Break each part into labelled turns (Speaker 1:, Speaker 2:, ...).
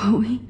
Speaker 1: Chloe?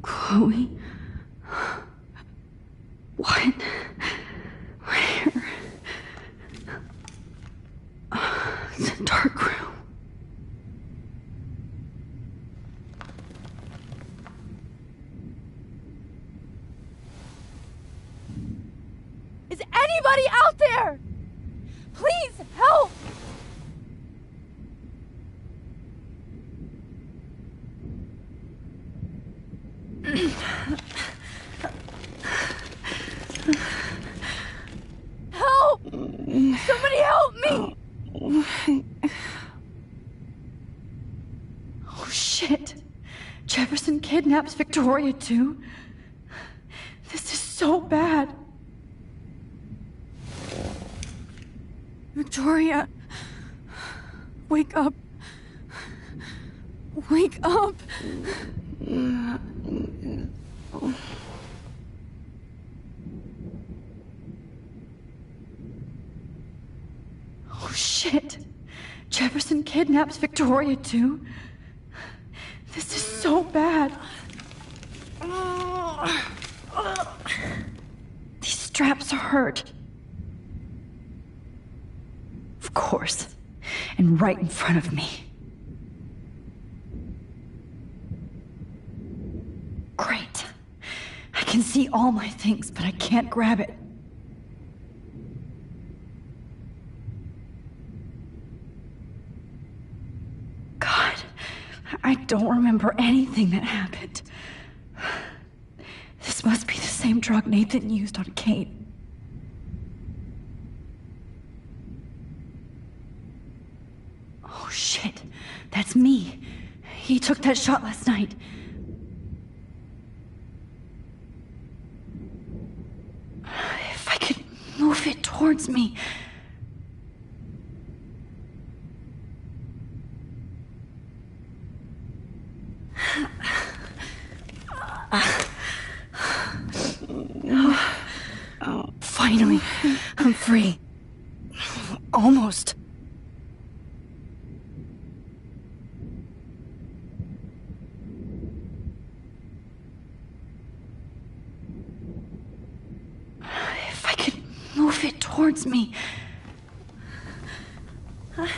Speaker 1: Chloe? What? Where? It's a dark room.
Speaker 2: Is anybody out there? Please help! Help! Somebody help me!
Speaker 1: Oh shit. Jefferson kidnaps Victoria too? This is so bad. Victoria, wake up. Wake up. Oh shit. Jefferson kidnaps Victoria too? This is so bad. These straps hurt. Of course. And right in front of me. Great. I can see all my things, but I can't grab it. God, I don't remember anything that happened. This must be the same drug Nathan used on Kate. Oh shit, that's me. He took that shot last night. If I could move it towards me. Finally, I'm free. Almost. If I could move it towards me. I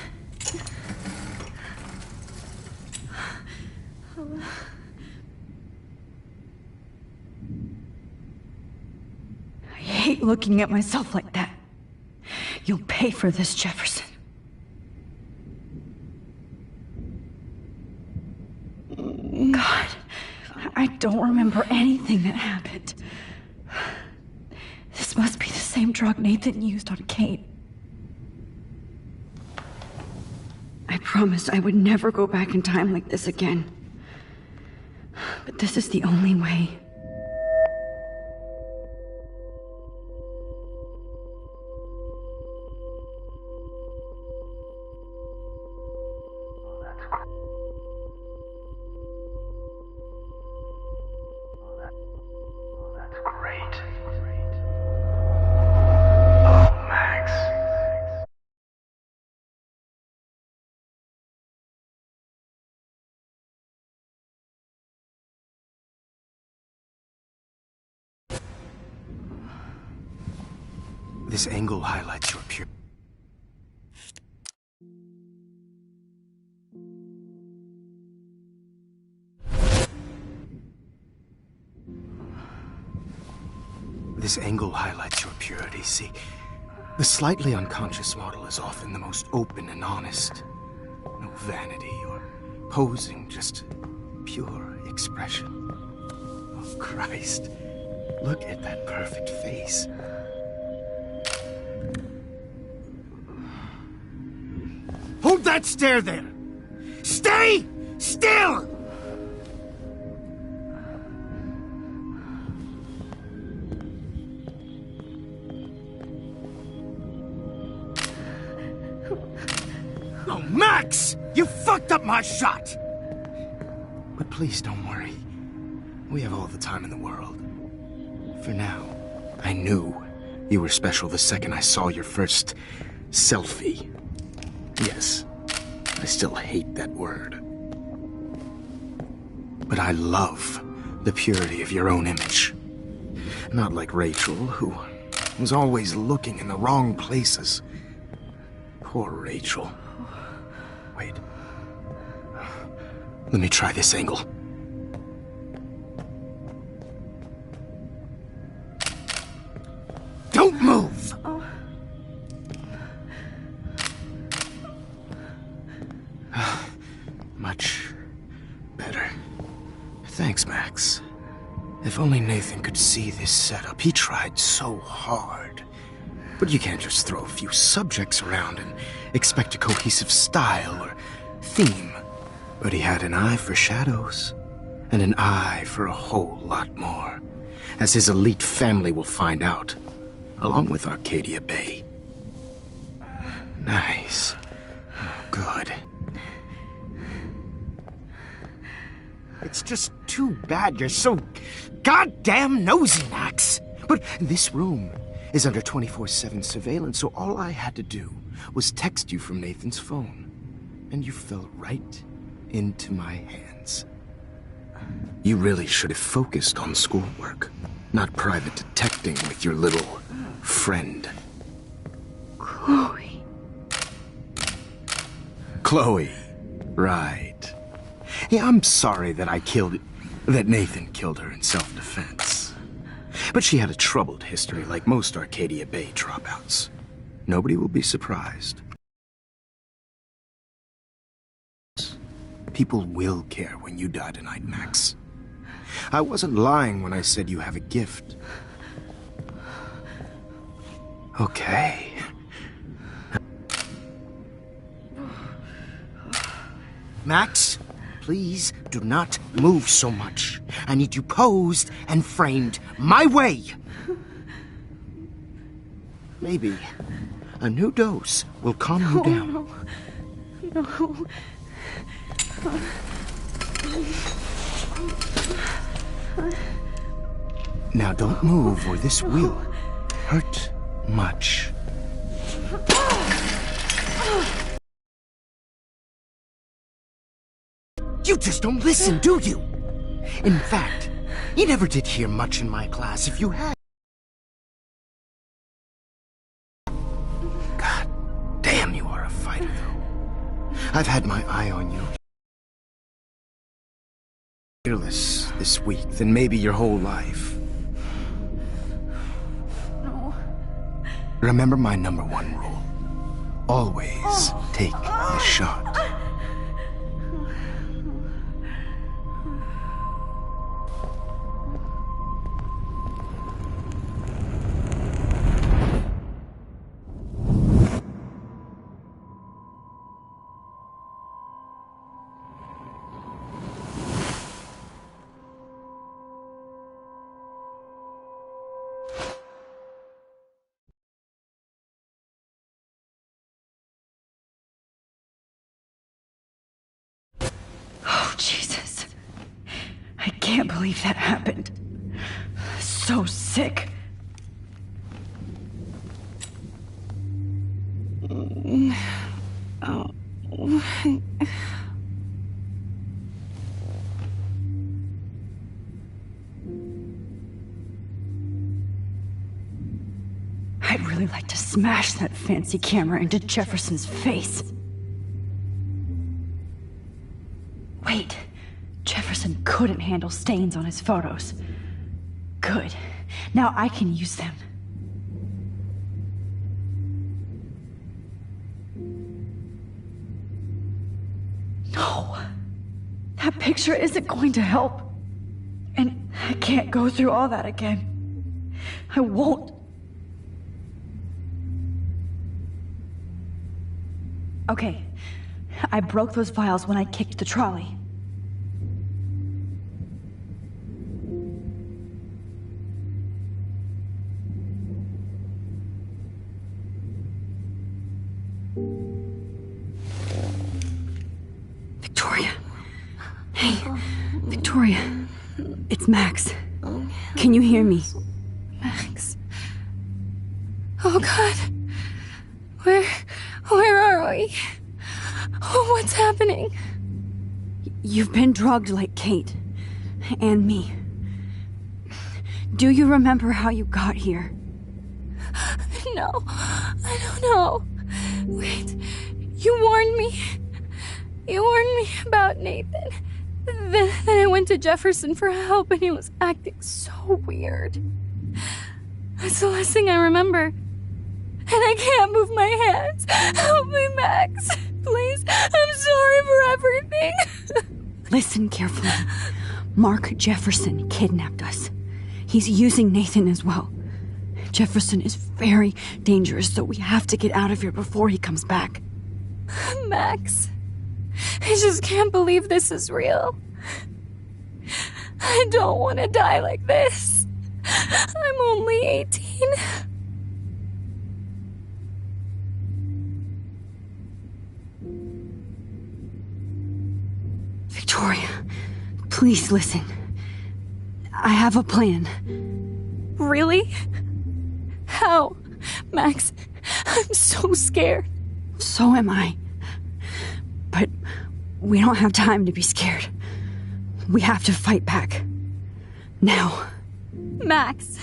Speaker 1: hate looking at myself like that. You'll pay for this, Jefferson. God, I don't remember anything that happened. This must be the same drug Nathan used on Kate. I promised I would never go back in time like this again. But this is the only way.
Speaker 3: This angle highlights your pure... This angle highlights your purity. See, the slightly unconscious model is often the most open and honest. No vanity or posing, just pure expression. Oh, Christ. Look at that perfect face. Hold that stare there! Stay still! Oh, Max! You fucked up my shot! But please don't worry. We have all the time in the world. For now, I knew you were special the second I saw your first selfie. Yes, I still hate that word. But I love the purity of your own image. Not like Rachel, who was always looking in the wrong places. Poor Rachel. Wait. Let me try this angle. Don't move! Much better. Thanks, Max. If only Nathan could see this setup. He tried so hard. But you can't just throw a few subjects around and expect a cohesive style or theme. But he had an eye for shadows, and an eye for a whole lot more, as his elite family will find out, along with Arcadia Bay. Nice. Oh, good. It's just too bad you're so goddamn nosy, Max. But this room is under 24/7 surveillance, so all I had to do was text you from Nathan's phone. And you fell right into my hands. You really should have focused on schoolwork, not private detecting with your little friend.
Speaker 1: Chloe.
Speaker 3: Chloe. Right. Yeah, I'm sorry that that Nathan killed her in self-defense. But she had a troubled history like most Arcadia Bay dropouts. Nobody will be surprised. People will care when you die tonight, Max. I wasn't lying when I said you have a gift. Okay. Max, please do not move so much. I need you posed and framed my way. Maybe a new dose will calm you down.
Speaker 1: No.
Speaker 3: Now don't move or this will hurt much. You just don't listen, do you? In fact, you never did hear much in my class. If you had... God damn, you are a fighter, though. I've had my eye on you. Fearless this week than maybe your whole life.
Speaker 1: No.
Speaker 3: Remember my #1 rule. Always take the shot.
Speaker 1: Oh, Jesus. I can't believe that happened. So sick. I'd really like to smash that fancy camera into Jefferson's face. Wait, Jefferson couldn't handle stains on his photos. Good. Now I can use them. No. That picture isn't going to help. And I can't go through all that again. I won't. Okay. I broke those files when I kicked the trolley. Victoria. Hey, Victoria. It's Max. Can you hear me?
Speaker 2: Max. Oh, God. Where are we? Oh, what's happening?
Speaker 1: You've been drugged like Kate. And me. Do you remember how you got here?
Speaker 2: No, I don't know. Wait, you warned me. You warned me about Nathan. Then I went to Jefferson for help and he was acting so weird. That's the last thing I remember. And I can't move my hands. Help me, Max. Please, I'm sorry for everything.
Speaker 1: Listen carefully. Mark Jefferson kidnapped us. He's using Nathan as well. Jefferson is very dangerous, so we have to get out of here before he comes back.
Speaker 2: Max, I just can't believe this is real. I don't want to die like this. I'm only 18.
Speaker 1: Victoria, please listen. I have a plan.
Speaker 2: Really? How? Max, I'm so scared.
Speaker 1: So am I. But we don't have time to be scared. We have to fight back. Now.
Speaker 2: Max,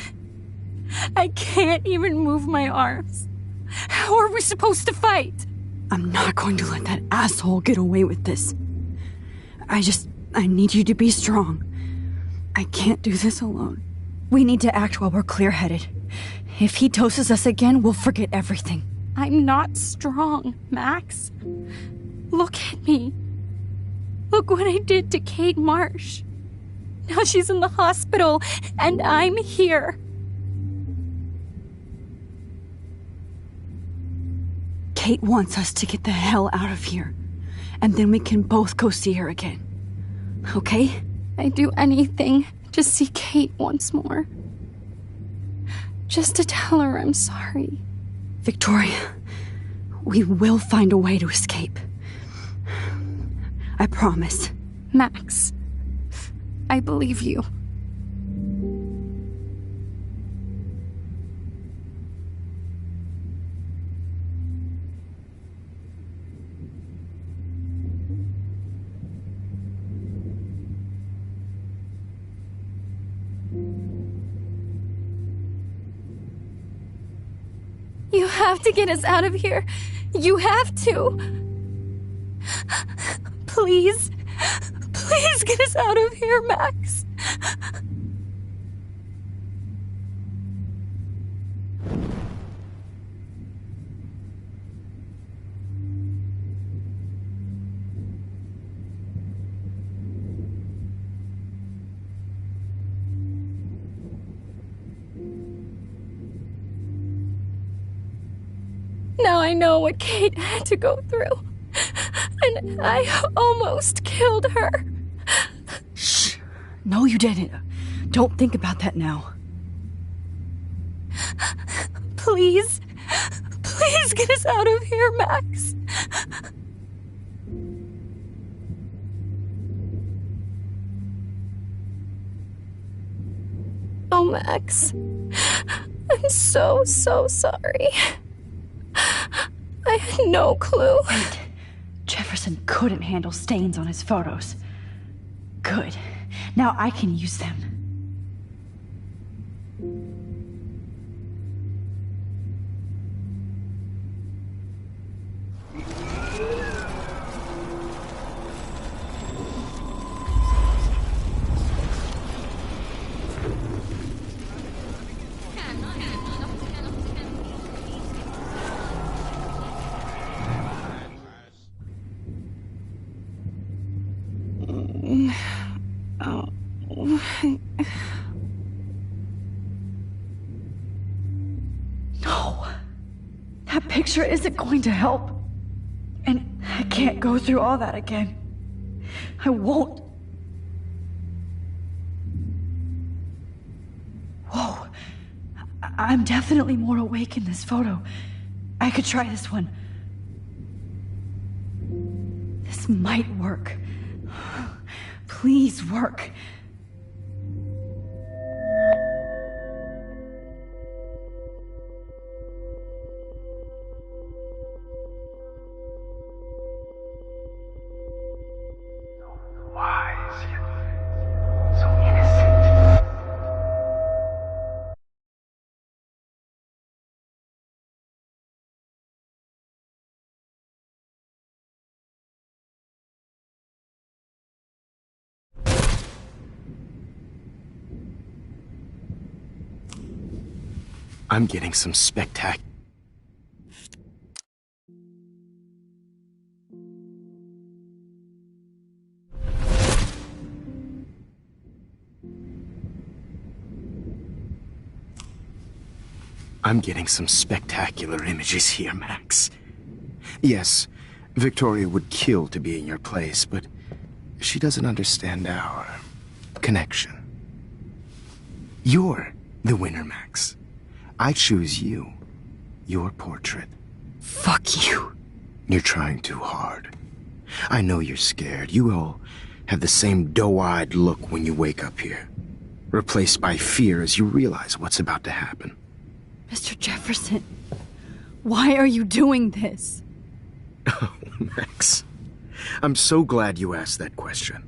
Speaker 2: I can't even move my arms. How are we supposed to fight?
Speaker 1: I'm not going to let that asshole get away with this. I need you to be strong. I can't do this alone. We need to act while we're clear-headed. If he doses us again, we'll forget everything.
Speaker 2: I'm not strong, Max. Look at me. Look what I did to Kate Marsh. Now she's in the hospital, and I'm here.
Speaker 1: Kate wants us to get the hell out of here. And then we can both go see her again. Okay?
Speaker 2: I'd do anything to see Kate once more. Just to tell her I'm sorry.
Speaker 1: Victoria, we will find a way to escape. I promise.
Speaker 2: Max, I believe you. You have to get us out of here. You have to. Please. Please get us out of here, Max. I know what Kate had to go through. And I almost killed her.
Speaker 1: Shh. No, you didn't. Don't think about that now.
Speaker 2: Please. Please get us out of here, Max. Oh, Max. I'm so sorry. I had no clue.
Speaker 1: Wait. Jefferson couldn't handle stains on his photos. Good. Now I can use them. No. That picture isn't going to help. And I can't go through all that again. I won't. Whoa. I'm definitely more awake in this photo. I could try this one. This might work. Please work.
Speaker 3: Wise yet so innocent. I'm getting some spectacular. I'm getting some spectacular images here, Max. Yes, Victoria would kill to be in your place, but she doesn't understand our connection. You're the winner, Max. I choose you. Your portrait.
Speaker 1: Fuck you.
Speaker 3: You're trying too hard. I know you're scared. You all have the same doe-eyed look when you wake up here, replaced by fear as you realize what's about to happen.
Speaker 1: Mr. Jefferson, why are you doing this?
Speaker 3: Oh, Max. I'm so glad you asked that question.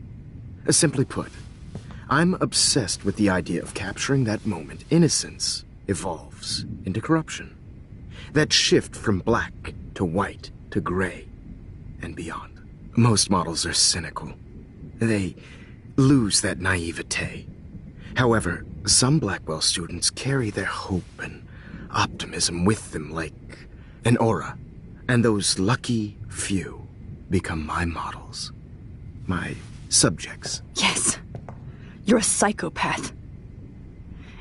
Speaker 3: Simply put, I'm obsessed with the idea of capturing that moment innocence evolves into corruption. That shift from black to white to gray and beyond. Most models are cynical. They lose that naivete. However, some Blackwell students carry their hope and optimism with them like an aura. And those lucky few become my models. My subjects.
Speaker 1: Yes. You're a psychopath.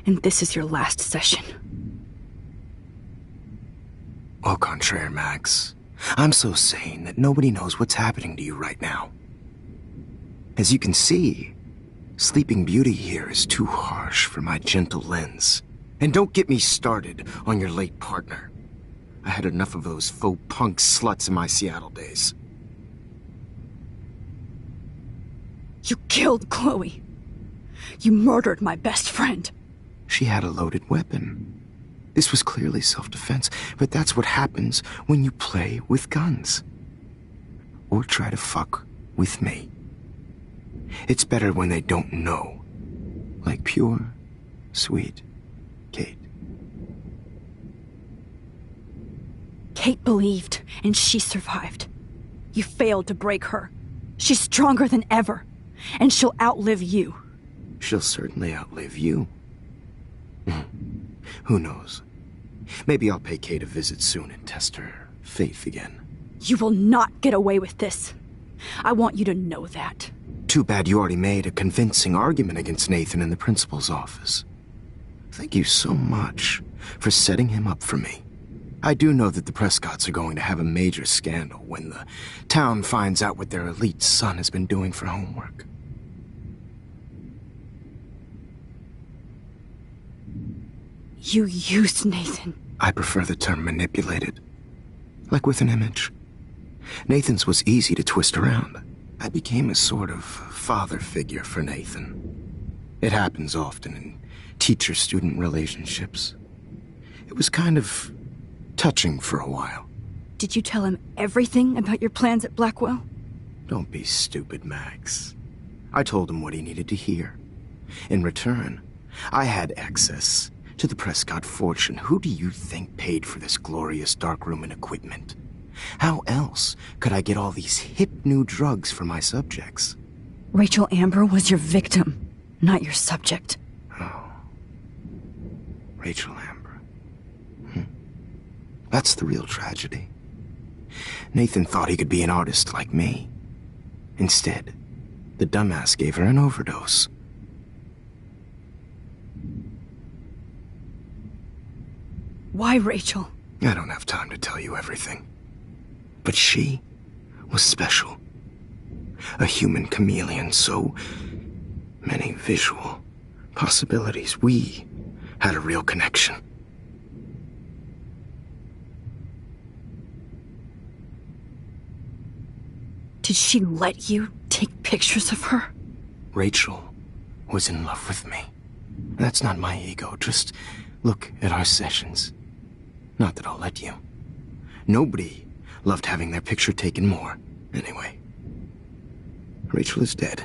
Speaker 1: And this is your last session.
Speaker 3: Au contraire, Max. I'm so sane that nobody knows what's happening to you right now. As you can see, Sleeping Beauty here is too harsh for my gentle lens. And don't get me started on your late partner. I had enough of those faux punk sluts in my Seattle days.
Speaker 1: You killed Chloe. You murdered my best friend.
Speaker 3: She had a loaded weapon. This was clearly self-defense, but that's what happens when you play with guns. Or try to fuck with me. It's better when they don't know. Like pure, sweet Kate.
Speaker 1: Kate believed, and she survived. You failed to break her. She's stronger than ever, and she'll outlive you.
Speaker 3: She'll certainly outlive you. Who knows? Maybe I'll pay Kate a visit soon and test her faith again.
Speaker 1: You will not get away with this. I want you to know that.
Speaker 3: Too bad you already made a convincing argument against Nathan in the principal's office. Thank you so much for setting him up for me. I do know that the Prescotts are going to have a major scandal when the town finds out what their elite son has been doing for homework.
Speaker 1: You used Nathan.
Speaker 3: I prefer the term manipulated. Like with an image. Nathan's was easy to twist around. I became a sort of father figure for Nathan. It happens often in teacher-student relationships. It was kind of touching for a while.
Speaker 1: Did you tell him everything about your plans at Blackwell?
Speaker 3: Don't be stupid, Max. I told him what he needed to hear. In return, I had access to the Prescott fortune. Who do you think paid for this glorious darkroom and equipment? How else could I get all these hip new drugs for my subjects?
Speaker 1: Rachel Amber was your victim, not your subject.
Speaker 3: Oh. Rachel Amber. That's the real tragedy. Nathan thought he could be an artist like me. Instead, the dumbass gave her an overdose.
Speaker 1: Why Rachel?
Speaker 3: I don't have time to tell you everything. But she was special. A human chameleon, so many visual possibilities. We had a real connection.
Speaker 1: Did she let you take pictures of her?
Speaker 3: Rachel was in love with me. That's not my ego. Just look at our sessions. Not that I'll let you. Nobody loved having their picture taken more. Anyway, Rachel is dead.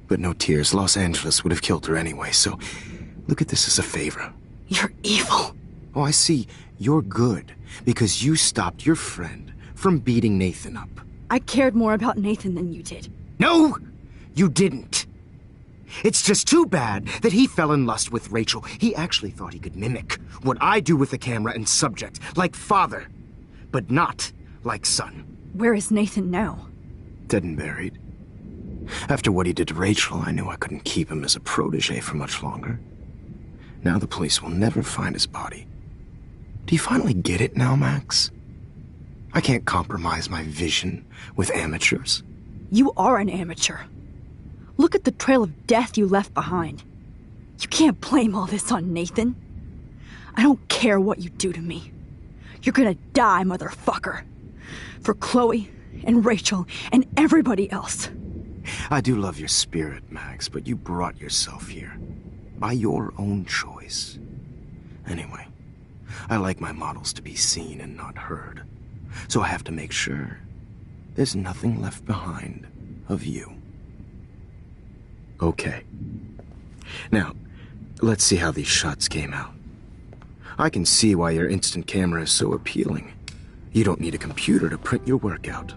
Speaker 3: But no tears. Los Angeles would have killed her anyway, so look at this as a favor.
Speaker 1: You're evil.
Speaker 3: Oh, I see. You're good because you stopped your friend from beating Nathan up.
Speaker 1: I cared more about Nathan than you did.
Speaker 3: No, you didn't. It's just too bad that he fell in lust with Rachel. He actually thought he could mimic what I do with the camera and subject, like father, but not like son.
Speaker 1: Where is Nathan now?
Speaker 3: Dead and buried. After what he did to Rachel, I knew I couldn't keep him as a protege for much longer. Now the police will never find his body. Do you finally get it now, Max? I can't compromise my vision with amateurs.
Speaker 1: You are an amateur. Look at the trail of death you left behind. You can't blame all this on Nathan. I don't care what you do to me. You're gonna die, motherfucker. For Chloe and Rachel and everybody else.
Speaker 3: I do love your spirit, Max, but you brought yourself here. By your own choice. Anyway, I like my models to be seen and not heard. So I have to make sure there's nothing left behind of you. Okay. Now, let's see how these shots came out. I can see why your instant camera is so appealing. You don't need a computer to print your work out.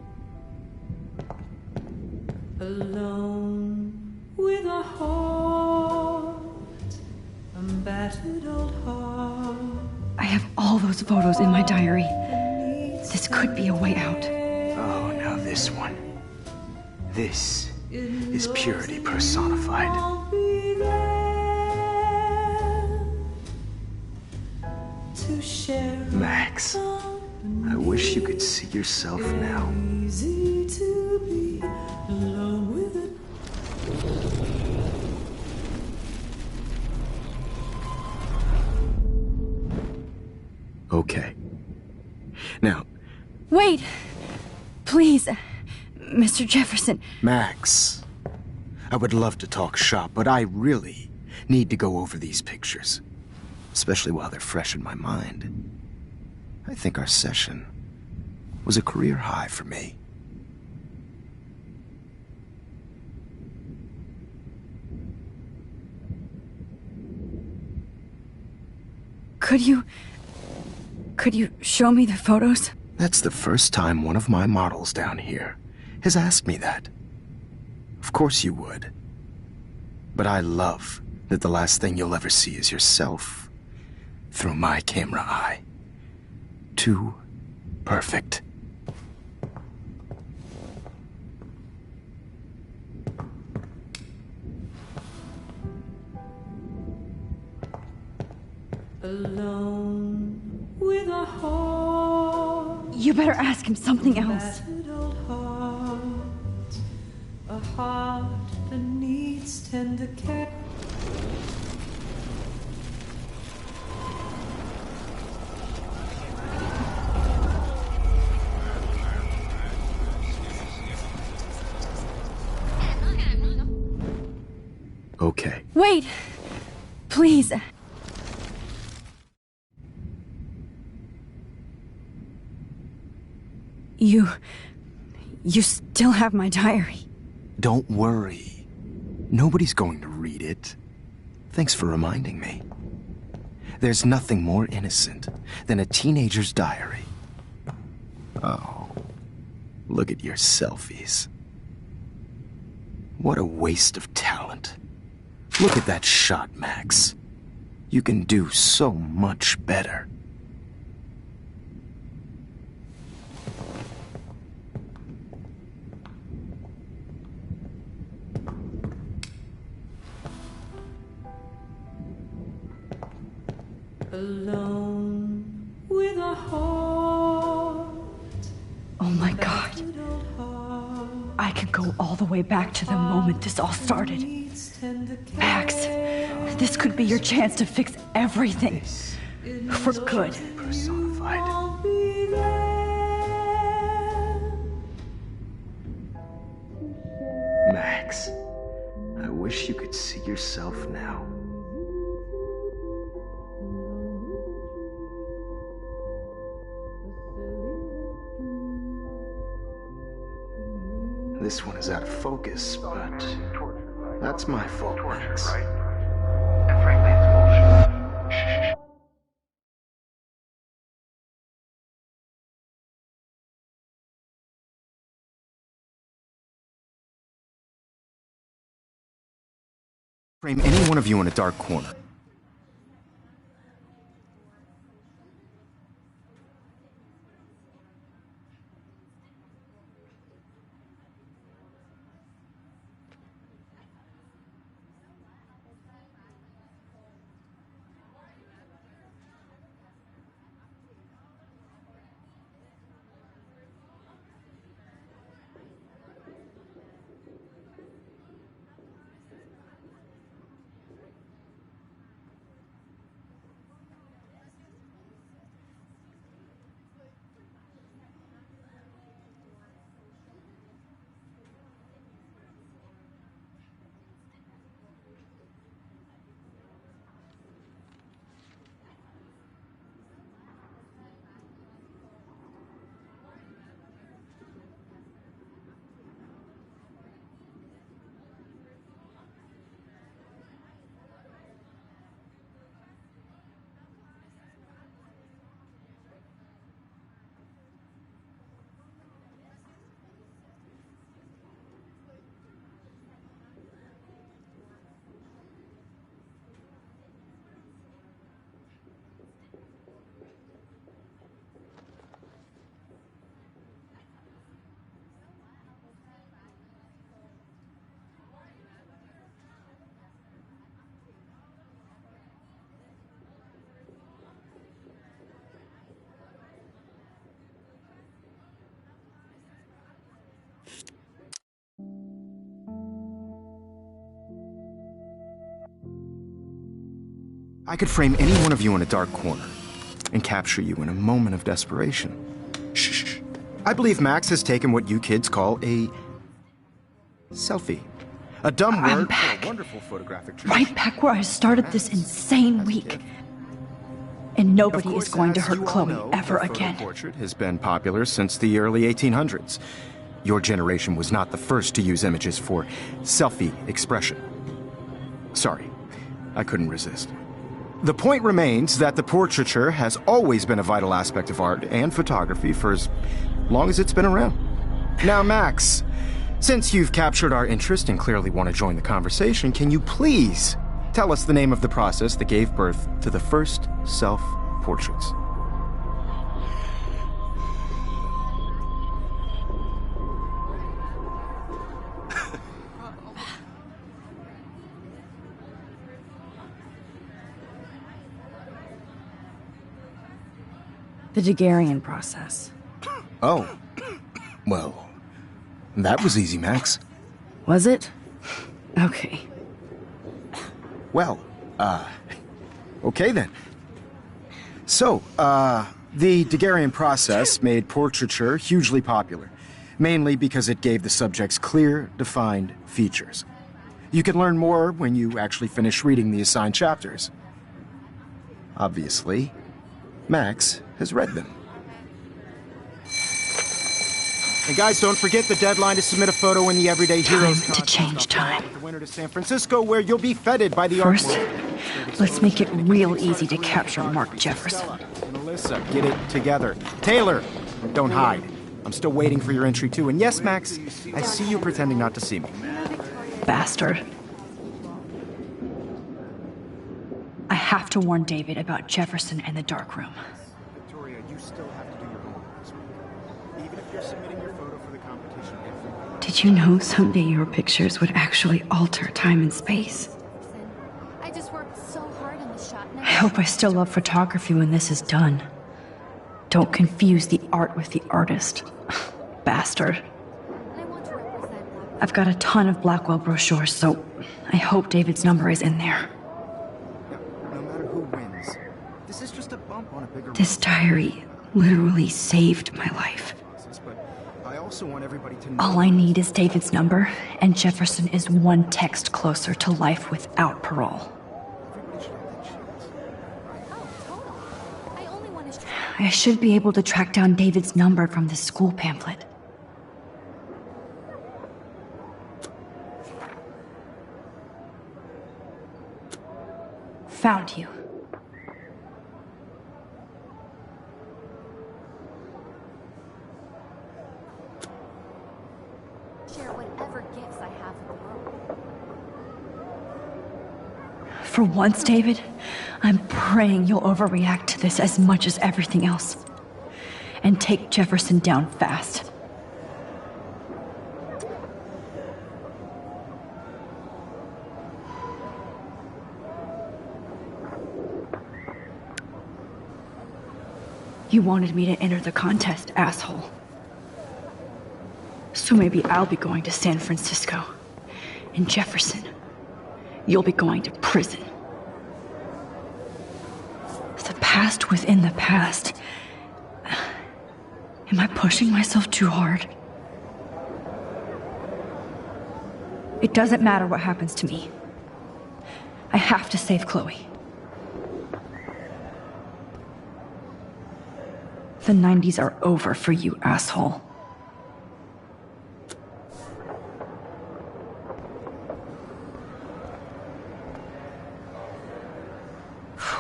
Speaker 4: Alone with a heart, a battered old heart.
Speaker 1: I have all those photos in my diary. This could be a way out.
Speaker 3: Oh, now this one. This is purity personified.
Speaker 4: I'll be there to share.
Speaker 3: Max, I wish you could see yourself now.
Speaker 4: Easy to be alone with it.
Speaker 3: Okay. Now,
Speaker 1: Wait! Please, Mr. Jefferson.
Speaker 3: Max, I would love to talk shop, but I really need to go over these pictures. Especially while they're fresh in my mind. I think our session was a career high for me.
Speaker 1: Could you show me the photos?
Speaker 3: That's the first time one of my models down here has asked me that. Of course you would. But I love that the last thing you'll ever see is yourself through my camera eye. Too perfect.
Speaker 4: Alone with with a heart.
Speaker 1: You better ask him something else.
Speaker 4: Battered old heart, a heart that needs tender care.
Speaker 3: Okay.
Speaker 1: Wait! Please. You still have my diary.
Speaker 3: Don't worry. Nobody's going to read it. Thanks for reminding me. There's nothing more innocent than a teenager's diary. Oh, look at your selfies. What a waste of talent. Look at that shot, Max. You can do so much better.
Speaker 4: Alone with a heart.
Speaker 1: Oh my God. I could go all the way back to the moment this all started. Max, this could be your chance to fix everything. For good.
Speaker 3: Personified. Max, I wish you could see yourself now. This one is out of focus, but that's my fault, Max.
Speaker 5: And frankly, it's bullshit.
Speaker 3: Frame any one of you in a dark corner. I could frame any one of you in a dark corner and capture you in a moment of desperation. Shh. I believe Max has taken what you kids call a selfie. A dumb
Speaker 1: I'm
Speaker 3: word
Speaker 1: back.
Speaker 3: for a wonderful photographic tradition.
Speaker 1: Right back where I started this insane week. And nobody is going to hurt Chloe ever again.
Speaker 3: The portrait has been popular since the early 1800s. Your generation was not the first to use images for selfie expression. Sorry, I couldn't resist. The point remains that the portraiture has always been a vital aspect of art and photography for as long as it's been around. Now, Max, since you've captured our interest and clearly want to join the conversation, can you please tell us the name of the process that gave birth to the first self-portraits?
Speaker 1: The Daguerrean process.
Speaker 3: Oh. Well, that was easy, Max.
Speaker 1: Was it? Okay.
Speaker 3: Well, okay then. So, the Daguerrean process made portraiture hugely popular, mainly because it gave the subjects clear, defined features. You can learn more when you actually finish reading the assigned chapters. Obviously, Max has read them. And guys, don't forget the deadline to submit a photo in the Everyday Heroes
Speaker 1: Time to change time.
Speaker 3: with the winner to San Francisco, where you'll be feted by the
Speaker 1: First,
Speaker 3: art world.
Speaker 1: let's make it real easy to capture Mark Jefferson.
Speaker 3: And Alyssa, get it together. Taylor, don't hide. I'm still waiting for your entry too. And yes, Max, I see you pretending not to see me.
Speaker 1: Bastard. I have to warn David about Jefferson and the dark room.
Speaker 3: Victoria, you still have to do your homework this week. Even if you're submitting your photo for the competition every week.
Speaker 1: Did you know someday your pictures would actually alter time and space?
Speaker 2: I just worked so hard on the shot.
Speaker 1: I hope I still love photography when this is done. Don't confuse the art with the artist. Bastard.
Speaker 2: I want to represent Black.
Speaker 1: I've got a ton of Blackwell brochures, so I hope David's number is in there.
Speaker 3: No matter who wins, this is just a bump on a bigger
Speaker 1: This diary literally saved my life.
Speaker 3: process, but I also want everybody to know.
Speaker 1: All I need is David's number, and Jefferson is one text closer to life without parole.
Speaker 3: Everybody should have that chance.
Speaker 2: Oh, totally. I only want to.
Speaker 1: I should be able to track down David's number from this school pamphlet. Found you.
Speaker 2: Share whatever gifts I have with the world.
Speaker 1: For once, David, I'm praying you'll overreact to this as much as everything else. And take Jefferson down fast. You wanted me to enter the contest, asshole. So maybe I'll be going to San Francisco. And Jefferson, you'll be going to prison. The past within the past. Am I pushing myself too hard? It doesn't matter what happens to me. I have to save Chloe. The 90s are over for you, asshole.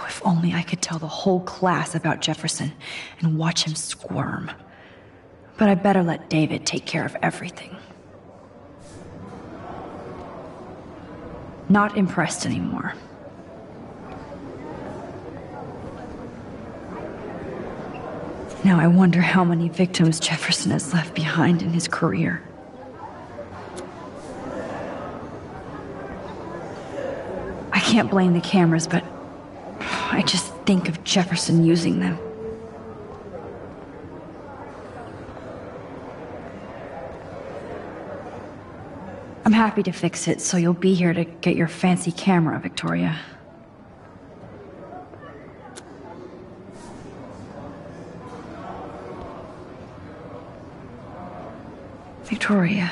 Speaker 1: If only I could tell the whole class about Jefferson and watch him squirm. But I better let David take care of everything. Not impressed anymore. Now I wonder how many victims Jefferson has left behind in his career. I can't blame the cameras, but I just think of Jefferson using them. I'm happy to fix it, so you'll be here to get your fancy camera, Victoria. Victoria,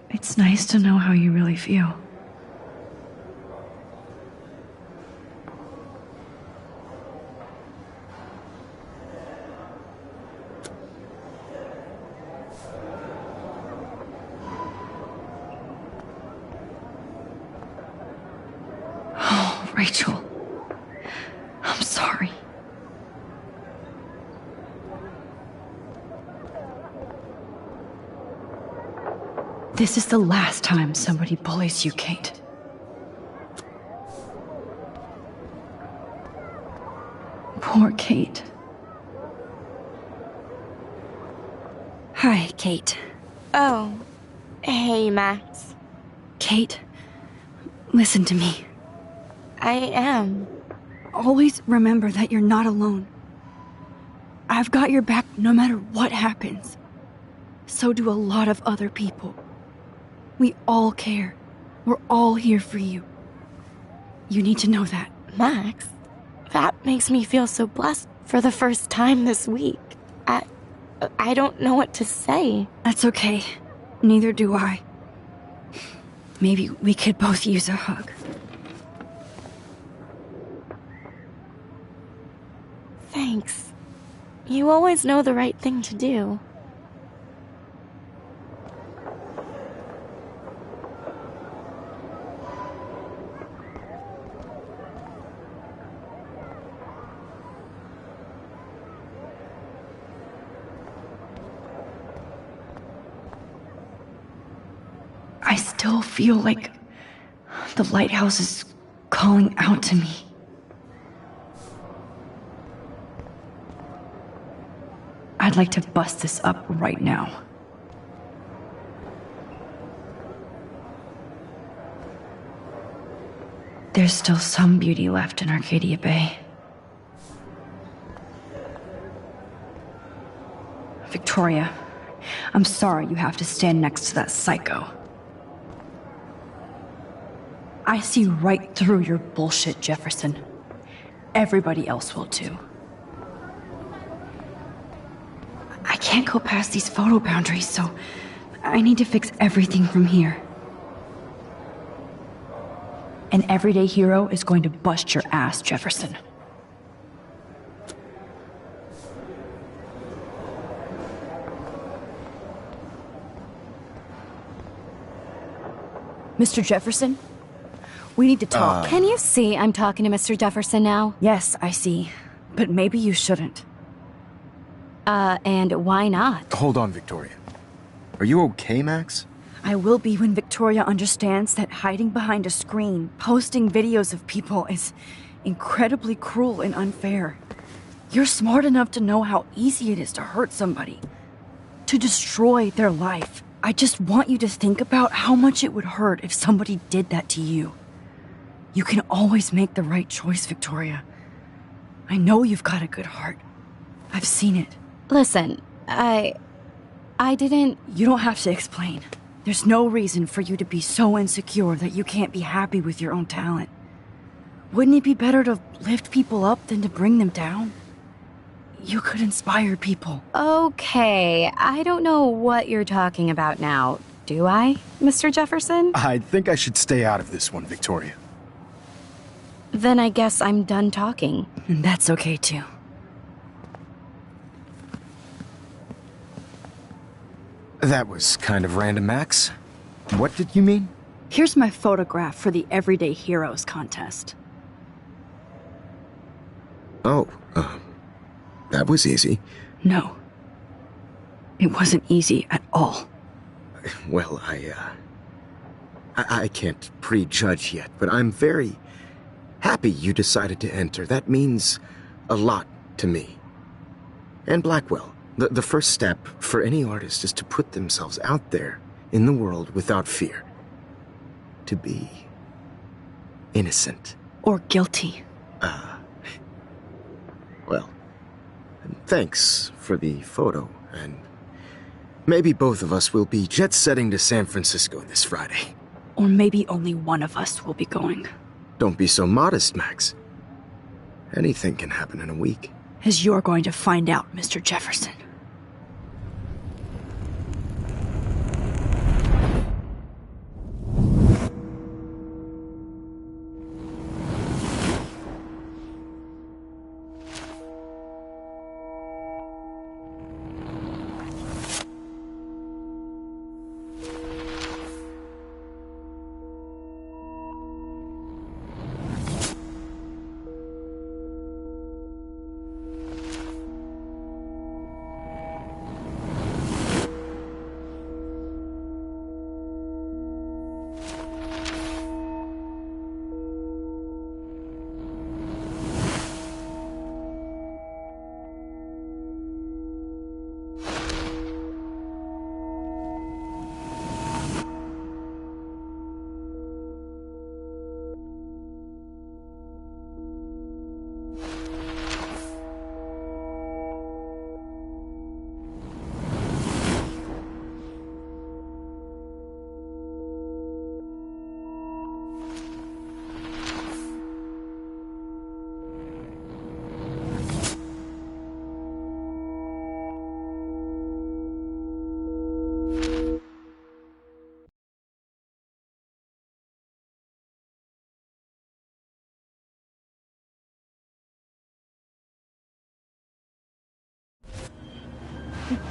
Speaker 1: it's nice to know how you really feel. Oh, Rachel, I'm sorry. This is the last time somebody bullies you, Kate. Poor Kate. Hi, Kate.
Speaker 6: Oh, hey, Max.
Speaker 1: Kate, listen to me.
Speaker 6: I am.
Speaker 1: Always remember that you're not alone. I've got your back no matter what happens. So do a lot of other people. We all care. We're all here for you. You need to know that.
Speaker 6: Max, that makes me feel so blessed for the first time this week. I don't know what to say.
Speaker 1: That's okay. Neither do I. Maybe we could both use a hug.
Speaker 6: Thanks. You always know the right thing to do.
Speaker 1: I still feel like the lighthouse is calling out to me. I'd like to bust this up right now. There's still some beauty left in Arcadia Bay. Victoria, I'm sorry you have to stand next to that psycho. I see right through your bullshit, Jefferson. Everybody else will too. I can't go past these photo boundaries, so I need to fix everything from here. An everyday hero is going to bust your ass, Jefferson. Mr. Jefferson? We need to talk.
Speaker 2: Can you see I'm talking to Mr. Jefferson now?
Speaker 1: Yes, I see. But maybe you shouldn't.
Speaker 2: And why not?
Speaker 3: Hold on, Victoria. Are you okay, Max?
Speaker 1: I will be when Victoria understands that hiding behind a screen, posting videos of people is incredibly cruel and unfair. You're smart enough to know how easy it is to hurt somebody, to destroy their life. I just want you to think about how much it would hurt if somebody did that to you. You can always make the right choice, Victoria. I know you've got a good heart. I've seen it.
Speaker 2: Listen, I didn't...
Speaker 1: You don't have to explain. There's no reason for you to be so insecure that you can't be happy with your own talent. Wouldn't it be better to lift people up than to bring them down? You could inspire people.
Speaker 2: Okay, I don't know what you're talking about now, do I, Mr. Jefferson?
Speaker 3: I think I should stay out of this one, Victoria.
Speaker 2: Then I guess I'm done talking.
Speaker 1: And that's okay too.
Speaker 3: That was kind of random, Max. What did you mean?
Speaker 1: Here's my photograph for the Everyday Heroes contest.
Speaker 3: Oh, that was easy.
Speaker 1: No. It wasn't easy at all.
Speaker 3: Well, I can't prejudge yet, but I'm very happy you decided to enter. That means a lot to me. And Blackwell. The first step for any artist is to put themselves out there in the world without fear. To be innocent.
Speaker 1: Or guilty.
Speaker 3: Well, thanks for the photo, and maybe both of us will be jet-setting to San Francisco this Friday.
Speaker 1: Or maybe only one of us will be going.
Speaker 3: Don't be so modest, Max. Anything can happen in a week.
Speaker 1: As you're going to find out, Mr. Jefferson.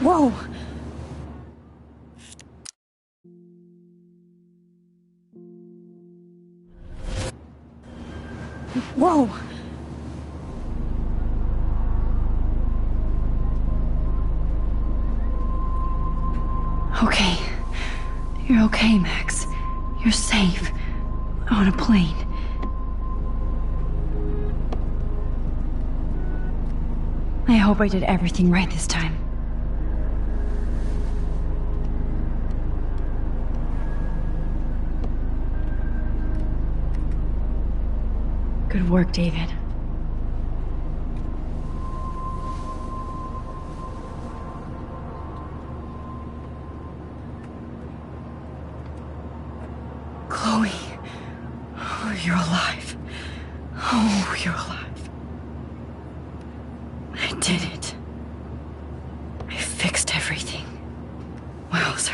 Speaker 1: Whoa! Whoa! Okay. You're okay, Max. You're safe. On a plane. I hope I did everything right this time. Good work, David. Chloe. Oh, you're alive. Oh, you're alive. I did it. I fixed everything. Wowzer.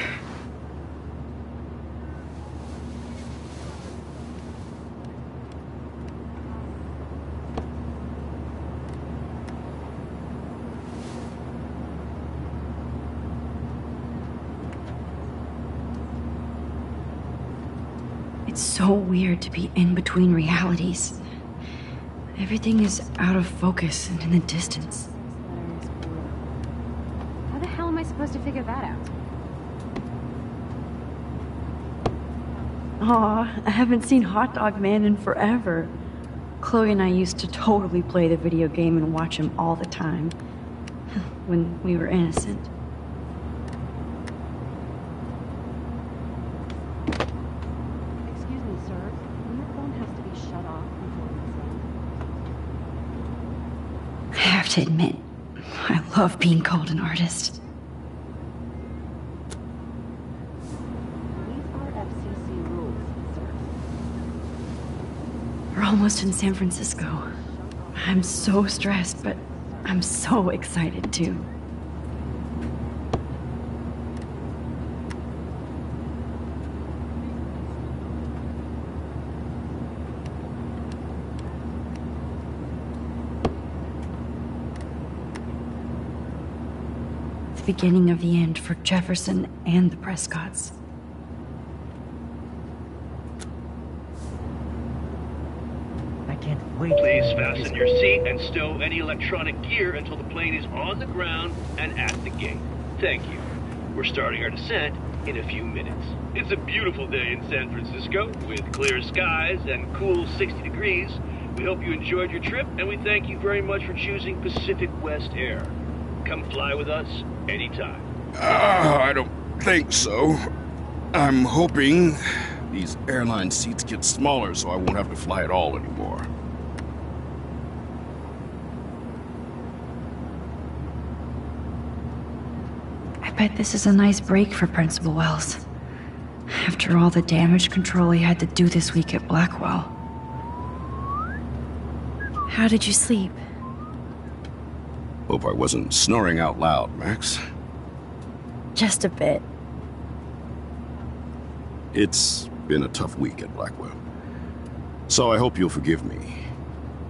Speaker 1: It's so weird to be in between realities. Everything is out of focus and in the distance.
Speaker 7: How the hell am I supposed to figure that out?
Speaker 1: Aw, I haven't seen Hot Dog Man in forever. Chloe and I used to totally play the video game and watch him all the time. When we were innocent.
Speaker 7: Excuse me, sir. Your phone has to be shut off before we send.
Speaker 1: I have to admit, I love being called an artist.
Speaker 7: These are FCC rules, sir.
Speaker 1: We're almost in San Francisco. I'm so stressed, but I'm so excited too. The beginning of the end for Jefferson and the Prescotts.
Speaker 8: I can't wait.
Speaker 9: Please fasten your seat and stow any electronic gear until the plane is on the ground and at the gate. Thank you. We're starting our descent in a few minutes. It's a beautiful day in San Francisco with clear skies and cool 60 degrees. We hope you enjoyed your trip, and we thank you very much for choosing Pacific West Air. Come fly with us anytime.
Speaker 3: I don't think so. I'm hoping these airline seats get smaller so I won't have to fly at all anymore.
Speaker 1: I bet this is a nice break for Principal Wells. After all the damage control he had to do this week at Blackwell. How did you sleep?
Speaker 3: Hope I wasn't snoring out loud, Max.
Speaker 1: Just a bit.
Speaker 3: It's been a tough week at Blackwell. So I hope you'll forgive me.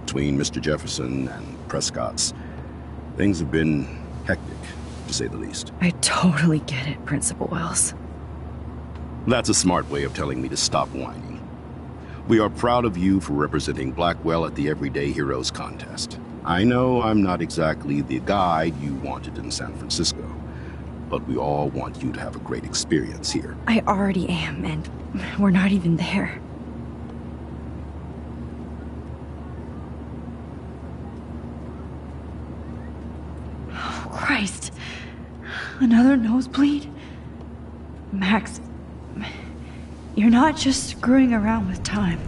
Speaker 3: Between Mr. Jefferson and Prescott's, things have been hectic, to say the least.
Speaker 1: I totally get it, Principal Wells.
Speaker 3: That's a smart way of telling me to stop whining. We are proud of you for representing Blackwell at the Everyday Heroes contest. I know I'm not exactly the guide you wanted in San Francisco, but we all want you to have a great experience here.
Speaker 1: I already am, and we're not even there. Oh, Christ. Another nosebleed? Max, you're not just screwing around with time.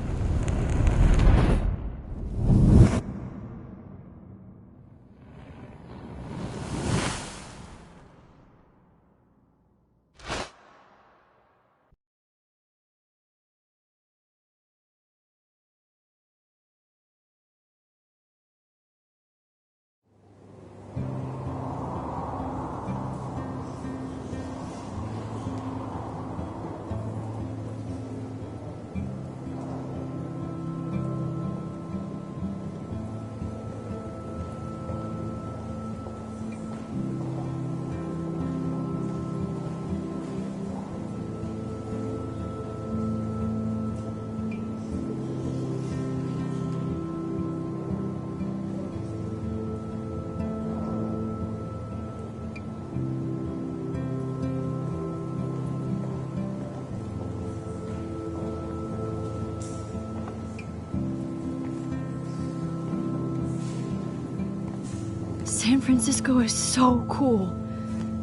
Speaker 1: San Francisco is so cool.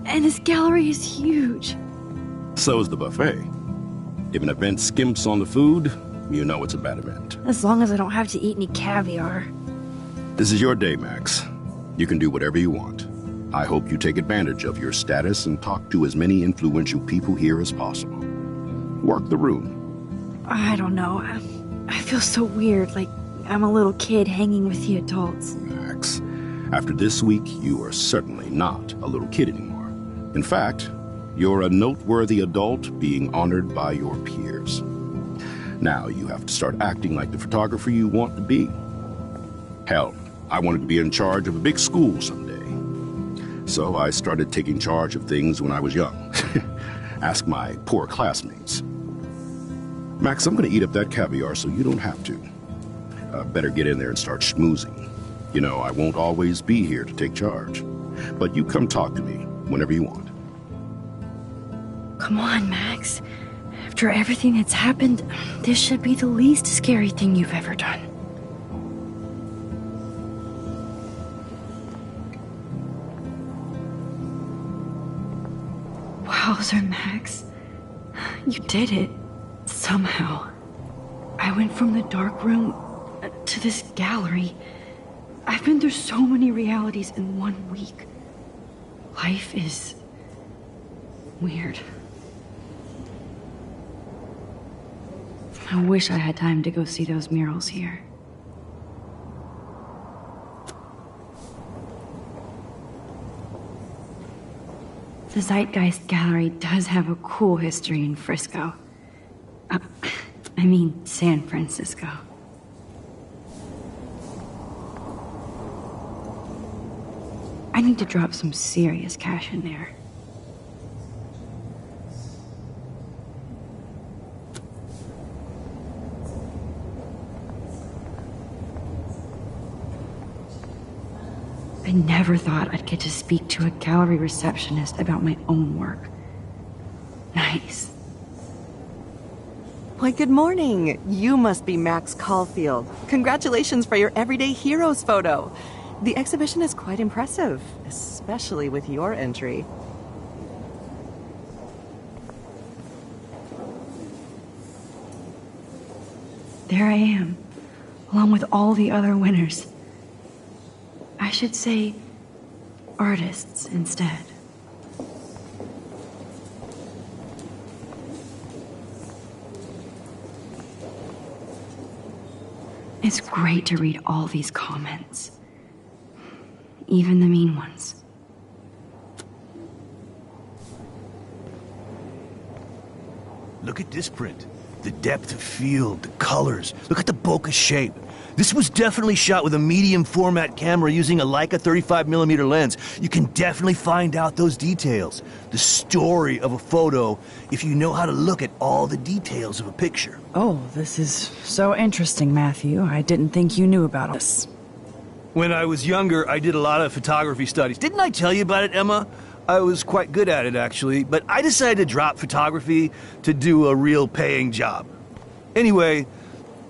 Speaker 1: And this gallery is huge.
Speaker 10: So is the buffet. If an event skimps on the food, you know it's a bad event.
Speaker 1: As long as I don't have to eat any caviar.
Speaker 10: This is your day, Max. You can do whatever you want. I hope you take advantage of your status and talk to as many influential people here as possible. Work the room.
Speaker 1: I don't know. I feel so weird, like I'm a little kid hanging with the adults.
Speaker 10: Max, after this week, you are certainly not a little kid anymore. In fact, you're a noteworthy adult being honored by your peers. Now you have to start acting like the photographer you want to be. Hell, I wanted to be in charge of a big school someday. So I started taking charge of things when I was young. Ask my poor classmates. Max, I'm gonna eat up that caviar so you don't have to. Better get in there and start schmoozing. You know, I won't always be here to take charge. But you come talk to me whenever you want.
Speaker 1: Come on, Max. After everything that's happened, this should be the least scary thing you've ever done. Wowzer, Max. You did it. Somehow. I went from the dark room to this gallery. I've been through so many realities in 1 week. Life is weird. I wish I had time to go see those murals here. The Zeitgeist Gallery does have a cool history in Frisco. I mean, San Francisco. I need to drop some serious cash in there. I never thought I'd get to speak to a gallery receptionist about my own work. Nice.
Speaker 11: Why, good morning. You must be Max Caulfield. Congratulations for your Everyday Heroes photo. The exhibition is quite impressive, especially with your entry.
Speaker 1: There I am, along with all the other winners. I should say artists instead. It's great to read all these comments, even the mean ones.
Speaker 12: Look at this print. The depth of field, the colors. Look at the bokeh shape. This was definitely shot with a medium format camera using a Leica 35mm lens. You can definitely find out those details. The story of a photo if you know how to look at all the details of a picture.
Speaker 13: Oh, this is so interesting, Matthew. I didn't think you knew about this.
Speaker 12: When I was younger, I did a lot of photography studies. Didn't I tell you about it, Emma? I was quite good at it, actually, but I decided to drop photography to do a real paying job. Anyway,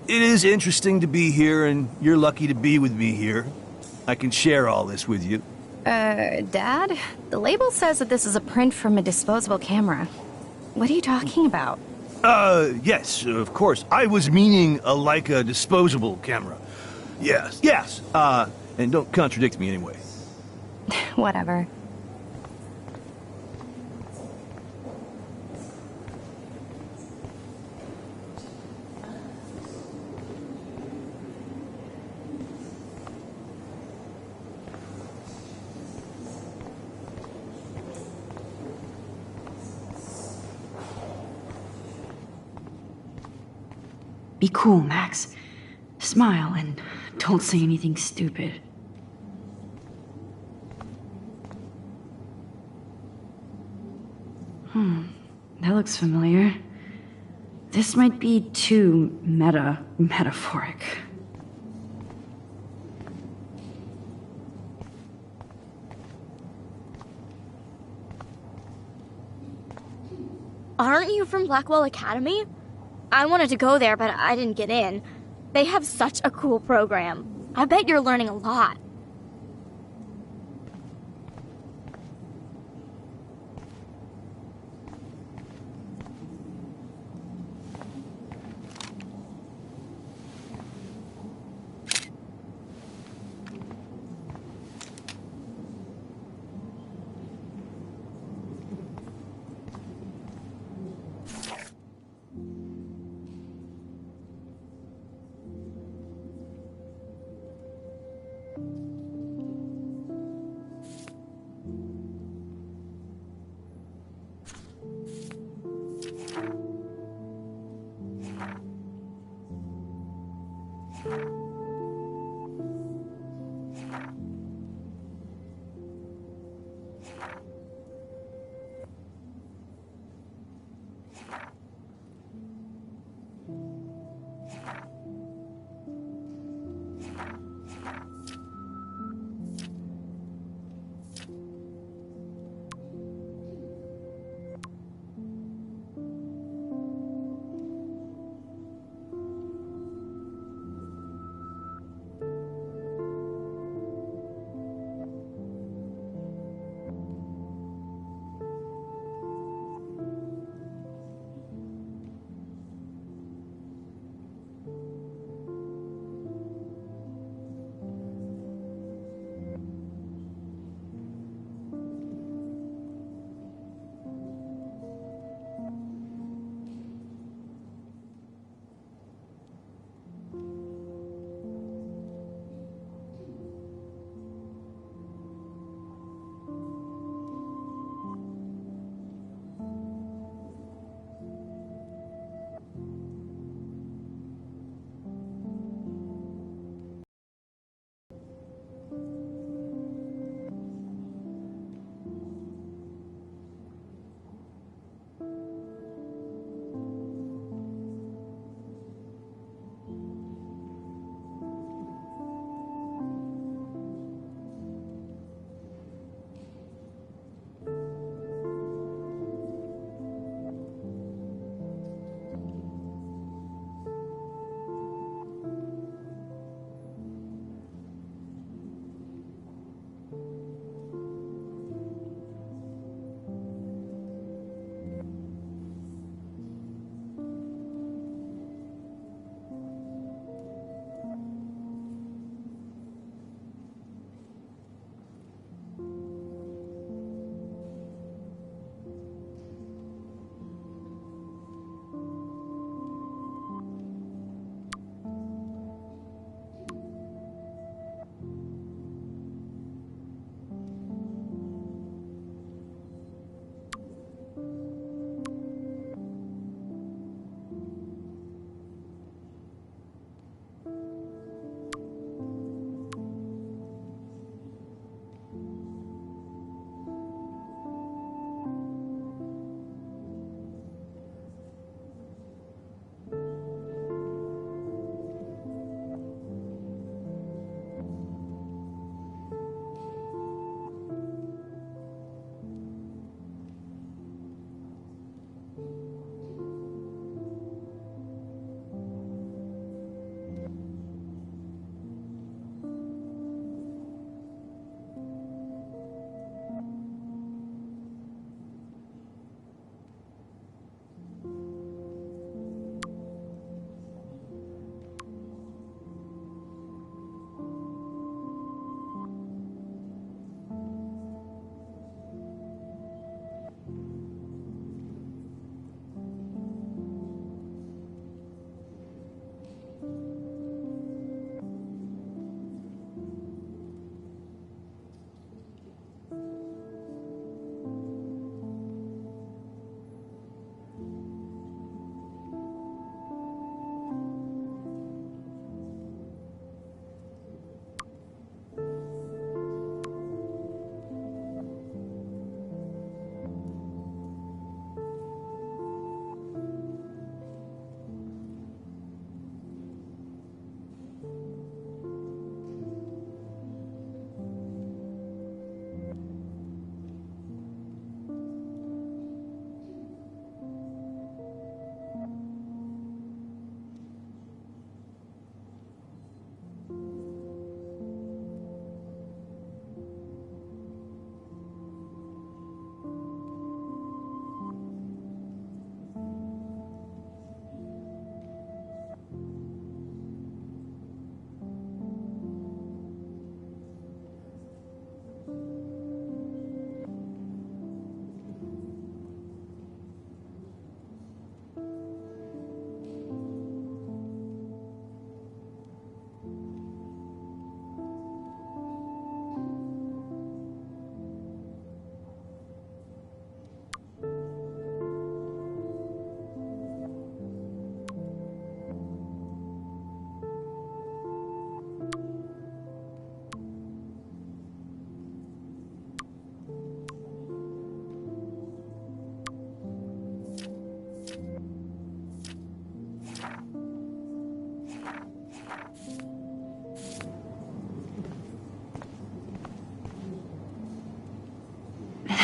Speaker 12: it is interesting to be here, and you're lucky to be with me here. I can share all this with you.
Speaker 2: Dad? The label says that this is a print from a disposable camera. What are you talking about?
Speaker 12: Yes, of course. I was meaning a Leica disposable camera. Yes, and don't contradict me anyway.
Speaker 2: Whatever.
Speaker 1: Be cool, Max. Smile and don't say anything stupid. That looks familiar. This might be too metaphoric.
Speaker 6: Aren't you from Blackwell Academy? I wanted to go there, but I didn't get in. They have such a cool program. I bet you're learning a lot.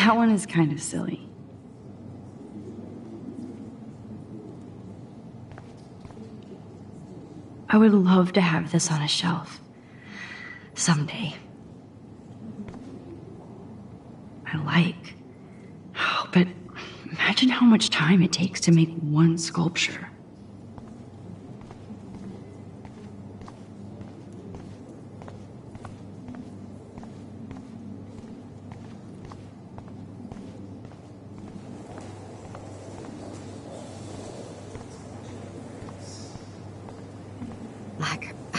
Speaker 13: That one is kind of silly. I would love to have this on a shelf. Someday. But imagine how much time it takes to make one sculpture.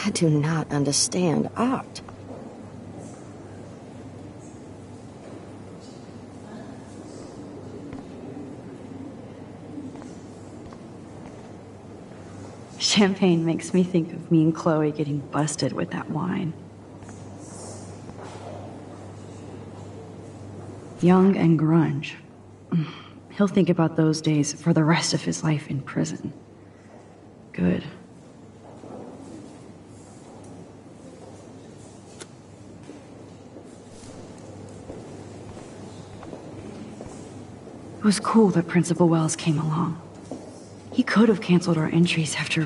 Speaker 14: I do not understand art.
Speaker 13: Champagne makes me think of me and Chloe getting busted with that wine. Young and grunge. He'll think about those days for the rest of his life in prison. Good. It was cool that Principal Wells came along. He could have canceled our entries after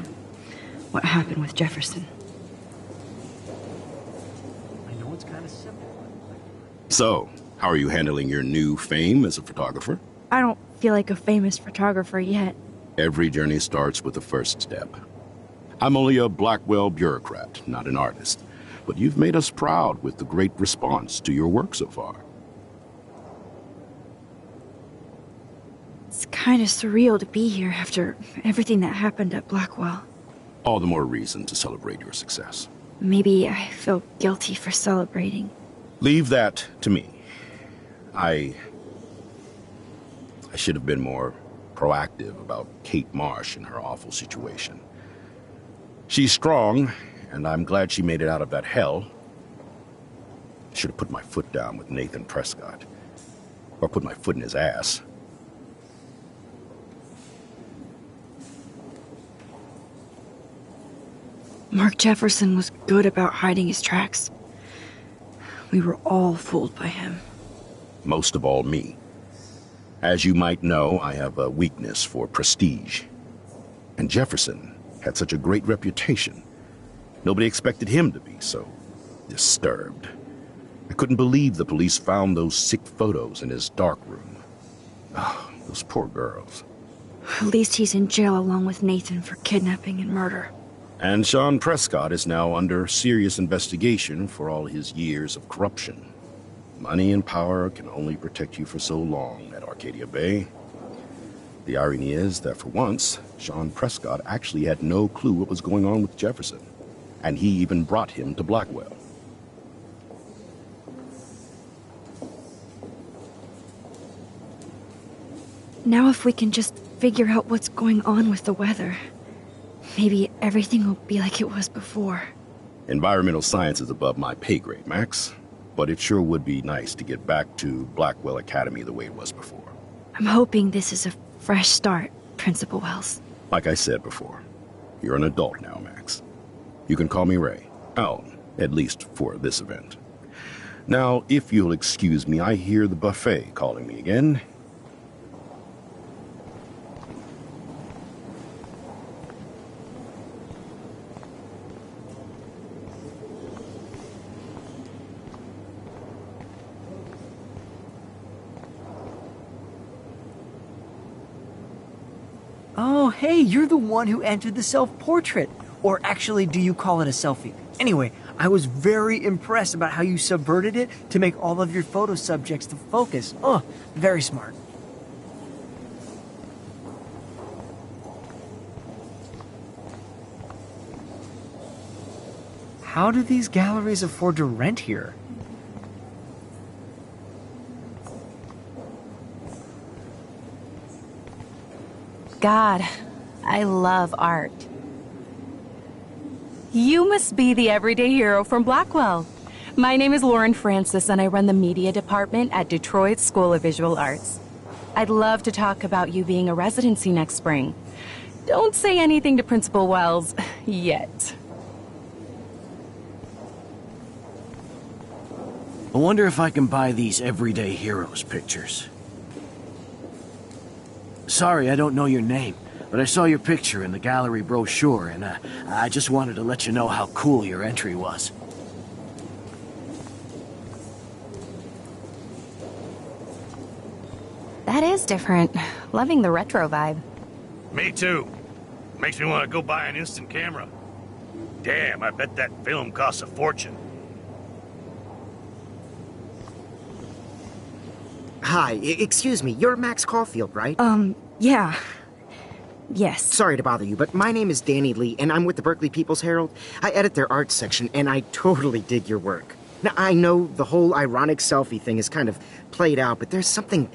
Speaker 13: what happened with Jefferson.
Speaker 8: I know it's kind of simple.
Speaker 10: So, how are you handling your new fame as a photographer?
Speaker 6: I don't feel like a famous photographer yet.
Speaker 10: Every journey starts with the first step. I'm only a Blackwell bureaucrat, not an artist. But you've made us proud with the great response to your work so far.
Speaker 6: It's kind of surreal to be here after everything that happened at Blackwell.
Speaker 10: All the more reason to celebrate your success.
Speaker 6: Maybe I feel guilty for celebrating.
Speaker 10: Leave that to me. I should have been more proactive about Kate Marsh and her awful situation. She's strong, and I'm glad she made it out of that hell. Should have put my foot down with Nathan Prescott. Or put my foot in his ass.
Speaker 6: Mark Jefferson was good about hiding his tracks. We were all fooled by him.
Speaker 10: Most of all, me. As you might know, I have a weakness for prestige. And Jefferson had such a great reputation. Nobody expected him to be so disturbed. I couldn't believe the police found those sick photos in his dark room. Oh, those poor girls.
Speaker 6: At least he's in jail along with Nathan for kidnapping and murder.
Speaker 10: And Sean Prescott is now under serious investigation for all his years of corruption. Money and power can only protect you for so long at Arcadia Bay. The irony is that for once, Sean Prescott actually had no clue what was going on with Jefferson. And he even brought him to Blackwell.
Speaker 6: Now if we can just figure out what's going on with the weather, maybe everything will be like it was before.
Speaker 10: Environmental science is above my pay grade, Max. But it sure would be nice to get back to Blackwell Academy the way it was before.
Speaker 6: I'm hoping this is a fresh start, Principal Wells.
Speaker 10: Like I said before, you're an adult now, Max. You can call me Ray. Oh, at least for this event. Now, if you'll excuse me, I hear the buffet calling me again.
Speaker 8: Oh, hey, you're the one who entered the self-portrait. Or actually, do you call it a selfie? Anyway, I was very impressed about how you subverted it to make all of your photo subjects the focus. Oh, very smart. How do these galleries afford to rent here?
Speaker 15: God, I love art. You must be the everyday hero from Blackwell. My name is Lauren Francis, and I run the media department at Detroit School of Visual Arts. I'd love to talk about you being a residency next spring. Don't say anything to Principal Wells yet.
Speaker 16: I wonder if I can buy these Everyday Heroes pictures. Sorry, I don't know your name, but I saw your picture in the gallery brochure, and I just wanted to let you know how cool your entry was.
Speaker 15: That is different. Loving the retro vibe.
Speaker 12: Me too. Makes me want to go buy an instant camera. Damn, I bet that film costs a fortune.
Speaker 3: Hi, excuse me, you're Max Caulfield, right?
Speaker 1: Yeah. Yes.
Speaker 3: Sorry to bother you, but my name is Danny Lee, and I'm with the Berkeley People's Herald. I edit their arts section, and I totally dig your work. Now, I know the whole ironic selfie thing is kind of played out, but there's something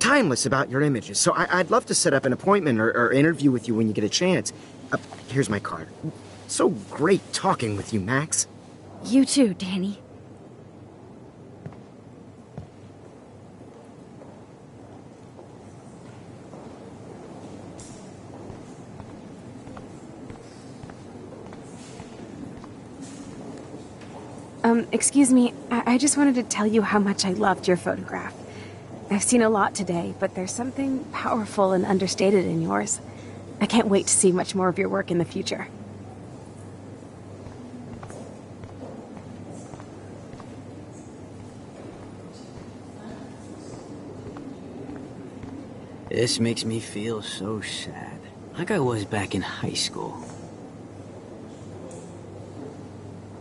Speaker 3: timeless about your images, so I'd love to set up an appointment or interview with you when you get a chance. Here's my card. So great talking with you, Max.
Speaker 1: You too, Danny.
Speaker 17: Excuse me, I just wanted to tell you how much I loved your photograph. I've seen a lot today, but there's something powerful and understated in yours. I can't wait to see much more of your work in the future.
Speaker 18: This makes me feel so sad, like I was back in high school.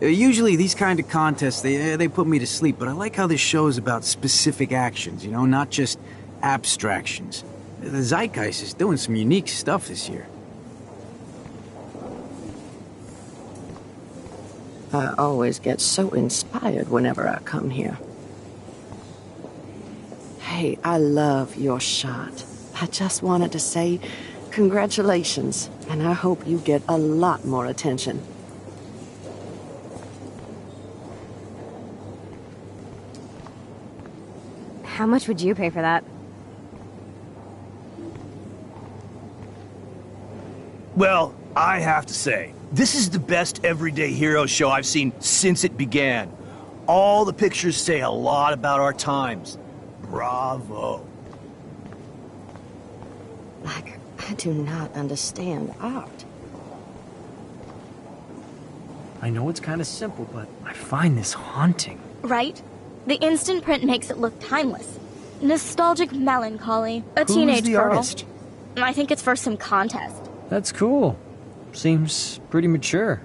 Speaker 18: Usually these kind of contests, they put me to sleep, but I like how this show is about specific actions, you know, not just abstractions. The Zeitgeist is doing some unique stuff this year.
Speaker 14: I always get so inspired whenever I come here. Hey, I love your shot. I just wanted to say congratulations, and I hope you get a lot more attention.
Speaker 17: How much would you pay for that?
Speaker 12: Well, I have to say, this is the best Everyday Hero show I've seen since it began. All the pictures say a lot about our times. Bravo.
Speaker 14: Like, I do not understand art.
Speaker 8: I know it's kind of simple, but I find this haunting.
Speaker 2: Right? The instant print makes it look timeless. Nostalgic melancholy. A
Speaker 8: Who's
Speaker 2: teenage
Speaker 8: the
Speaker 2: girl.
Speaker 8: artist?
Speaker 2: I think it's for some contest.
Speaker 8: That's cool. Seems pretty mature.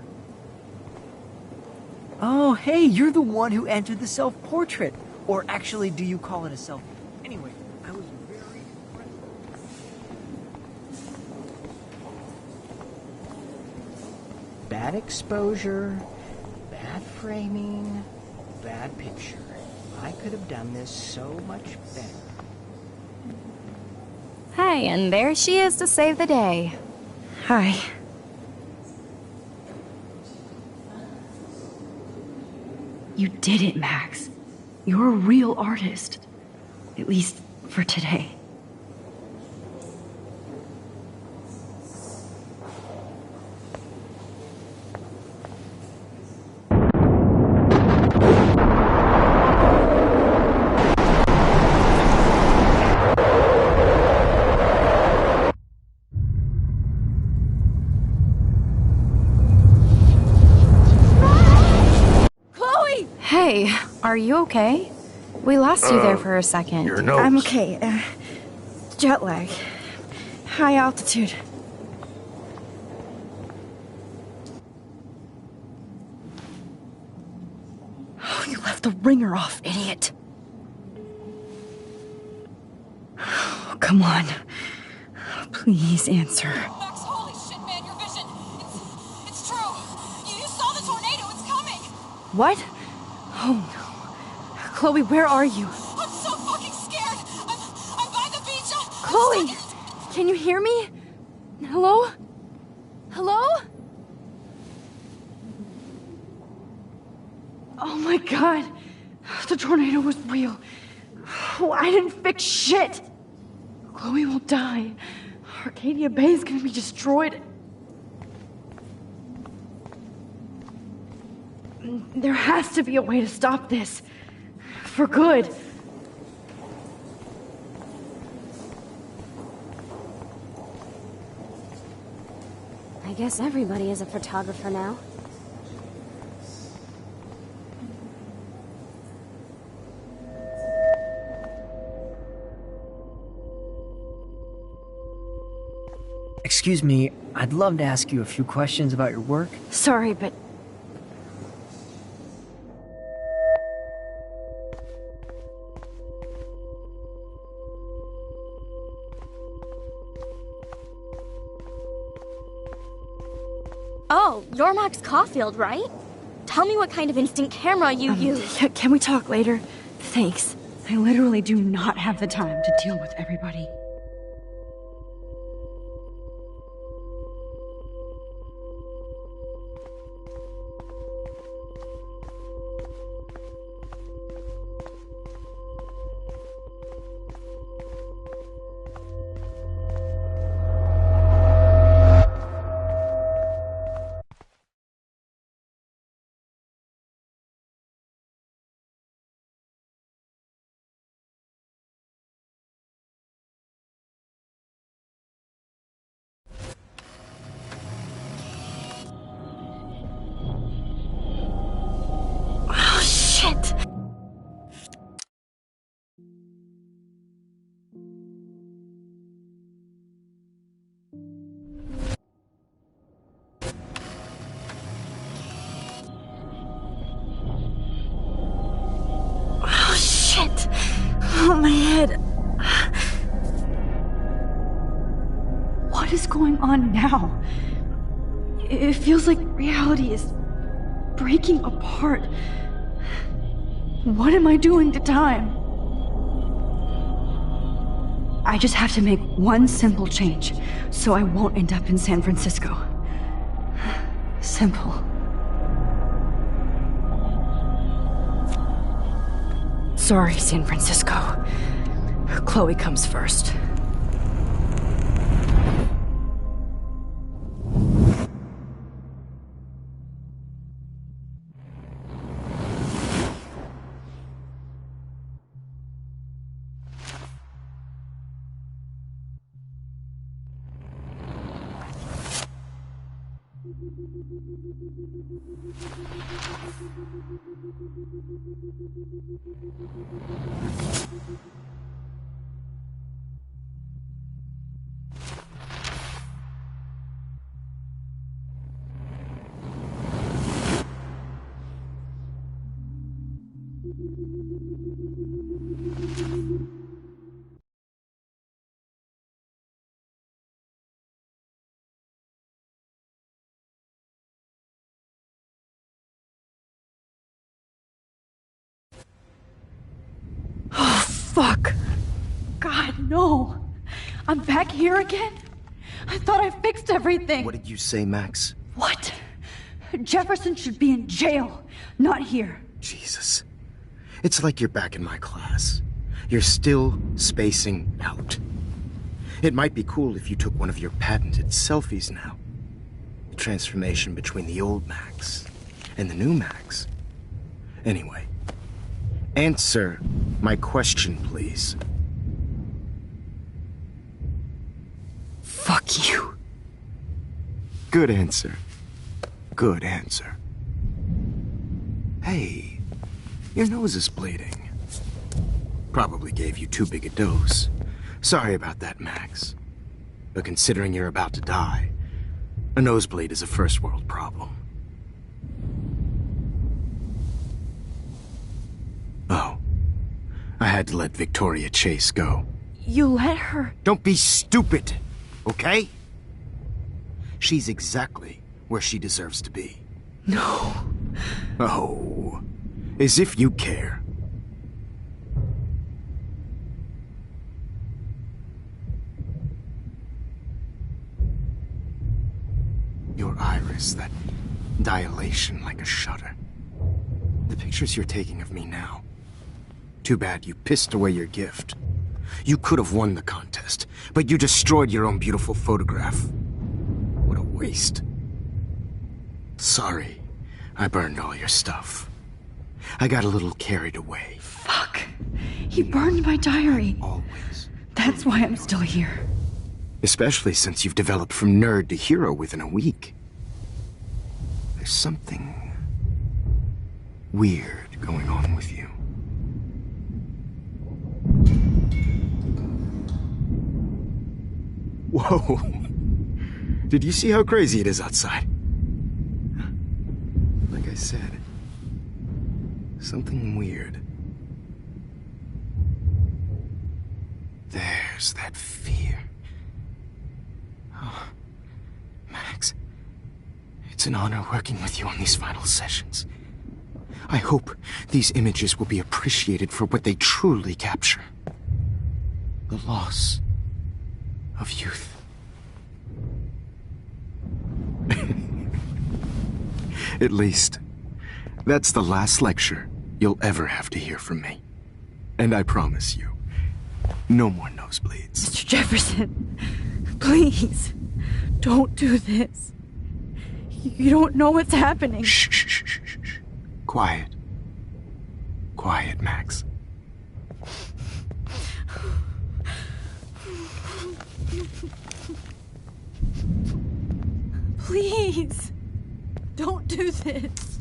Speaker 8: Oh, hey, you're the one who entered the self-portrait. Or actually, do you call it a selfie? Anyway, I was very impressed.
Speaker 19: Bad exposure, bad framing, bad picture. I could have done this so much better.
Speaker 15: Hi, and there she is to save the day.
Speaker 1: Hi. You did it, Max. You're a real artist. At least for today.
Speaker 15: Hey, are you okay? We lost you there for a second.
Speaker 12: Your nose.
Speaker 1: I'm okay. Jet lag. High altitude. Oh, you left the ringer off, idiot. Oh, come on. Please answer.
Speaker 20: Max, holy shit, man, your vision. It's true. You saw the tornado. It's coming.
Speaker 1: What? Oh no. Chloe, where are you?
Speaker 20: I'm so fucking scared. I'm by the beach.
Speaker 1: Chloe! Can you hear me? Hello? Hello? Oh my god. The tornado was real. Oh, I didn't fix shit. Chloe will die. Arcadia Bay is gonna be destroyed. There has to be a way to stop this.
Speaker 13: For good.
Speaker 17: I guess everybody is a photographer now.
Speaker 8: Excuse me, I'd love to ask you a few questions about your work.
Speaker 13: Sorry, but...
Speaker 6: Oh, you're Max Caulfield, right? Tell me what kind of instant camera you use.
Speaker 13: Can we talk later? Thanks. I literally do not have the time to deal with everybody.
Speaker 6: Oh, shit!
Speaker 13: Oh, shit! Oh, my head. What is going on now? It feels like reality is breaking apart. What am I doing to time? I just have to make one simple change, so I won't end up in San Francisco. Simple. Sorry, San Francisco. Chloe comes first. Oh, fuck. God, no. I'm back here again? I thought I fixed everything.
Speaker 3: What did you say, Max?
Speaker 13: What? Jefferson should be in jail, not here.
Speaker 3: Jesus. It's like you're back in my class. You're still spacing out. It might be cool if you took one of your patented selfies now. The transformation between the old Max and the new Max. Anyway, answer my question, please.
Speaker 13: Fuck you.
Speaker 3: Good answer. Good answer. Hey, your nose is bleeding. Probably gave you too big a dose. Sorry about that, Max. But considering you're about to die, a nosebleed is a first world problem. Oh, I had to let Victoria Chase go.
Speaker 13: You let her...
Speaker 3: Don't be stupid, okay? She's exactly where she deserves to be.
Speaker 13: No.
Speaker 3: Oh, as if you care. Your iris, that dilation like a shutter. The pictures you're taking of me now. Too bad you pissed away your gift. You could have won the contest, but you destroyed your own beautiful photograph. What a waste. Sorry, I burned all your stuff. I got a little carried away.
Speaker 1: Fuck. He burned my diary.
Speaker 3: Always.
Speaker 1: That's why I'm still here.
Speaker 3: Especially since you've developed from nerd to hero within a week. There's something weird going on with you. Whoa. Did you see how crazy it is outside? Like I said, something weird. There's that fear. Oh, Max, it's an honor working with you on these final sessions. I hope these images will be appreciated for what they truly capture. The loss of youth. At least, that's the last lecture you'll ever have to hear from me. And I promise you, no more nosebleeds.
Speaker 1: Mr. Jefferson, please, don't do this. You don't know what's happening.
Speaker 3: Shh, shh, shh, shh, shh. Quiet. Quiet, Max.
Speaker 1: Please, don't do this.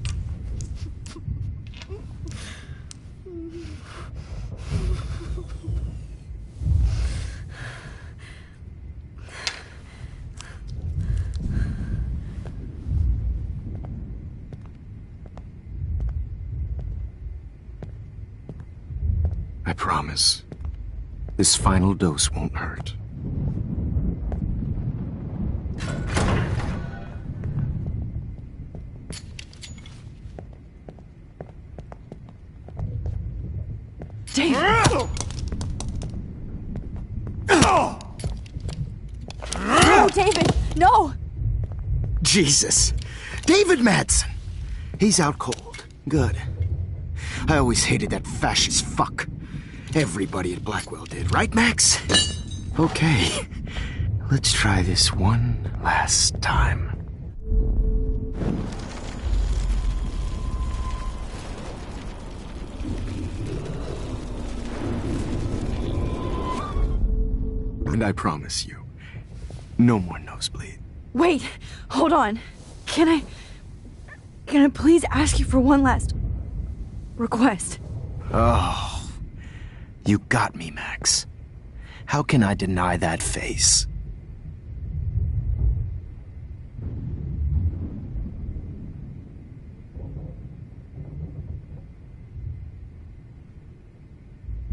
Speaker 3: I promise, this final dose won't hurt.
Speaker 1: David! No, David! No!
Speaker 3: Jesus! David Madsen! He's out cold. Good. I always hated that fascist fuck. Everybody at Blackwell did, right, Max? Okay. Let's try this one last time. And I promise you, no more nosebleed.
Speaker 1: Wait, hold on. Can I please ask you for one last request?
Speaker 3: Oh, you got me, Max. How can I deny that face?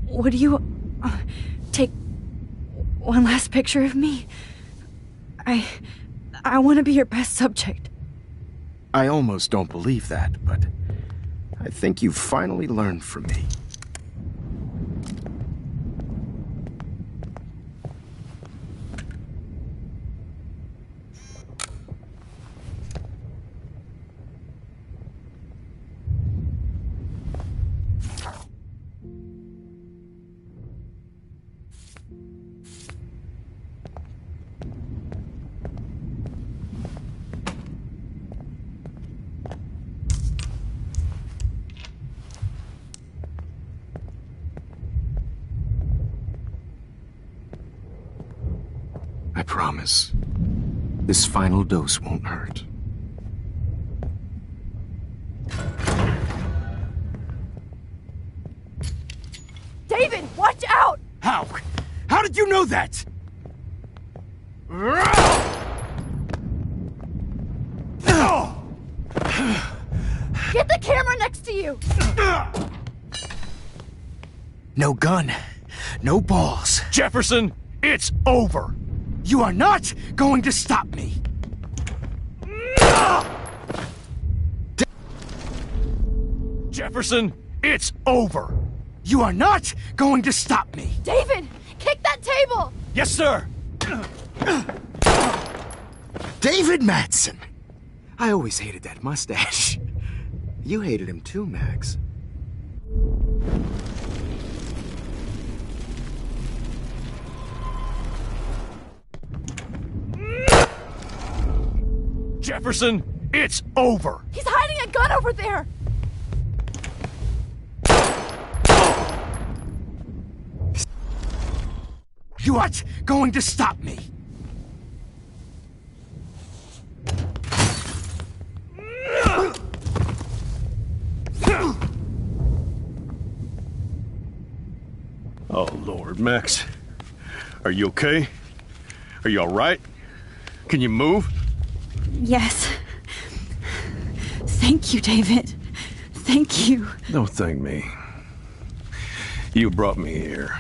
Speaker 1: Would you take one last picture of me? I want to be your best subject.
Speaker 3: I almost don't believe that, but I think you've finally learned from me. I promise, this final dose won't hurt.
Speaker 1: David, watch out!
Speaker 3: How? How did you know that?
Speaker 1: Get the camera next to you!
Speaker 3: No gun, no balls.
Speaker 12: Jefferson, it's over!
Speaker 3: You are not going to stop me!
Speaker 12: Jefferson, it's over!
Speaker 3: You are not going to stop me!
Speaker 1: David, kick that table!
Speaker 12: Yes, sir!
Speaker 3: David Madsen! I always hated that mustache. You hated him too, Max.
Speaker 12: Jefferson, it's over!
Speaker 1: He's hiding a gun over there!
Speaker 3: You aren't going to stop me!
Speaker 12: Oh, Lord, Max. Are you okay? Are you alright? Can you move?
Speaker 1: Yes. Thank you, David. Thank you.
Speaker 12: Don't thank me. You brought me here.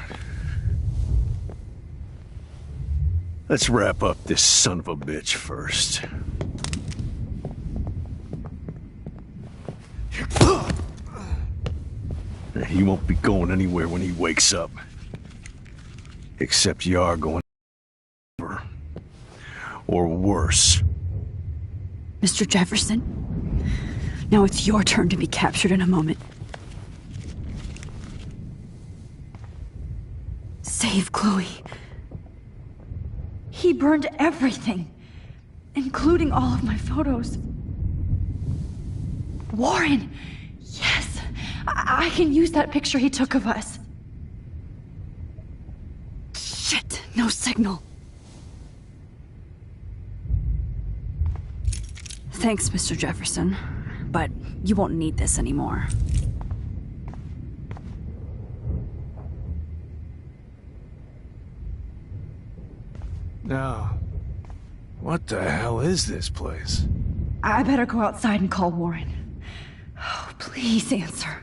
Speaker 12: Let's wrap up this son of a bitch first. He won't be going anywhere when he wakes up. Except you are going over. Or worse.
Speaker 1: Mr. Jefferson, now it's your turn to be captured in a moment. Save Chloe. He burned everything, including all of my photos. Warren! Yes! I can use that picture he took of us. Shit, no signal. Thanks, Mr. Jefferson, but you won't need this anymore.
Speaker 12: Now, what the hell is this place?
Speaker 1: I better go outside and call Warren. Oh, please answer.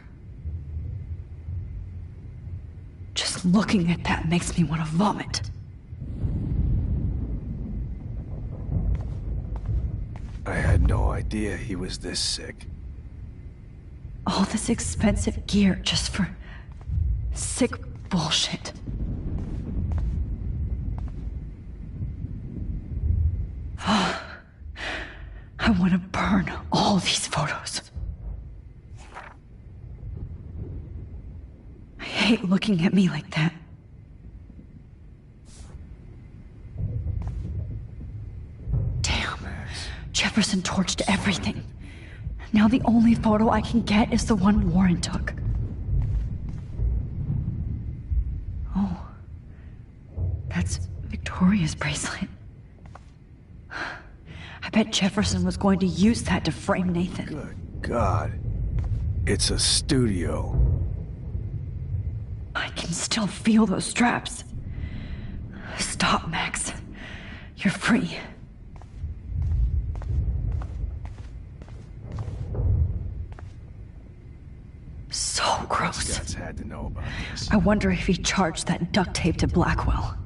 Speaker 1: Just looking at that makes me want to vomit.
Speaker 12: I had no idea he was this sick.
Speaker 1: All this expensive gear just for sick bullshit. I want to burn all these photos. I hate looking at me like that. Damn. Jefferson torched everything. Now the only photo I can get is the one Warren took. Oh. That's Victoria's bracelet. I bet Jefferson was going to use that to frame Nathan.
Speaker 12: Good God. It's a studio.
Speaker 1: I can still feel those straps. Stop, Max. You're free. So gross.
Speaker 12: Scott's had to know about this.
Speaker 1: I wonder if he charged that duct tape to Blackwell.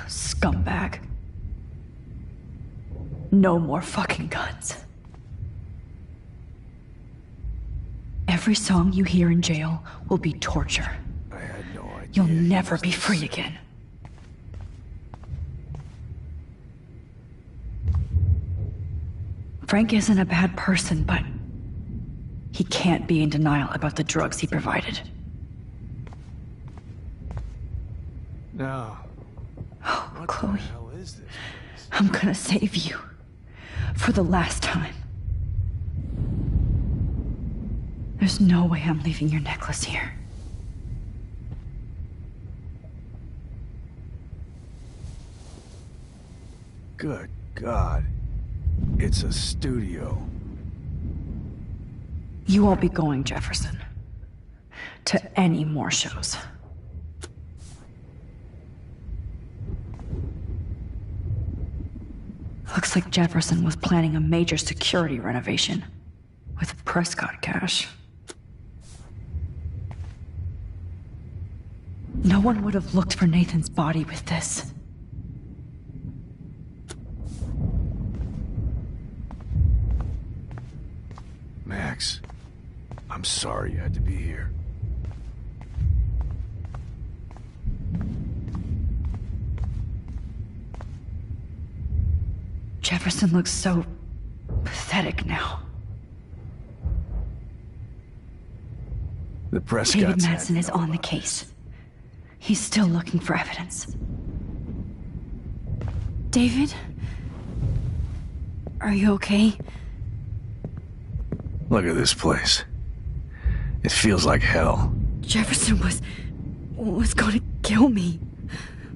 Speaker 1: Scumbag. No more fucking guns. Every song you hear in jail will be torture.
Speaker 12: I had no idea.
Speaker 1: You'll never be free again. Frank isn't a bad person, but he can't be in denial about the drugs he provided.
Speaker 12: No.
Speaker 1: Oh,
Speaker 12: What
Speaker 1: Chloe.
Speaker 12: the hell is this?
Speaker 1: I'm gonna save you. For the last time. There's no way I'm leaving your necklace here.
Speaker 12: Good God. It's a studio.
Speaker 1: You won't be going, Jefferson. To any more shows. Looks like Jefferson was planning a major security renovation. With Prescott cash. No one would have looked for Nathan's body with this.
Speaker 12: Max, I'm sorry you had to be here.
Speaker 1: Jefferson looks so pathetic now.
Speaker 12: The Prescotts
Speaker 1: David
Speaker 12: had
Speaker 1: Madsen is on the case. He's still looking for evidence. David? Are you okay?
Speaker 12: Look at this place. It feels like hell.
Speaker 1: Jefferson was going to kill me.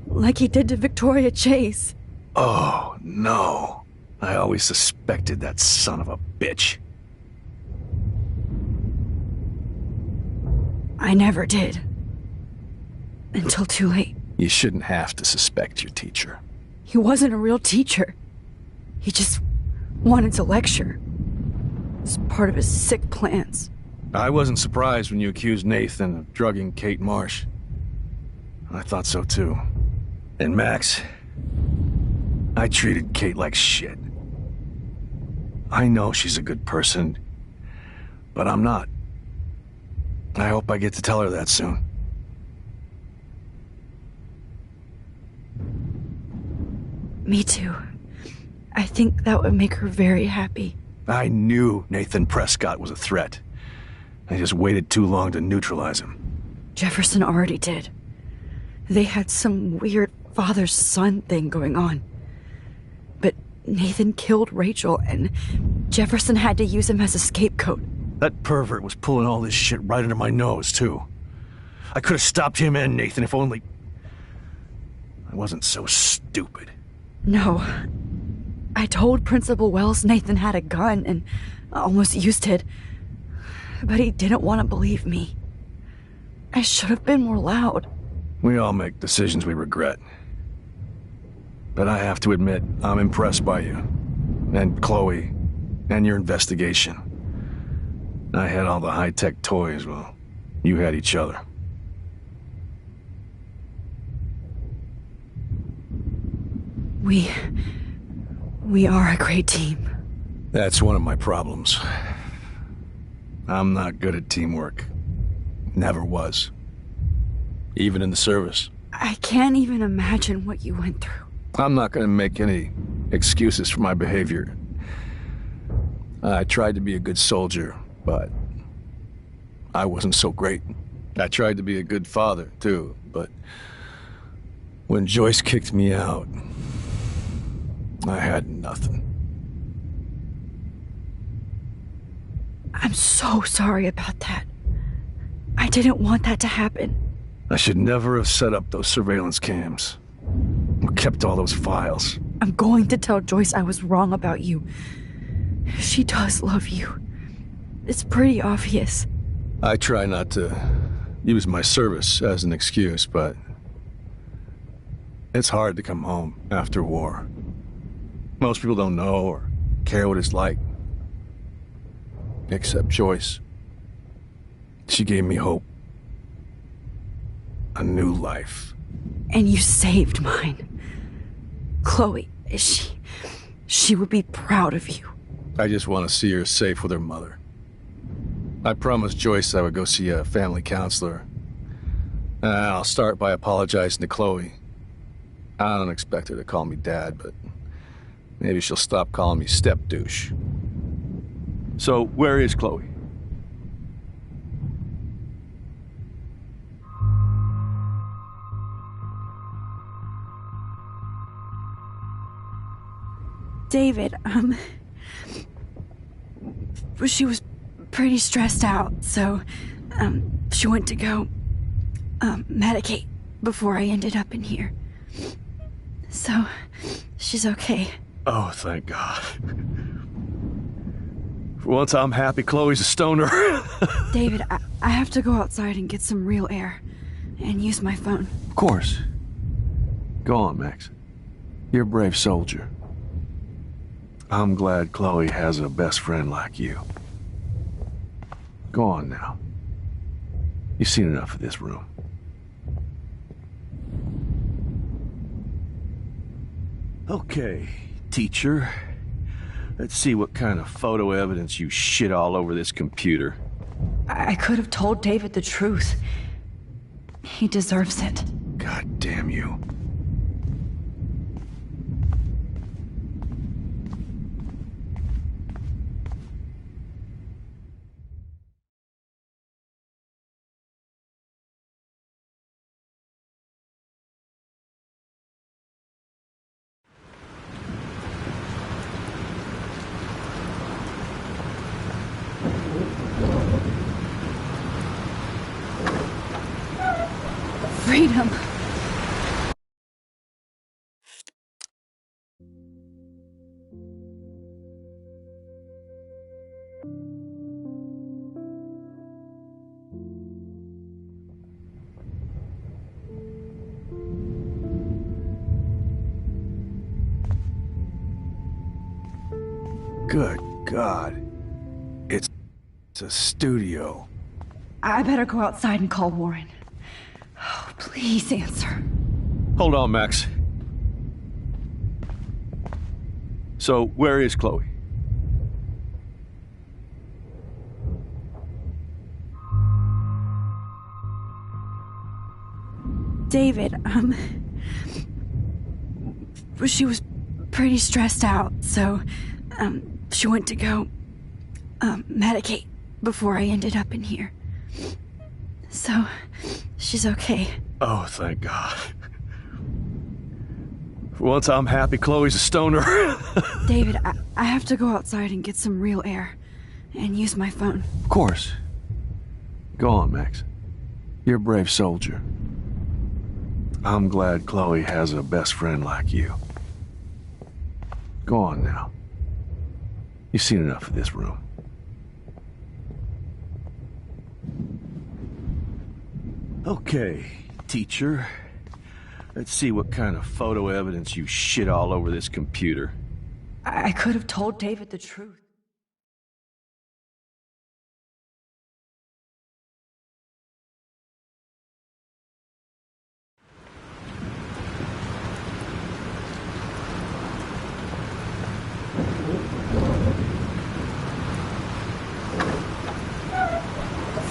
Speaker 1: like he did to Victoria Chase.
Speaker 12: Oh, no. I always suspected that son of a bitch.
Speaker 1: I never did. Until too late.
Speaker 12: You shouldn't have to suspect your teacher.
Speaker 1: He wasn't a real teacher. He just wanted to lecture. It's part of his sick plans.
Speaker 12: I wasn't surprised when you accused Nathan of drugging Kate Marsh. I thought so too. And Max, I treated Kate like shit. I know she's a good person, but I'm not. I hope I get to tell her that soon.
Speaker 1: Me too. I think that would make her very happy.
Speaker 12: I knew Nathan Prescott was a threat. I just waited too long to neutralize him.
Speaker 1: Jefferson already did. They had some weird father-son thing going on. But Nathan killed Rachel, and Jefferson had to use him as a scapegoat.
Speaker 12: That pervert was pulling all this shit right under my nose, too. I could have stopped him and Nathan if only... I wasn't so stupid.
Speaker 1: No. I told Principal Wells Nathan had a gun and almost used it. But he didn't want to believe me. I should have been more loud.
Speaker 12: We all make decisions we regret. But I have to admit, I'm impressed by you. And Chloe. And your investigation. I had all the high-tech toys, well, you had each other.
Speaker 1: We are a great team.
Speaker 12: That's one of my problems. I'm not good at teamwork. Never was. Even in the service.
Speaker 1: I can't even imagine what you went through.
Speaker 12: I'm not gonna make any excuses for my behavior. I tried to be a good soldier, but I wasn't so great. I tried to be a good father, too, but when Joyce kicked me out, I had nothing.
Speaker 1: I'm so sorry about that. I didn't want that to happen.
Speaker 12: I should never have set up those surveillance cams. Or kept all those files.
Speaker 1: I'm going to tell Joyce I was wrong about you. She does love you. It's pretty obvious.
Speaker 12: I try not to use my service as an excuse, but it's hard to come home after war. Most people don't know or care what it's like. Except Joyce. She gave me hope. A new life.
Speaker 1: And you saved mine. Chloe, she would be proud of you.
Speaker 12: I just want to see her safe with her mother. I promised Joyce I would go see a family counselor. I'll start by apologizing to Chloe. I don't expect her to call me Dad, but maybe she'll stop calling me step-douche. So, where is Chloe?
Speaker 1: David, she was pretty stressed out, so, she went to go, medicate before I ended up in here. So, she's okay.
Speaker 12: Oh, thank God. For once I'm happy Chloe's a stoner.
Speaker 1: David, I have to go outside and get some real air, and use my phone.
Speaker 12: Of course. Go on, Max. You're a brave soldier. I'm glad Chloe has a best friend like you. Go on now. You've seen enough of this room. Okay, teacher. Let's see what kind of photo evidence you shit all over this computer.
Speaker 1: I could have told David the truth. He deserves it.
Speaker 12: God damn you.
Speaker 1: Freedom.
Speaker 12: Good God. It's a studio.
Speaker 1: I better go outside and call Warren. Oh, please answer.
Speaker 12: Hold on, Max. So, where is Chloe?
Speaker 1: David, she was pretty stressed out, so, she went to go, medicate before I ended up in here. So, she's okay.
Speaker 12: Oh, thank God. For once, I'm happy Chloe's a stoner.
Speaker 1: David, I have to go outside and get some real air and use my phone.
Speaker 12: Of course. Go on, Max. You're a brave soldier. I'm glad Chloe has a best friend like you. Go on now. You've seen enough of this room. Okay, teacher. Let's see what kind of photo evidence you shit all over this computer.
Speaker 1: I could have told David the truth.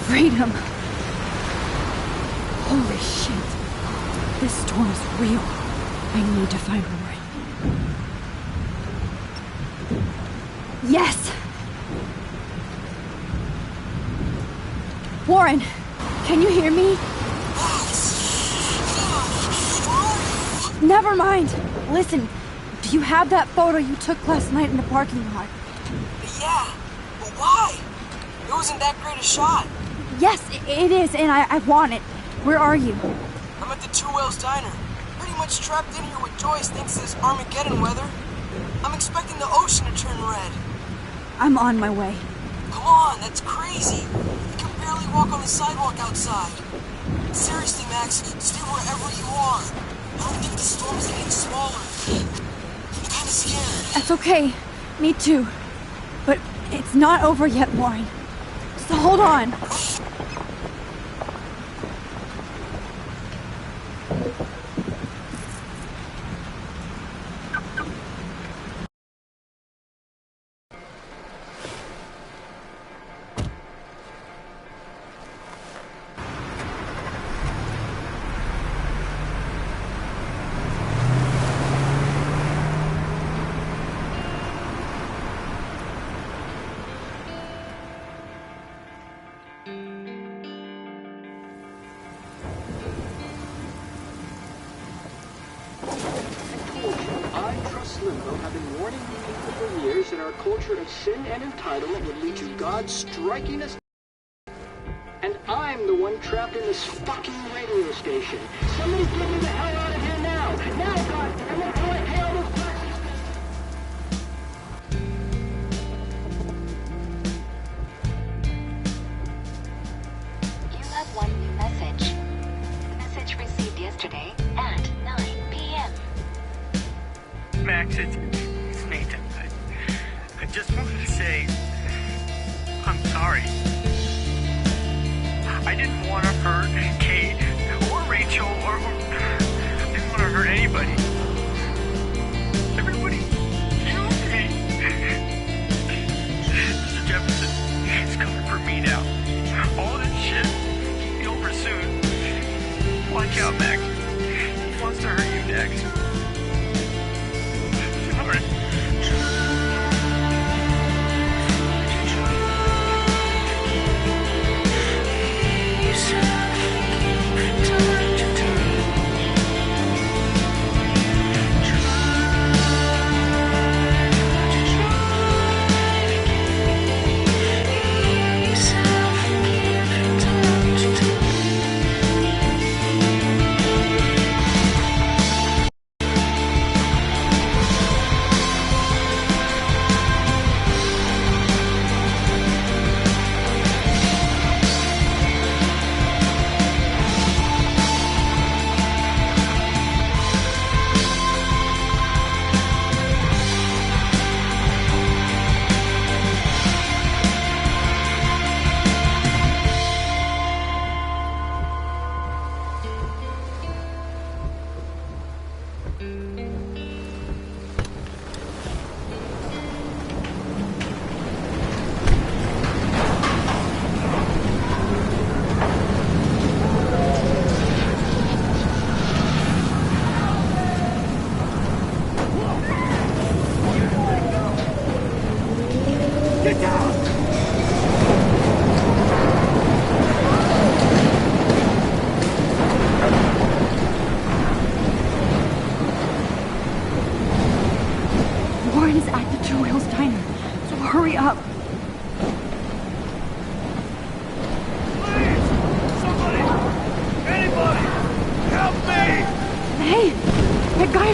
Speaker 1: Freedom. Holy shit. This storm is real. I need to find Warren. Yes! Warren, can you hear me? Never mind. Listen, do you have that photo you took last night in the parking lot?
Speaker 21: Yeah, but why? It wasn't that great a shot.
Speaker 1: Yes, it is, and I want it. Where are you?
Speaker 21: I'm at the Two Whales Diner. Pretty much trapped in here with Joyce thanks to this Armageddon weather. I'm expecting the ocean to turn red.
Speaker 1: I'm on my way.
Speaker 21: Come on, that's crazy. You can barely walk on the sidewalk outside. Seriously, Max, stay wherever you are. I don't think the storm is getting smaller. I'm kinda scared.
Speaker 1: That's okay. Me too. But it's not over yet, Warren. So hold on.
Speaker 22: Have been warning you people for years that our culture of sin and entitlement would lead to God striking us. And I'm the one trapped in this fucking radio station. Somebody get me the hell out of here now! Now, God! I'm gonna pay all those taxes!
Speaker 23: You have one new message. Message received yesterday at 9 p.m.
Speaker 24: Max, it's Nathan. I just wanted to say I'm sorry. I didn't want to hurt Kate or Rachel or I didn't want to hurt anybody. Everybody used me. Mr. Jefferson is coming for me now. All this shit will be over soon. Watch out, Max. He wants to hurt you next. Sorry.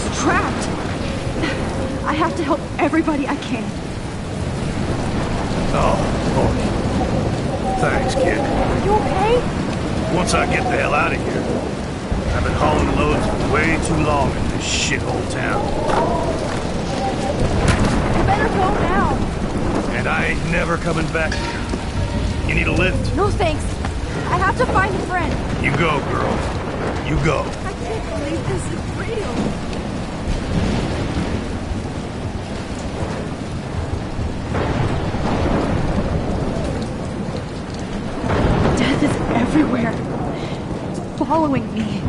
Speaker 1: is trapped. I have to help everybody I can.
Speaker 12: Oh, thanks, kid.
Speaker 1: Are you okay?
Speaker 12: Once I get the hell out of here, I've been hauling loads for way too long in this shithole town.
Speaker 1: You better go now.
Speaker 12: And I ain't never coming back here. You need a lift?
Speaker 1: No thanks. I have to find a friend.
Speaker 12: You go, girl. You go.
Speaker 1: I can't believe this is real. Death is everywhere. It's following me.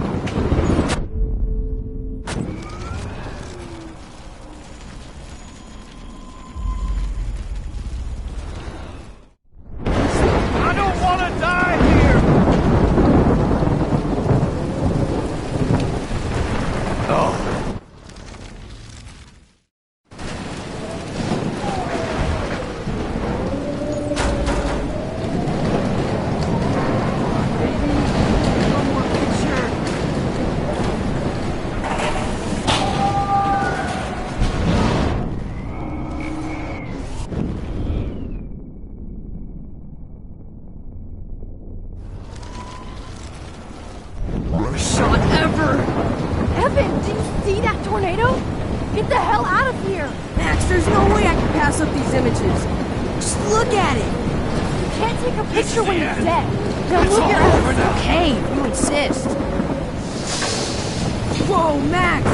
Speaker 12: I don't want to die here! Oh.
Speaker 1: Worst shot ever! Evan, did you see that tornado? Get the hell out of here!
Speaker 4: Max, there's no way I can pass up these images. Just look at it.
Speaker 1: You can't take a picture when you're dead. Now
Speaker 4: It's
Speaker 1: look
Speaker 4: all
Speaker 1: at
Speaker 4: over
Speaker 1: us.
Speaker 4: now. Okay, you insist. Whoa, Max!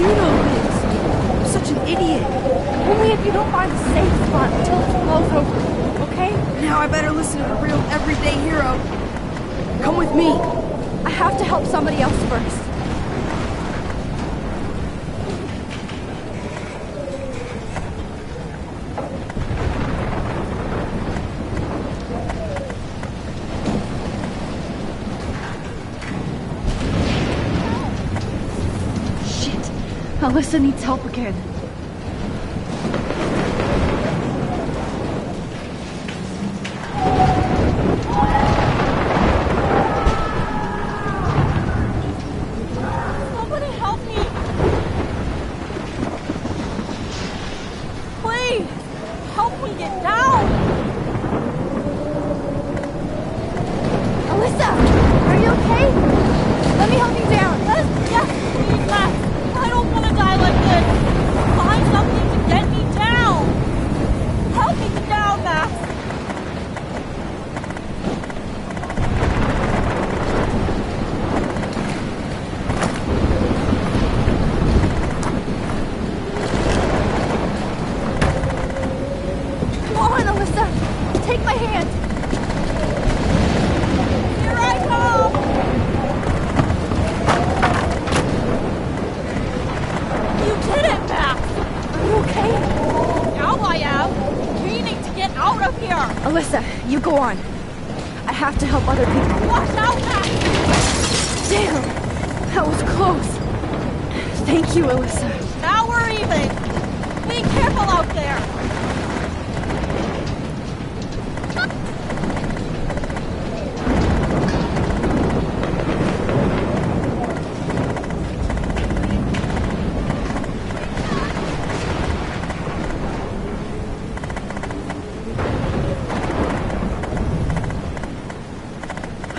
Speaker 4: You do know this. I'm such an idiot.
Speaker 1: Only if you don't find a safe spot until it blows over, okay?
Speaker 4: Now I better listen to the real everyday hero. Come with me.
Speaker 1: I have to help somebody else first. Shit. Alyssa needs help again.
Speaker 2: Somebody help me! Please! Help me get down!
Speaker 1: Alyssa! Are you okay? Let me help you down.
Speaker 2: Yes, please, Max! I don't want to die like this! Find something to get me down! Help me get down, Max!
Speaker 1: Come on, Alyssa! Take my hand!
Speaker 2: Here I come! You did it, Max!
Speaker 1: Are you okay?
Speaker 2: Now I am! We need to get out of here!
Speaker 1: Alyssa, you go on. I have to help other people.
Speaker 2: Watch out, Max!
Speaker 1: Damn! That was close. Thank you, Alyssa.
Speaker 2: Now we're even! Be careful out there!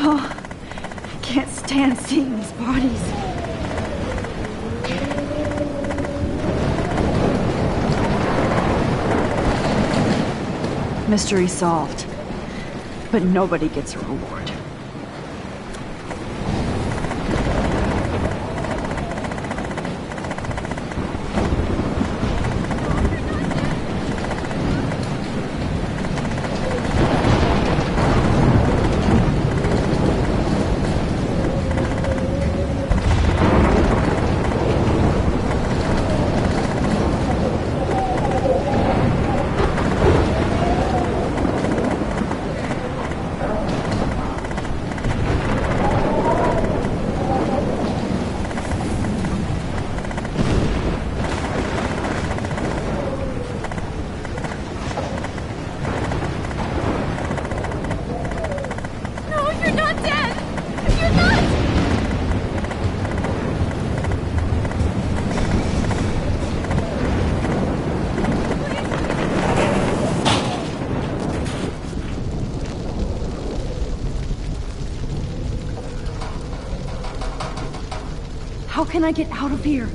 Speaker 1: Oh, I can't stand seeing these bodies. Mystery solved. But nobody gets a reward. How can I get out of here?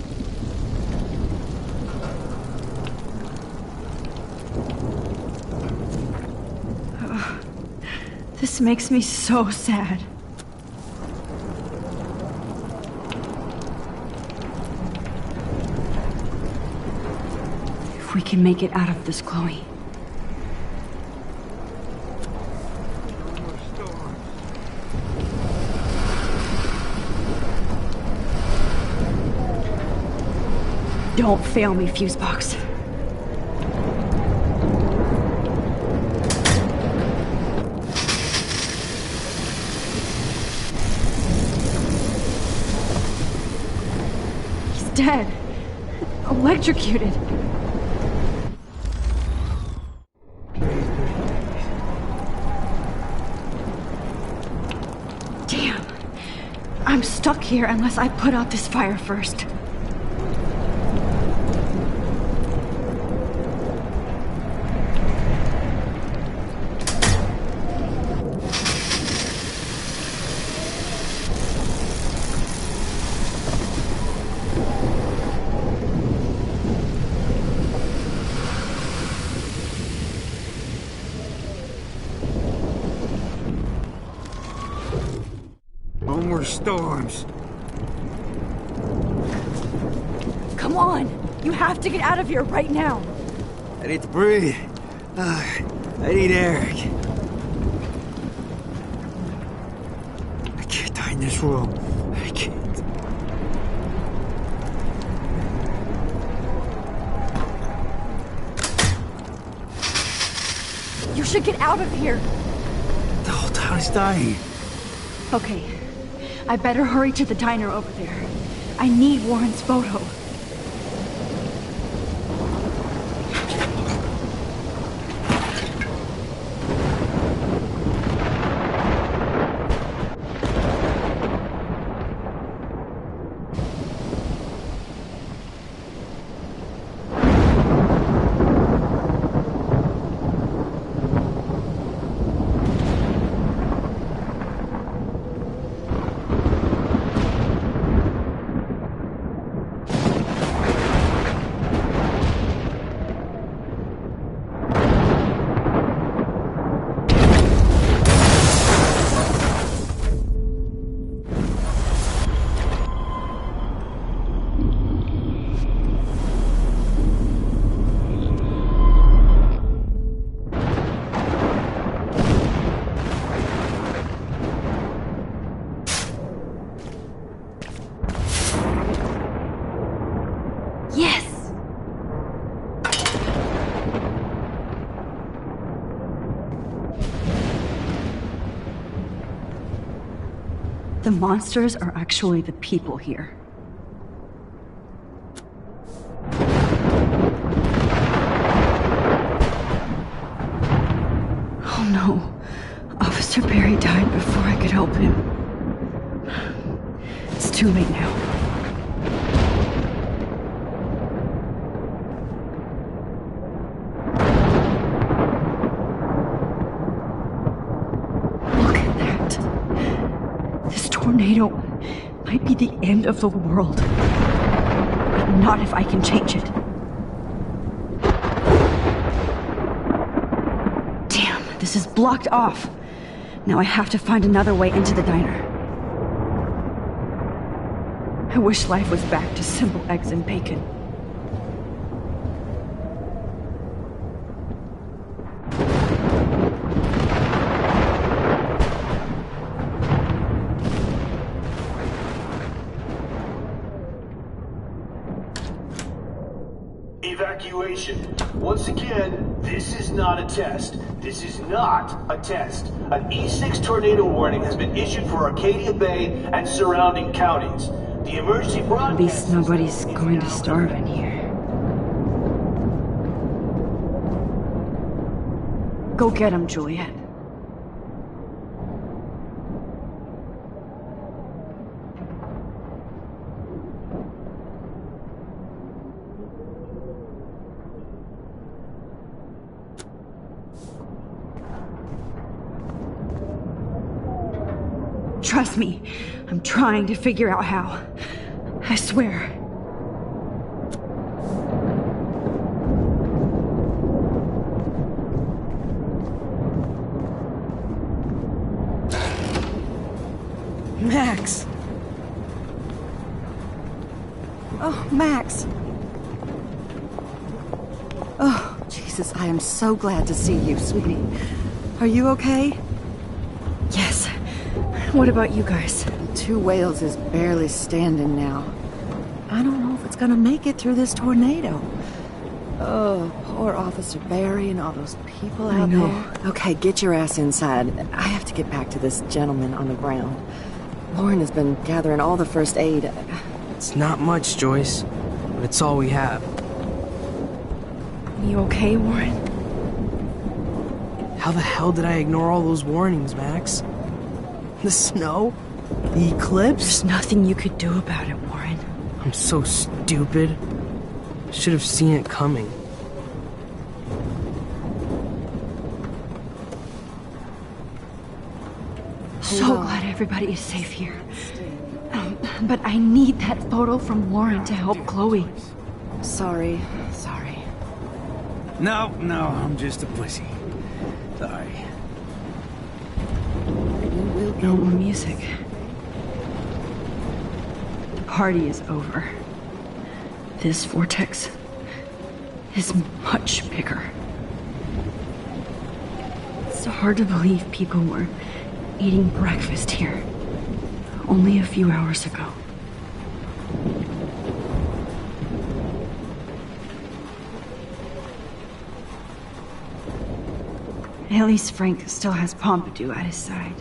Speaker 1: This makes me so sad. If we can make it out of this, Chloe. Don't fail me, Fusebox. He's dead. Electrocuted. Damn. I'm stuck here unless I put out this fire first.
Speaker 18: No more storms.
Speaker 1: Come on! You have to get out of here right now!
Speaker 18: I need to breathe. I need air. I can't die in this room. I can't.
Speaker 1: You should get out of here!
Speaker 18: The whole town is dying.
Speaker 1: Okay. I better hurry to the diner over there. I need Warren's photo. The monsters are actually the people here. Oh no. Officer Barry died before I could help him. It's too late now. Tornado might be the end of the world. But not if I can change it. Damn, this is blocked off. Now I have to find another way into the diner. I wish life was back to simple eggs and bacon.
Speaker 12: Evacuation. Once again, this is not a test. This is not a test. An E6 tornado warning has been issued for Arcadia Bay and surrounding counties. The emergency broadcast...
Speaker 1: At least nobody's going to starve in here. Go get him, Juliet. Trust me, I'm trying to figure out how. I swear.
Speaker 14: Max! Oh, Max! Oh, Jesus, I am so glad to see you, sweetie. Are you okay?
Speaker 1: Yes. What about you guys?
Speaker 14: The Two Whales is barely standing now. I don't know if it's gonna make it through this tornado. Oh, poor Officer Barry and all those people out there. Okay, get your ass inside. I have to get back to this gentleman on the ground. Lauren has been gathering all the first aid.
Speaker 5: It's not much, Joyce, but it's all we have.
Speaker 1: You okay, Warren?
Speaker 5: How the hell did I ignore all those warnings, Max? The snow? The eclipse?
Speaker 1: There's nothing you could do about it, Warren.
Speaker 5: I'm so stupid. I should have seen it coming.
Speaker 1: So glad everybody is safe here. But I need that photo from Lauren to help Chloe.
Speaker 14: Sorry.
Speaker 18: No, I'm just a pussy. Sorry.
Speaker 1: No more music. The party is over. This vortex is much bigger. It's hard to believe people were eating breakfast here only a few hours ago. At least Frank still has Pompidou at his side.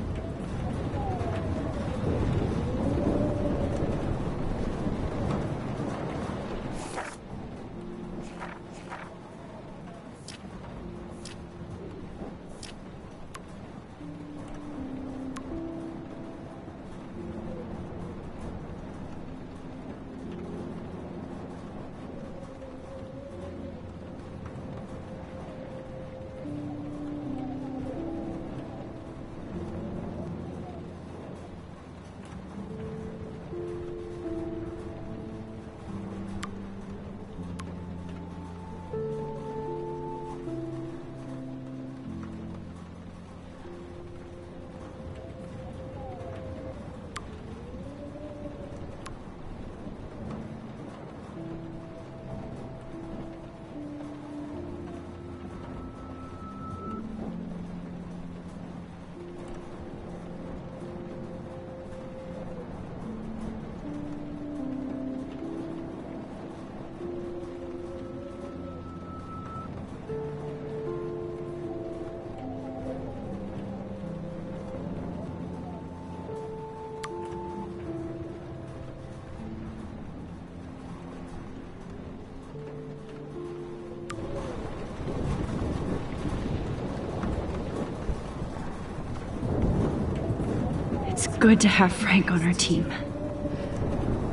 Speaker 1: It's good to have Frank on our team.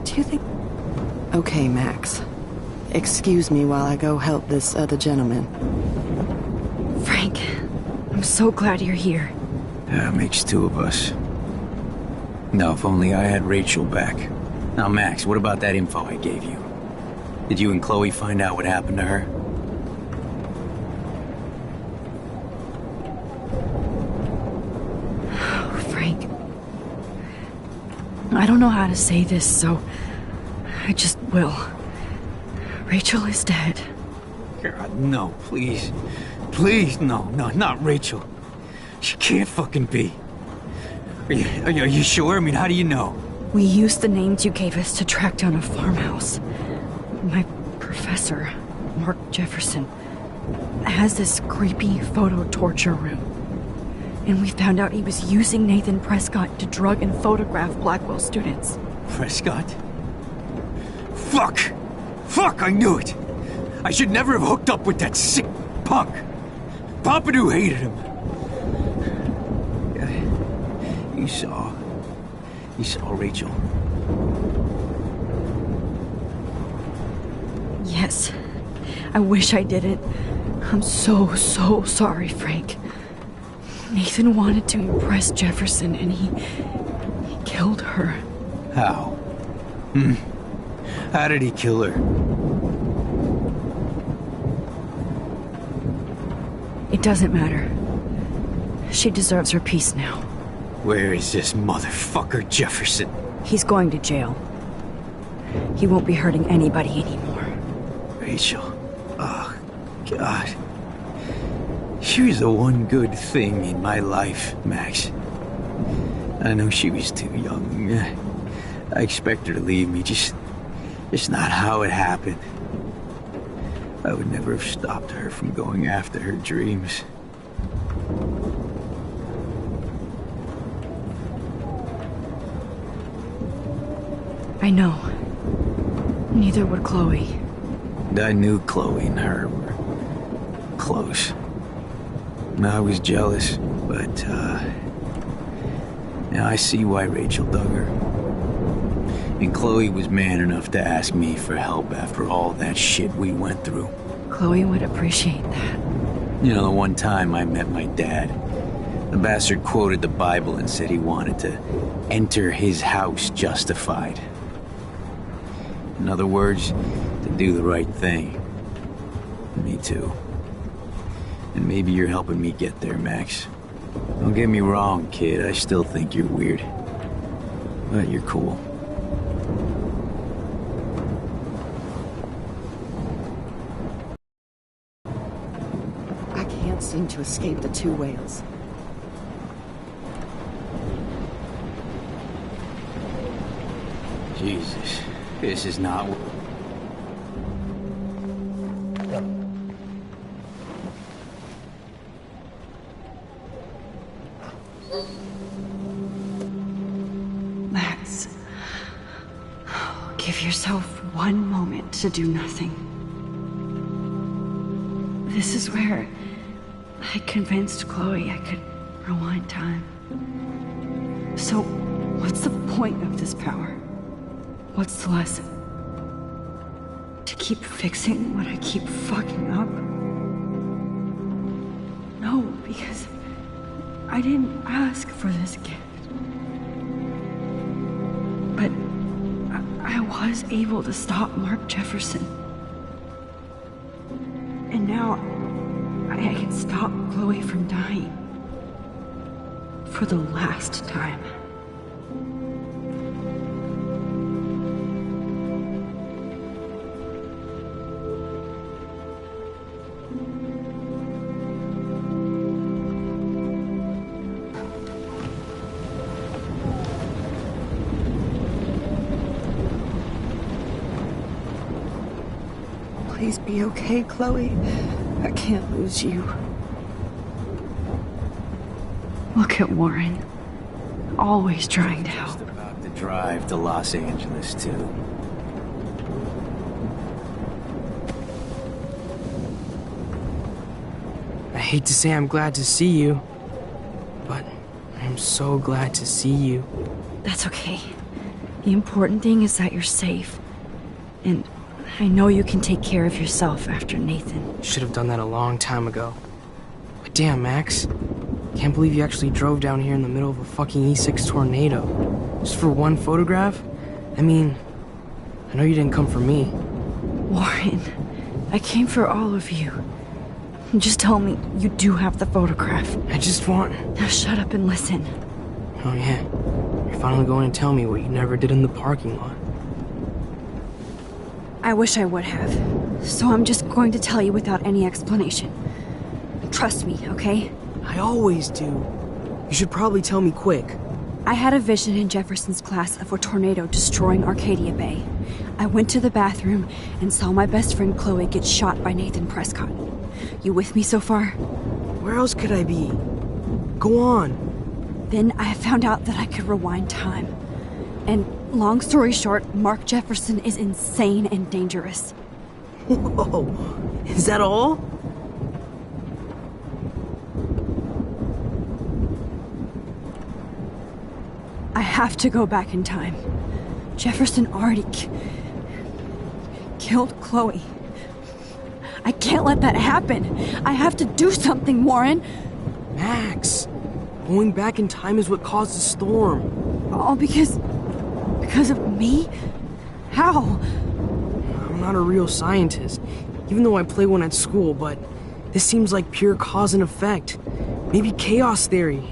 Speaker 14: Do you think... Okay, Max. Excuse me while I go help this other gentleman.
Speaker 1: Frank, I'm so glad you're here.
Speaker 18: Yeah, makes two of us. Now, if only I had Rachel back. Now, Max, what about that info I gave you? Did you and Chloe find out what happened to her?
Speaker 1: Frank. I don't know how to say this, so I just will. Rachel is dead.
Speaker 18: God, no, please. Please, no, not Rachel. She can't fucking be. Are you sure? I mean, how do you know?
Speaker 1: We used the names you gave us to track down a farmhouse. My professor, Mark Jefferson, has this creepy photo torture room. And we found out he was using Nathan Prescott to drug and photograph Blackwell students.
Speaker 18: Prescott? Fuck! Fuck, I knew it! I should never have hooked up with that sick punk! Pompidou hated him! You saw Rachel.
Speaker 1: Yes. I wish I didn't. I'm so sorry, Frank. Nathan wanted to impress Jefferson, and he killed her.
Speaker 18: How? How did he kill her?
Speaker 13: It doesn't matter. She deserves her peace now.
Speaker 18: Where is this motherfucker Jefferson?
Speaker 13: He's going to jail. He won't be hurting anybody anymore.
Speaker 18: Rachel. Oh, God. She was the one good thing in my life, Max. I know she was too young. I expect her to leave me, just not how it happened. I would never have stopped her from going after her dreams.
Speaker 13: I know. Neither would Chloe.
Speaker 18: I knew Chloe and her were close. I was jealous, but, now I see why Rachel dug her. And Chloe was man enough to ask me for help after all that shit we went through.
Speaker 13: Chloe would appreciate that.
Speaker 18: You know, the one time I met my dad, the bastard quoted the Bible and said he wanted to enter his house justified. In other words, to do the right thing. Me too. And maybe you're helping me get there, Max. Don't get me wrong, kid. I still think you're weird. But you're cool.
Speaker 14: I can't seem to escape the two whales.
Speaker 18: Jesus. This is not...
Speaker 13: Max, give yourself one moment to do nothing. This is where I convinced Chloe I could rewind time. So, what's the point of this power? What's the lesson? To keep fixing what I keep fucking up? No, because I didn't ask for this gift. But I was able to stop Mark Jefferson. And now I can stop Chloe from dying. For the last time.
Speaker 14: Please be okay, Chloe. I can't lose you.
Speaker 13: Look at Warren. Always trying to help.
Speaker 18: Just about to drive to Los Angeles, too.
Speaker 5: I hate to say I'm glad to see you, but I'm so glad to see you.
Speaker 13: That's okay. The important thing is that you're safe. And I know you can take care of yourself after Nathan.
Speaker 5: Should have done that a long time ago. But damn, Max. Can't believe you actually drove down here in the middle of a fucking E6 tornado. Just for one photograph? I mean, I know you didn't come for me.
Speaker 13: Warren, I came for all of you. Just tell me you do have the photograph.
Speaker 5: I just want...
Speaker 13: Now shut up and listen.
Speaker 5: Oh yeah. You're finally going to tell me what you never did in the parking lot.
Speaker 1: I wish I would have. So I'm just going to tell you without any explanation. Trust me, okay?
Speaker 5: I always do. You should probably tell me quick.
Speaker 1: I had a vision in Jefferson's class of a tornado destroying Arcadia Bay. I went to the bathroom and saw my best friend Chloe get shot by Nathan Prescott. You with me so far?
Speaker 5: Where else could I be? Go on.
Speaker 1: Then I found out that I could rewind time. And long story short, Mark Jefferson is insane and dangerous.
Speaker 5: Whoa, is that all?
Speaker 1: I have to go back in time. Jefferson already killed Chloe. I can't let that happen. I have to do something, Warren.
Speaker 5: Max, going back in time is what caused the storm.
Speaker 1: All because of me? How?
Speaker 5: not a real scientist, even though I play one at school, but this seems like pure cause and effect. Maybe chaos theory.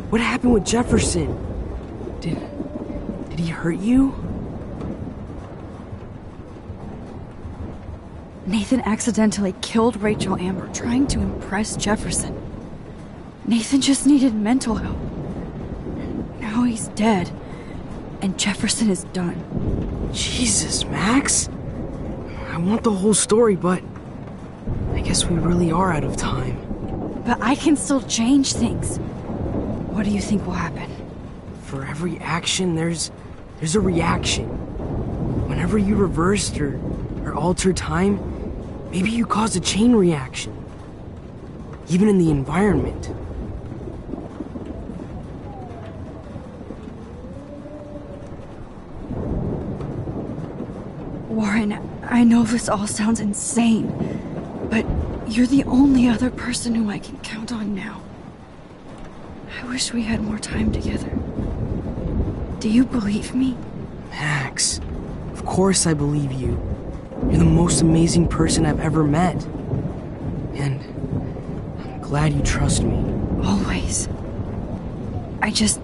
Speaker 5: What happened with Jefferson? Did he hurt you?
Speaker 1: Nathan accidentally killed Rachel Amber trying to impress Jefferson. Nathan just needed mental help. Now he's dead, and Jefferson is done.
Speaker 5: Jesus, Max. I want the whole story, but I guess we really are out of time.
Speaker 1: But I can still change things. What do you think will happen?
Speaker 5: For every action, there's a reaction. Whenever you reversed or altered time, maybe you caused a chain reaction. Even in the environment.
Speaker 1: Warren, I know this all sounds insane, but you're the only other person who I can count on now. I wish we had more time together. Do you believe me?
Speaker 5: Max, of course I believe you. You're the most amazing person I've ever met. And I'm glad you trust me.
Speaker 1: Always. I just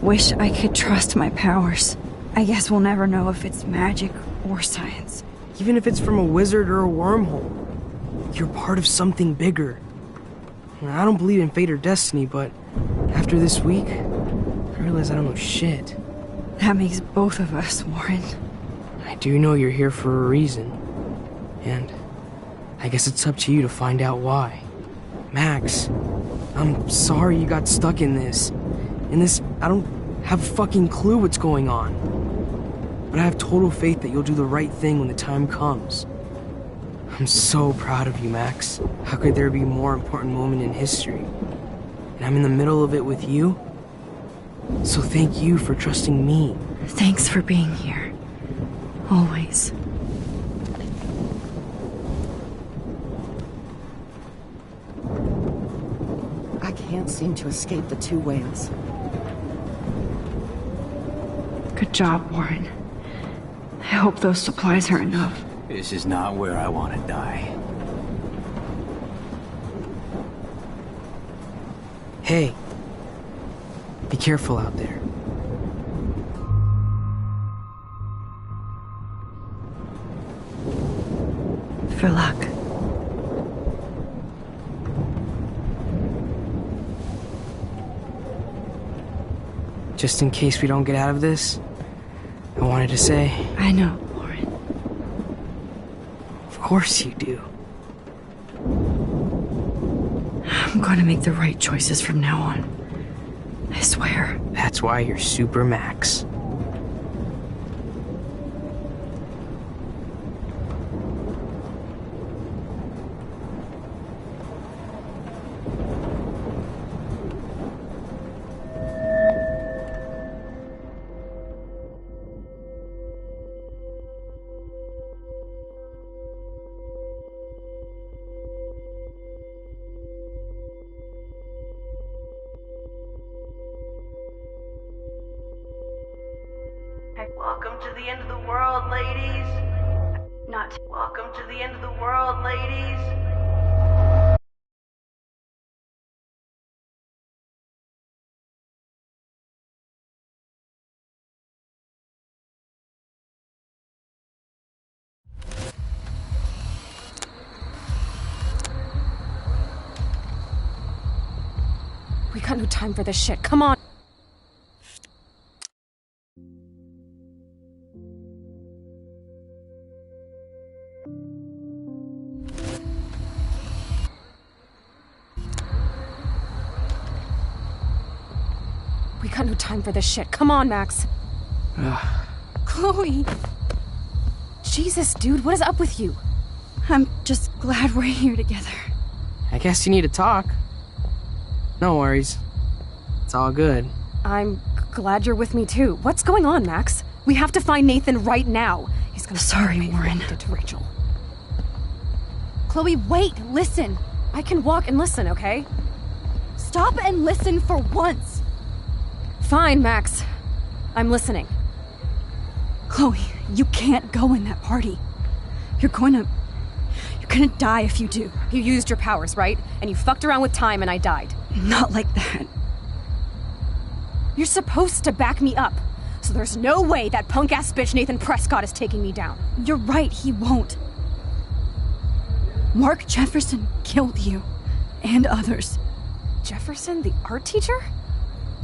Speaker 1: wish I could trust my powers. I guess we'll never know if it's magic or science.
Speaker 5: Even if it's from a wizard or a wormhole, you're part of something bigger. I don't believe in fate or destiny, but after this week, I realize I don't know shit.
Speaker 1: That makes both of us, Warren.
Speaker 5: I do know you're here for a reason. And I guess it's up to you to find out why. Max, I'm sorry you got stuck in this. I don't have a fucking clue what's going on. But I have total faith that you'll do the right thing when the time comes. I'm so proud of you, Max. How could there be a more important moment in history? And I'm in the middle of it with you. So thank you for trusting me.
Speaker 1: Thanks for being here. Always.
Speaker 14: I can't seem to escape the two whales.
Speaker 13: Good job, Warren. I hope those supplies are enough.
Speaker 18: This is not where I want to die.
Speaker 5: Hey, be careful out there.
Speaker 13: For luck.
Speaker 5: Just in case we don't get out of this, I wanted to say...
Speaker 13: I know, Warren.
Speaker 5: Of course you do.
Speaker 13: I'm going to make the right choices from now on. I swear.
Speaker 5: That's why you're Super Max.
Speaker 7: Welcome to the end of the world, ladies. Not welcome to the end of the world, ladies.
Speaker 17: We got no time for this shit. Come on. We got no time for this shit. Come on, Max. Chloe. Jesus, dude, what is up with you?
Speaker 1: I'm just glad we're here together.
Speaker 5: I guess you need to talk. No worries. It's all good.
Speaker 17: I'm glad you're with me too. What's going on, Max? We have to find Nathan right now. He's gonna...
Speaker 1: Sorry, Warren.
Speaker 17: Did to Rachel. Chloe, wait, listen. I can walk and listen, okay?
Speaker 1: Stop and listen for once.
Speaker 17: Fine, Max. I'm listening.
Speaker 1: Chloe, you can't go in that party. You're gonna die if you do.
Speaker 17: You used your powers, right? And you fucked around with time and I died.
Speaker 1: Not like that.
Speaker 17: You're supposed to back me up. So there's no way that punk-ass bitch Nathan Prescott is taking me down.
Speaker 1: You're right, he won't. Mark Jefferson killed you. And others.
Speaker 17: Jefferson, the art teacher?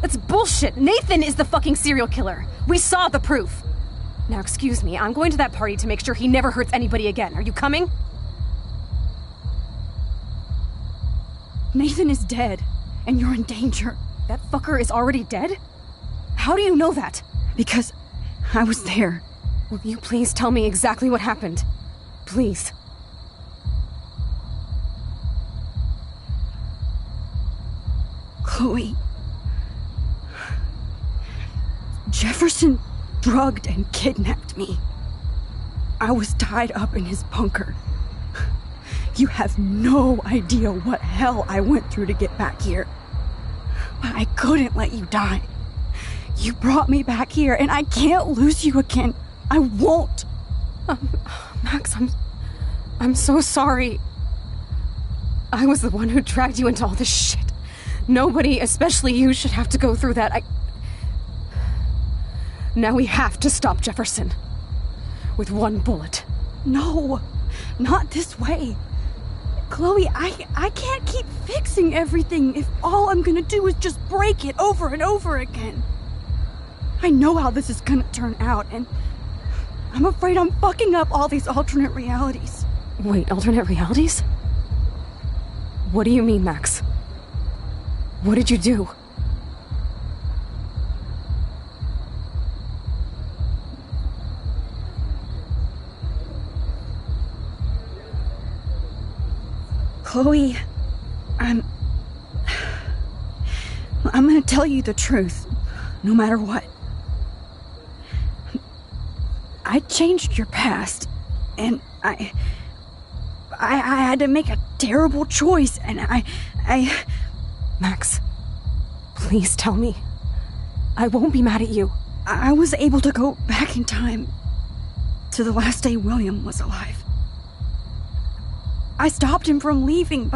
Speaker 17: That's bullshit. Nathan is the fucking serial killer. We saw the proof. Now, excuse me, I'm going to that party to make sure he never hurts anybody again. Are you coming?
Speaker 1: Nathan is dead, and you're in danger.
Speaker 17: That fucker is already dead? How do you know that?
Speaker 1: Because I was there.
Speaker 17: Will you please tell me exactly what happened? Please.
Speaker 1: Chloe. Jefferson drugged and kidnapped me. I was tied up in his bunker. You have no idea what hell I went through to get back here. But I couldn't let you die. You brought me back here, and I can't lose you again. I won't.
Speaker 17: Max, I'm so sorry. I was the one who dragged you into all this shit. Nobody, especially you, should have to go through that. Now we have to stop Jefferson. With one bullet.
Speaker 1: No, not this way. Chloe, I can't keep fixing everything if all I'm gonna do is just break it over and over again. I know how this is gonna turn out, and I'm afraid I'm fucking up all these alternate realities.
Speaker 17: Wait, alternate realities? What do you mean, Max? What did you do?
Speaker 1: Chloe, I'm gonna tell you the truth, no matter what. I changed your past, and I had to make a terrible choice, and I...
Speaker 17: Max, please tell me. I won't be mad at you.
Speaker 1: I was able to go back in time to the last day William was alive. I stopped him from leaving,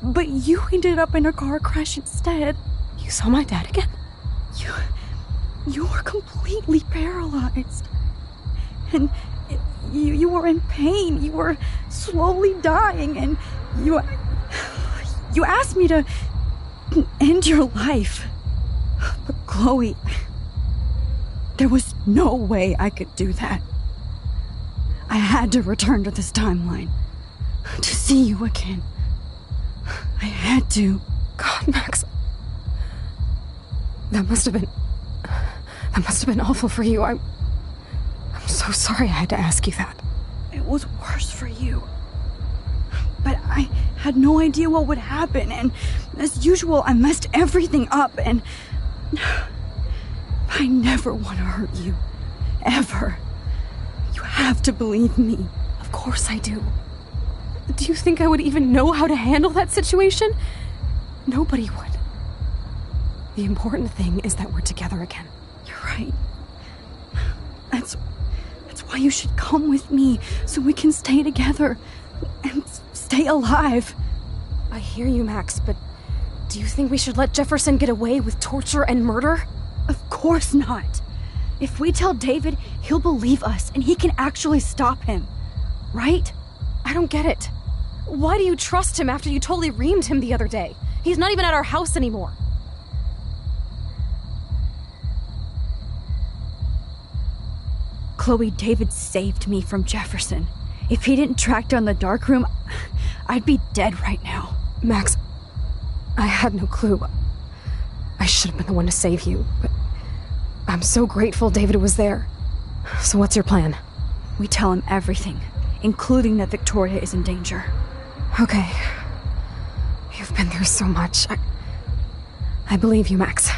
Speaker 1: but you ended up in a car crash instead.
Speaker 17: You saw my dad again?
Speaker 1: You were completely paralyzed. And you were in pain. You were slowly dying, and you asked me to end your life. But Chloe, there was no way I could do that. I had to return to this timeline. To see you again. I had to.
Speaker 17: God, Max. That must have been awful for you. I'm so sorry I had to ask you that.
Speaker 1: It was worse for you. But I had no idea what would happen, and as usual, I messed everything up, and I never want to hurt you. Ever. You have to believe me.
Speaker 17: Of course I do. Do you think I would even know how to handle that situation? Nobody would. The important thing is that we're together again.
Speaker 1: You're right. That's why you should come with me, so we can stay together and stay alive.
Speaker 17: I hear you, Max, but do you think we should let Jefferson get away with torture and murder?
Speaker 1: Of course not. If we tell David, he'll believe us, and he can actually stop him. Right?
Speaker 17: I don't get it. Why do you trust him after you totally reamed him the other day? He's not even at our house anymore.
Speaker 1: Chloe, David saved me from Jefferson. If he didn't track down the darkroom, I'd be dead right now.
Speaker 17: Max, I had no clue. I should have been the one to save you, but I'm so grateful David was there. So what's your plan?
Speaker 1: We tell him everything, including that Victoria is in danger.
Speaker 17: Okay. You've been through so much. I believe you, Max.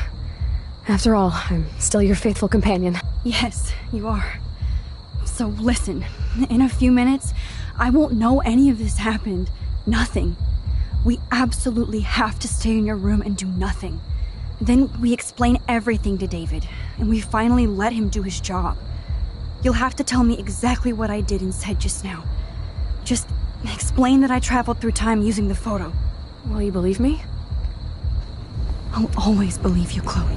Speaker 17: After all, I'm still your faithful companion.
Speaker 1: Yes, you are. So listen, in a few minutes, I won't know any of this happened. Nothing. We absolutely have to stay in your room and do nothing. Then we explain everything to David, and we finally let him do his job. You'll have to tell me exactly what I did and said just now. Just explain that I traveled through time using the photo.
Speaker 17: Will you believe me?
Speaker 1: I'll always believe you, Chloe.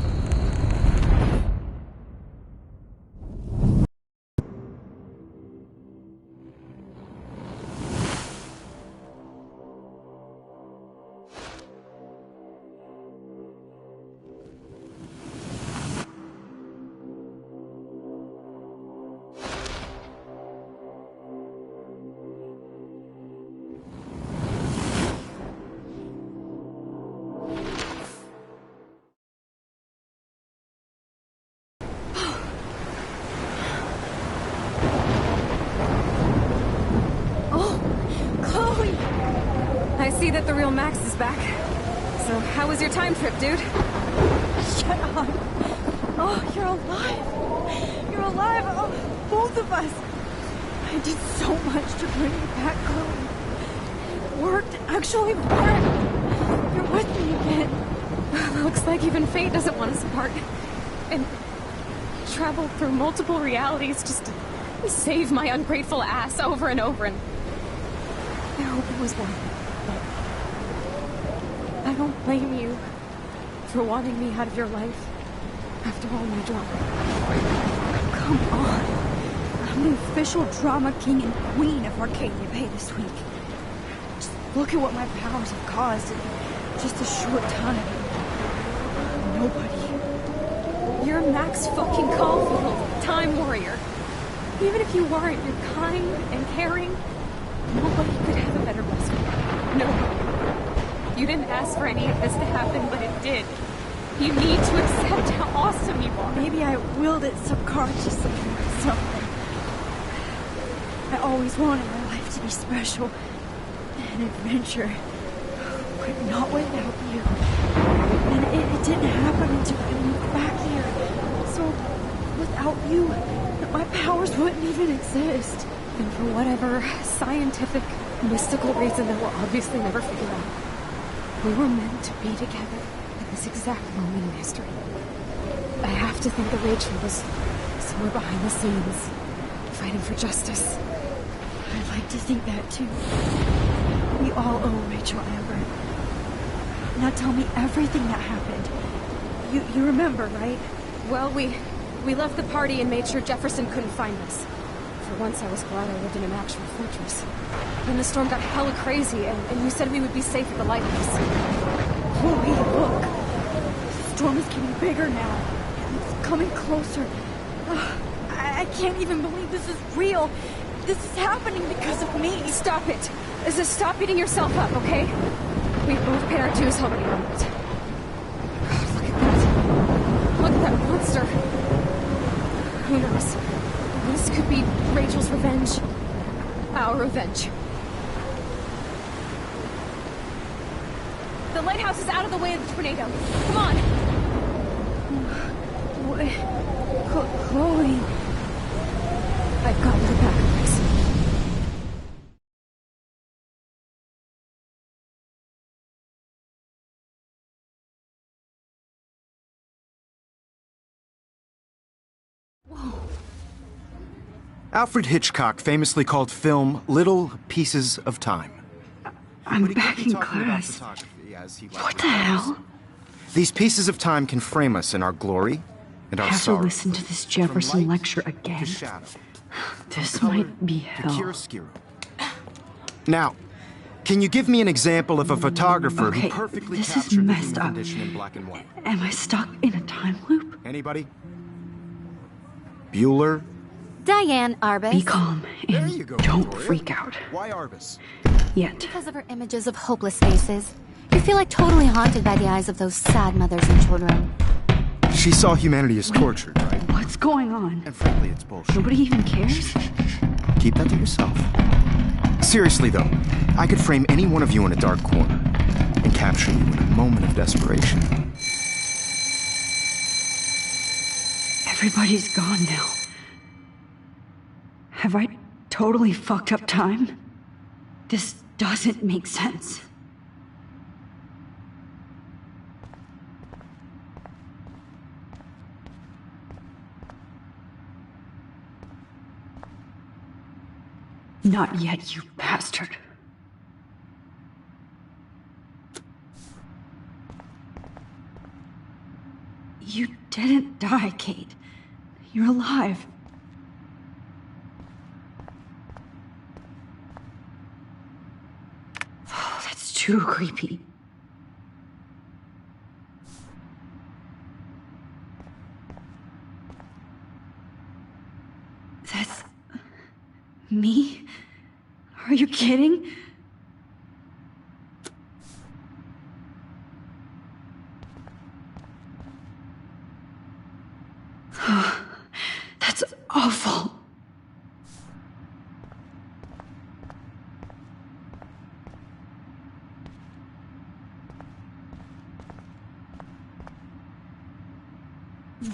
Speaker 17: I see that the real Max is back. So, how was your time trip, dude?
Speaker 1: Shut up. Oh, you're alive. You're alive. Oh, both of us. I did so much to bring you back, Chloe. It worked. Actually worked. You're with me again.
Speaker 17: Looks like even fate doesn't want us apart. And travel through multiple realities just to save my ungrateful ass over and over. And I hope it was worth it. I don't blame you for wanting me out of your life after all my drama.
Speaker 1: Come on. I'm the official drama king and queen of Arcadia Bay this week. Just look at what my powers have caused in just a short time. Nobody.
Speaker 17: You're Max fucking Caulfield, Time Warrior. Even if you weren't, you're kind and caring. Nobody could have a better best friend. Nobody. You didn't ask for any of this to happen, but it did. You need to accept how awesome you are.
Speaker 1: Maybe I willed it subconsciously or something. I always wanted my life to be special. An adventure. But not without you. And it didn't happen until I moved back here. So, without you, my powers wouldn't even exist.
Speaker 17: And for whatever scientific, mystical reason that we'll obviously never figure out, we were meant to be together at this exact moment in history. I have to think that Rachel was somewhere behind the scenes, fighting for justice.
Speaker 1: I'd like to think that too. We all owe Rachel Amber. Now tell me everything that happened. You remember, right?
Speaker 17: Well, we left the party and made sure Jefferson couldn't find us. For once, I was glad I lived in an actual fortress. Then the storm got hella crazy, and you said we would be safe at the lighthouse.
Speaker 1: Chloe, look. The storm is getting bigger now. It's coming closer. I can't even believe this is real. This is happening because of me.
Speaker 17: Stop it. Just stop beating yourself up, okay? We've both paid our dues already on it. God, look at that. Look at that monster. Who knows? This could be Rachel's revenge. Our revenge. The lighthouse is out of the way of the tornado. Come on!
Speaker 1: Chloe...
Speaker 17: I've got your back, Max.
Speaker 3: Alfred Hitchcock famously called film little pieces of time.
Speaker 13: I'm back in class. What the hell?
Speaker 3: These pieces of time can frame us in our glory and our
Speaker 13: I have to
Speaker 3: sorrow.
Speaker 13: listen to this Jefferson lecture again. This might be hell.
Speaker 3: Now, can you give me an example of a photographer
Speaker 13: Okay,
Speaker 3: who perfectly
Speaker 13: this is
Speaker 3: captured the
Speaker 13: messed
Speaker 3: human
Speaker 13: up.
Speaker 3: condition in black and white?
Speaker 13: Am I stuck in a time loop?
Speaker 3: Anybody? Bueller?
Speaker 9: Diane Arbus.
Speaker 13: Be calm and don't freak out.
Speaker 3: Why Arbus?
Speaker 13: Yet.
Speaker 9: Because of her images of hopeless faces. You feel like totally haunted by the eyes of those sad mothers and children.
Speaker 3: She saw humanity as tortured, right?
Speaker 13: What's going on?
Speaker 3: And frankly, it's bullshit.
Speaker 13: Nobody even cares?
Speaker 3: Keep that to yourself. Seriously, though, I could frame any one of you in a dark corner and capture you in a moment of desperation.
Speaker 13: Everybody's gone now. Have I totally fucked up time? This doesn't make sense. Not yet, you bastard. You didn't die, Kate. You're alive. Oh, that's too creepy. That's... me? Are you kidding? That's awful.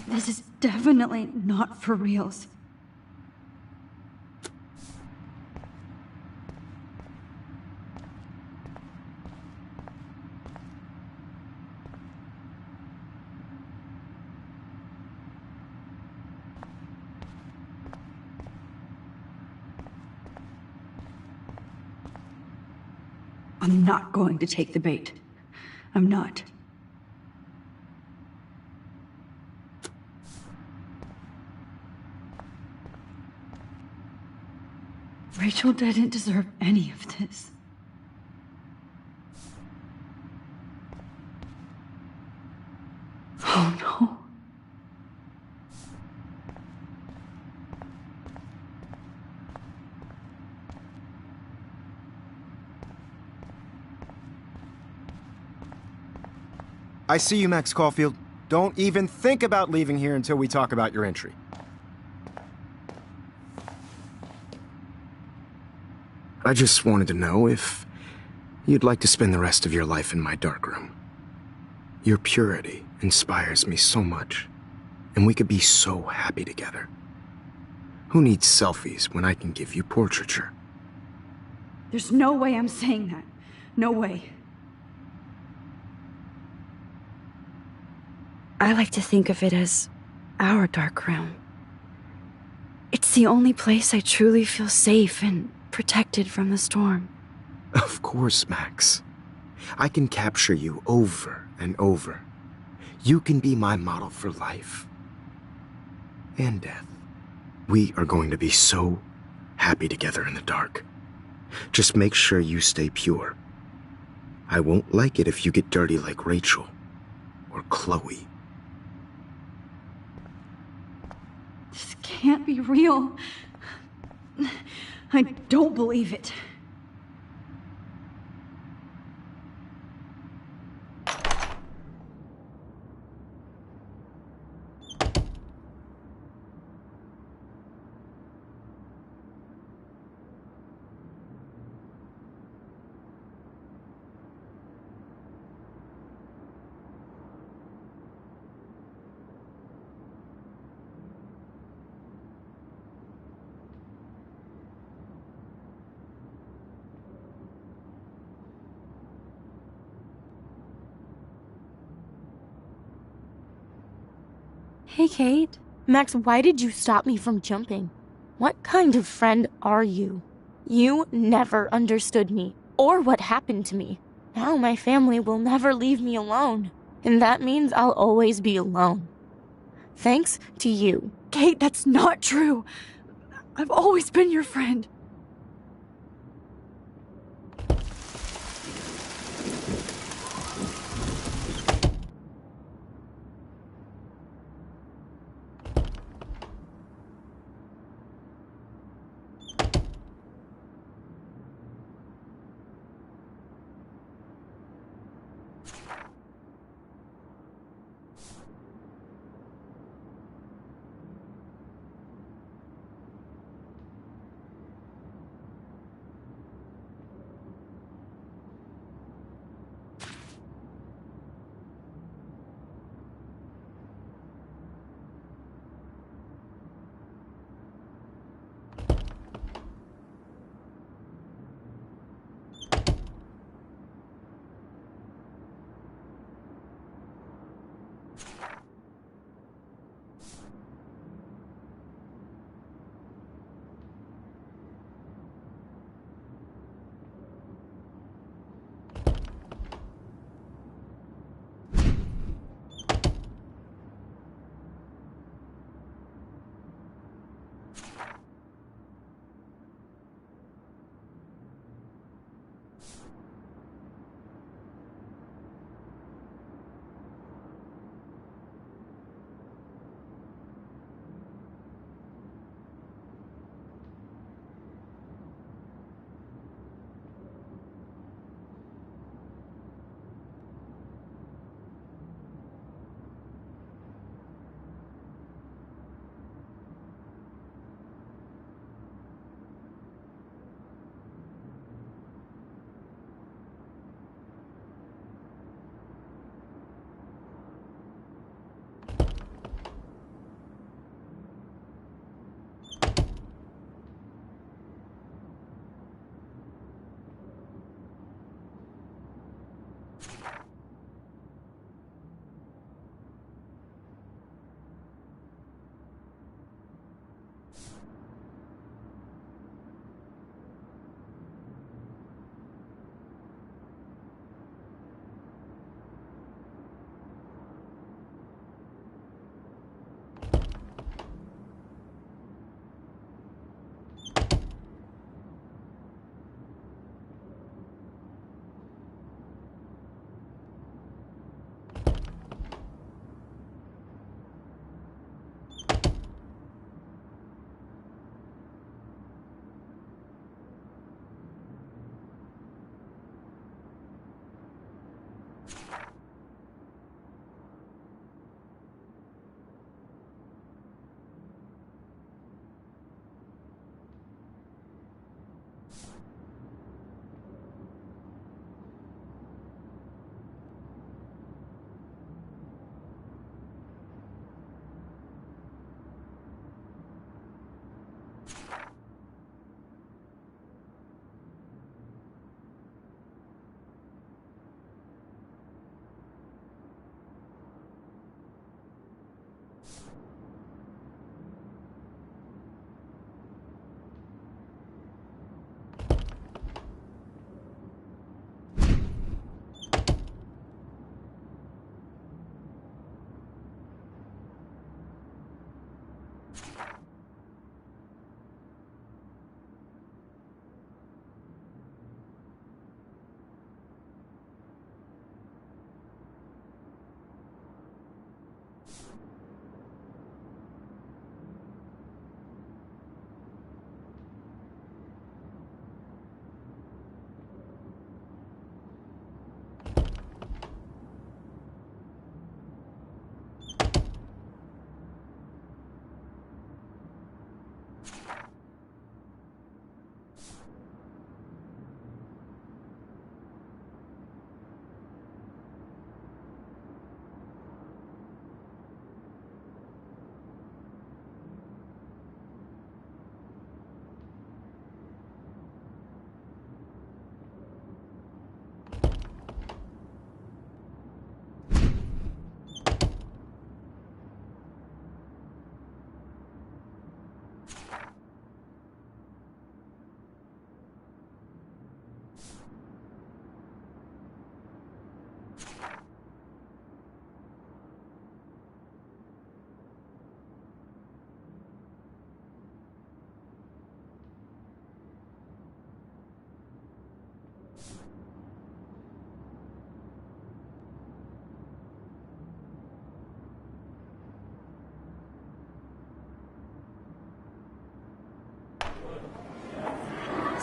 Speaker 13: This is definitely not for reals. I'm not going to take the bait. I'm not. Rachel didn't deserve any of this. Oh no.
Speaker 3: I see you, Max Caulfield. Don't even think about leaving here until we talk about your entry. I just wanted to know if you'd like to spend the rest of your life in my darkroom. Your purity inspires me so much, and we could be so happy together. Who needs selfies when I can give you portraiture?
Speaker 13: There's no way I'm saying that. No way. I like to think of it as our dark room. It's the only place I truly feel safe and protected from the storm.
Speaker 3: Of course, Max. I can capture you over and over. You can be my model for life and death. We are going to be so happy together in the dark. Just make sure you stay pure. I won't like it if you get dirty like Rachel or Chloe.
Speaker 13: This can't be real. I don't believe it.
Speaker 6: Hey, Kate. Max, why did you stop me from jumping? What kind of friend are you? You never understood me, or what happened to me. Now my family will never leave me alone, and that means I'll always be alone. Thanks to you.
Speaker 13: Kate, that's not true. I've always been your friend.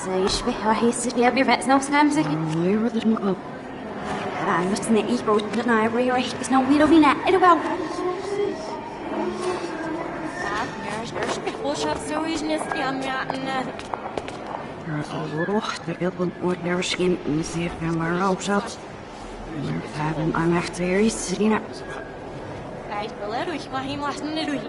Speaker 9: زيش به راح يصير يبي فاس نفس نمسك يرد المقلب أنا بس نعيش بوجودنا يبي راح يسنو بيرو فينا إلو وش هتسويش نسي عم يعنا
Speaker 13: روح تقبل ودرشين نسير في مروشات نرتابن أنا اختياري سرينا
Speaker 6: قاعد بلادوش ما هي محسن ندوي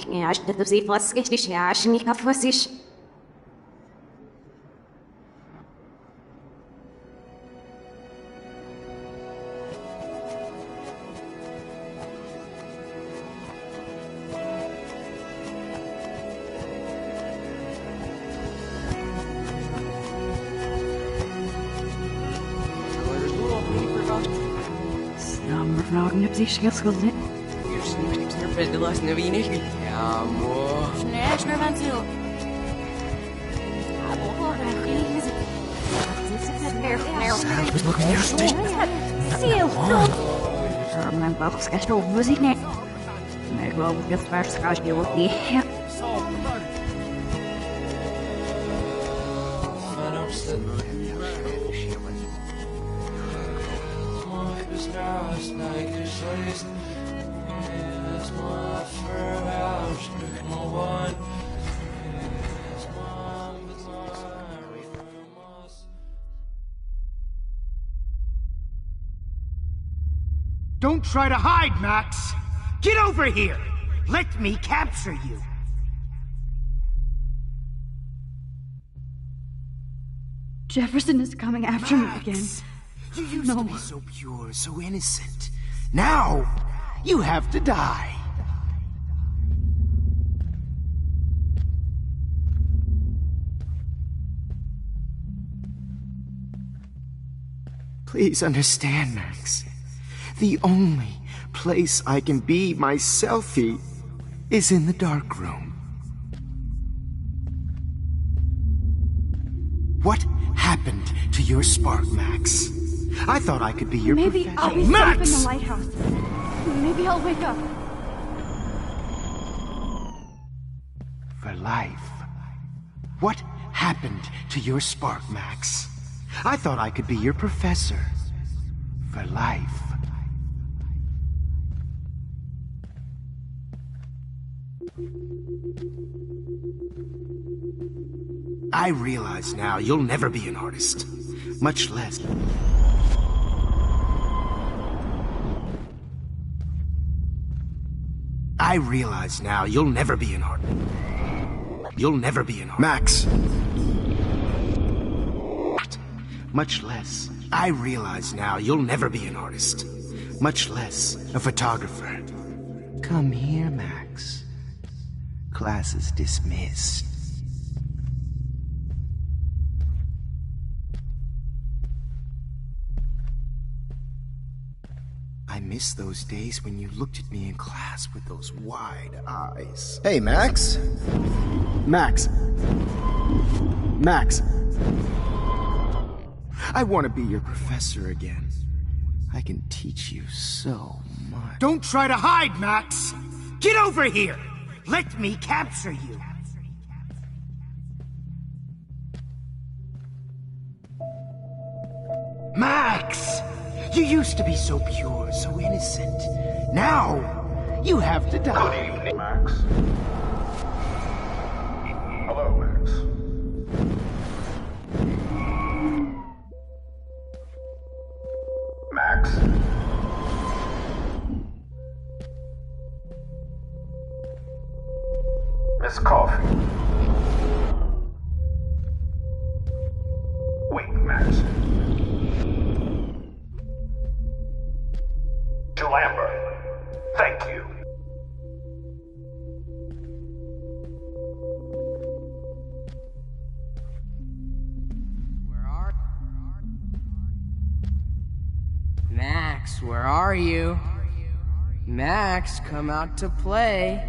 Speaker 9: رحني عشت تبزي فاسكش ليش عشني كفاسيش
Speaker 13: نبزيش قصقلني
Speaker 5: Beste lassen wir nicht. Ja, mo.
Speaker 6: Schnell, schnell, wann zu.
Speaker 13: Mijn bal is echt over, zie ik niet. Nee, ik geloof dat het waar is je wordt niet.
Speaker 10: Don't try to hide, Max! Get over here! Let me capture you!
Speaker 13: Jefferson is coming after me again.
Speaker 10: You used to be so pure, so innocent. Now, you have to die.
Speaker 3: Please understand, Max. The only place I can be myself is in the dark room. What happened to your spark, Max? I thought I could be your
Speaker 13: Maybe
Speaker 3: professor.
Speaker 13: I'll be safe in the lighthouse. Maybe I'll wake up.
Speaker 3: For life. What happened to your spark, Max? I thought I could be your professor. For life. I realize now you'll never be an artist. Much less... I realize now you'll never be an artist. You'll never be an artist. Max! Much less... I realize now you'll never be an artist. Much less a photographer. Come here, Max. Class is dismissed. I miss those days when you looked at me in class with those wide eyes. Hey, Max. Max. Max. I want to be your professor again. I can teach you so much.
Speaker 10: Don't try to hide, Max! Get over here! Let me capture you! Max! You used to be so pure, so innocent. Now, you have to die.
Speaker 11: Good evening, Max. Hello, Max. Max? Miss Coffee. Wait, Max. To Lambert. Thank you.
Speaker 5: Max, where are you? Max, come out to play.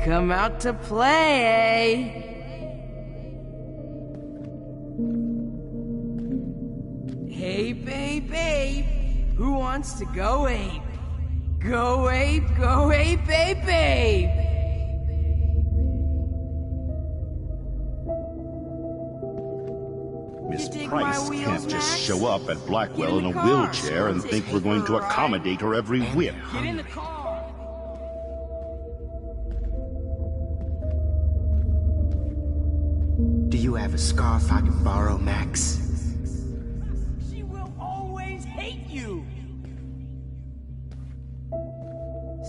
Speaker 5: Come out to play. Hey, babe, babe. Who wants to go ape? Go ape, babe, babe.
Speaker 15: Miss Price can't just show up at Blackwell in a wheelchair and think we're going to accommodate her every whim.
Speaker 5: Get in the car.
Speaker 3: Do you have a scarf I can borrow, Max?
Speaker 5: She will always hate you.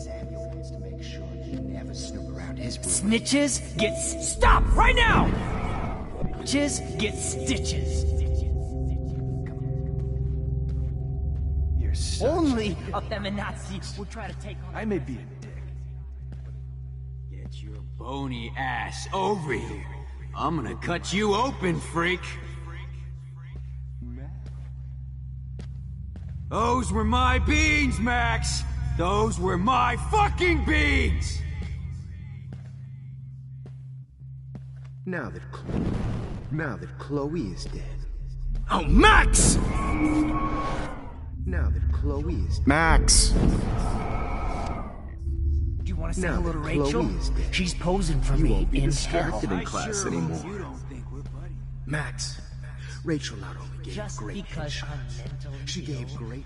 Speaker 3: Samuel wants to make sure you never snoop around his room.
Speaker 8: Snitches get stop right now! Snitches get stitches.
Speaker 12: You're such
Speaker 8: Only a feminazi will try to take on.
Speaker 12: I may be a dick.
Speaker 18: Get your bony ass over here. I'm gonna cut you open, freak. Those were my beans, Max. Those were my fucking beans.
Speaker 3: Now that Chloe is dead.
Speaker 10: Oh, Max!
Speaker 3: Now that Chloe is dead.
Speaker 8: Max! Do you want to say
Speaker 3: Now
Speaker 8: hello to
Speaker 3: that
Speaker 8: Rachel?
Speaker 3: Chloe is dead,
Speaker 8: She's posing for
Speaker 3: you
Speaker 8: me
Speaker 3: won't be
Speaker 8: in
Speaker 3: distracted
Speaker 8: hell.
Speaker 3: in class anymore.
Speaker 18: You don't think we're buddies.
Speaker 3: Max, Rachel not only gave
Speaker 8: Just
Speaker 3: great
Speaker 8: because
Speaker 3: headshots,
Speaker 8: I'm mentally
Speaker 3: she gave great.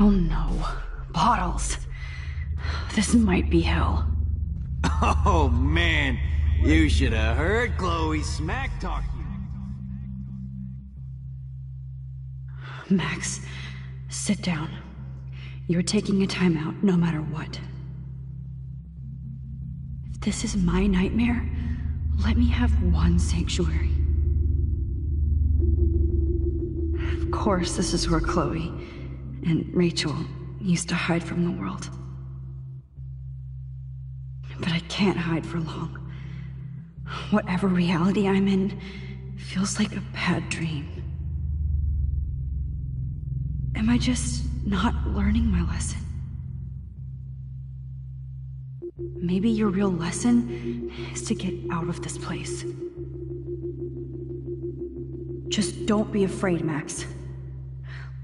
Speaker 1: Oh no. Bottles. This might be hell.
Speaker 18: Oh man, you should have heard Chloe smack talk you.
Speaker 1: Max, sit down. You're taking a timeout no matter what. If this is my nightmare, let me have one sanctuary. Of course, this is where Chloe and Rachel used to hide from the world. But I can't hide for long. Whatever reality I'm in feels like a bad dream. Am I just not learning my lesson? Maybe your real lesson is to get out of this place. Just don't be afraid, Max.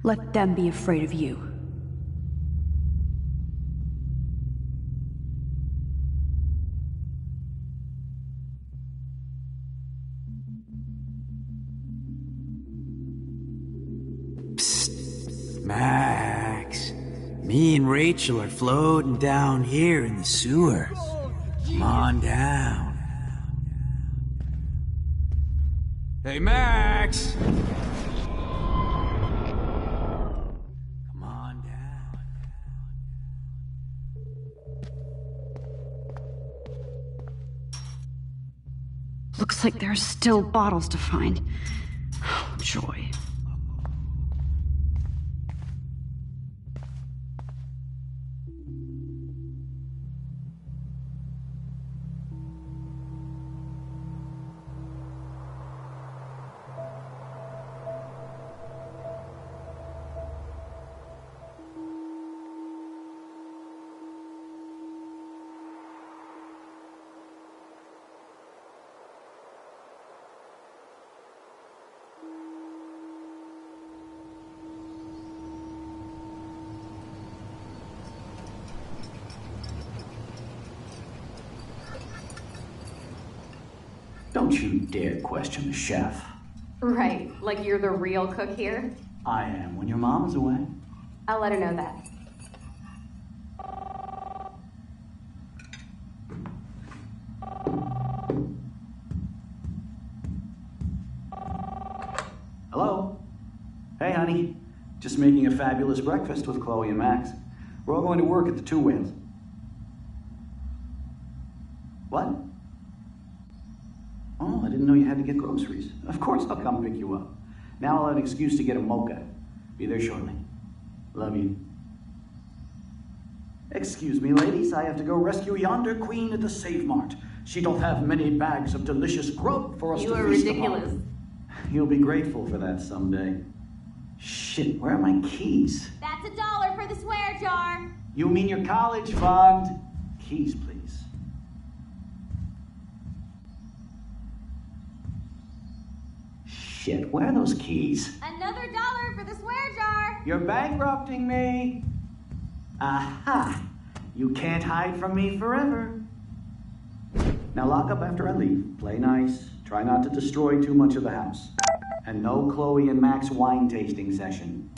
Speaker 1: Let them be afraid of you.
Speaker 18: Max, me and Rachel are floating down here in the sewer. Come on down. Hey, Max! Come on down.
Speaker 1: Looks like there's still bottles to find. Oh, joy.
Speaker 16: Don't you dare question the chef.
Speaker 2: Right, like you're the real cook here?
Speaker 16: I am when your mom's away.
Speaker 2: I'll let her know that.
Speaker 16: Hello? Hey, honey. Just making a fabulous breakfast with Chloe and Max. We're all going to work at the Two Whales. What? Oh, I didn't know you had to get groceries. Of course I'll come pick you up. Now I'll have an excuse to get a mocha. Be there shortly. Love you. Excuse me, ladies. I have to go rescue yonder queen at the Save Mart. She doth have many bags of delicious grub for us
Speaker 2: You
Speaker 16: to
Speaker 2: are
Speaker 16: feast
Speaker 2: ridiculous.
Speaker 16: upon. You'll be grateful for that someday. Shit, where are my keys?
Speaker 9: That's $1 for the swear jar.
Speaker 16: You mean your college fund? Keys, please. Shit, where are those keys?
Speaker 9: Another $1 for the swear jar.
Speaker 16: You're bankrupting me. Aha! You can't hide from me forever. Now lock up after I leave. Play nice. Try not to destroy too much of the house. And no Chloe and Max wine tasting session.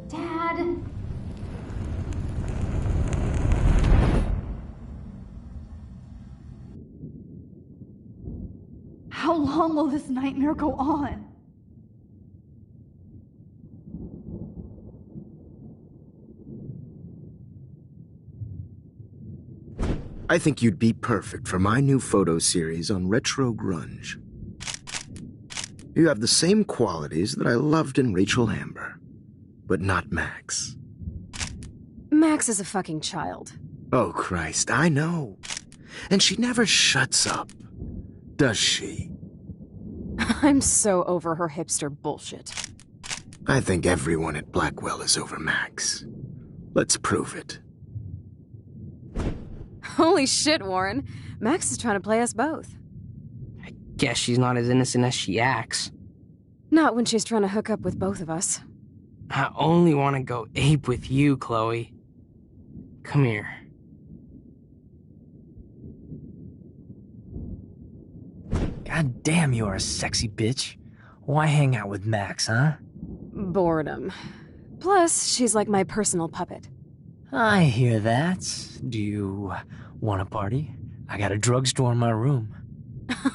Speaker 9: Dad.
Speaker 1: How long will this nightmare go on?
Speaker 3: I think you'd be perfect for my new photo series on retro grunge. You have the same qualities that I loved in Rachel Amber, but not Max.
Speaker 17: Max is a fucking child.
Speaker 3: Oh, Christ, I know. And she never shuts up, does she?
Speaker 17: I'm so over her hipster bullshit.
Speaker 3: I think everyone at Blackwell is over Max. Let's prove it.
Speaker 17: Holy shit, Warren. Max is trying to play us both.
Speaker 5: Guess she's not as innocent as she acts.
Speaker 17: Not when she's trying to hook up with both of us.
Speaker 5: I only want to go ape with you, Chloe. Come here.
Speaker 8: God damn, you're a sexy bitch. Why hang out with Max, huh?
Speaker 17: Boredom. Plus, she's like my personal puppet.
Speaker 8: I hear that. Do you want a party? I got a drugstore in my room.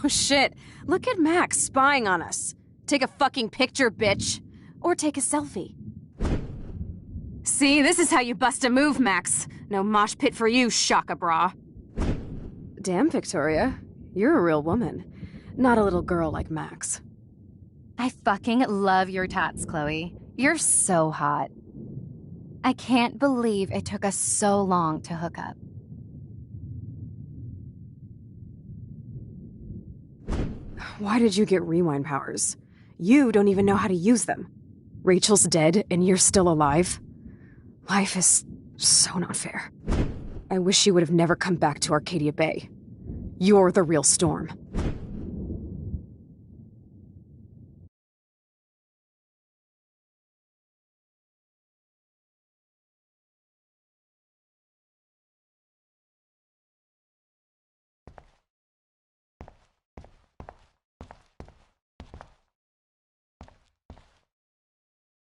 Speaker 17: Oh shit, look at Max spying on us. Take a fucking picture, bitch. Or take a selfie. See, this is how you bust a move, Max. No mosh pit for you, Shaka Bra. Damn, Victoria. You're a real woman. Not a little girl like Max.
Speaker 2: I fucking love your tats, Chloe. You're so hot. I can't believe it took us so long to hook up.
Speaker 17: Why did you get rewind powers? You don't even know how to use them. Rachel's dead and you're still alive. Life is so not fair. I wish you would have never come back to Arcadia Bay. You're the real Storm.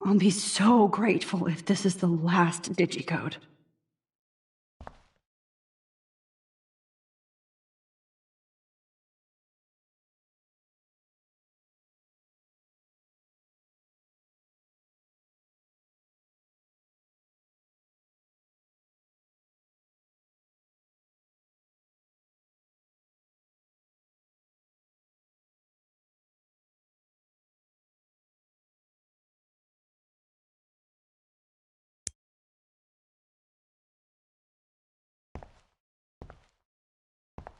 Speaker 1: I'll be so grateful if this is the last digicode.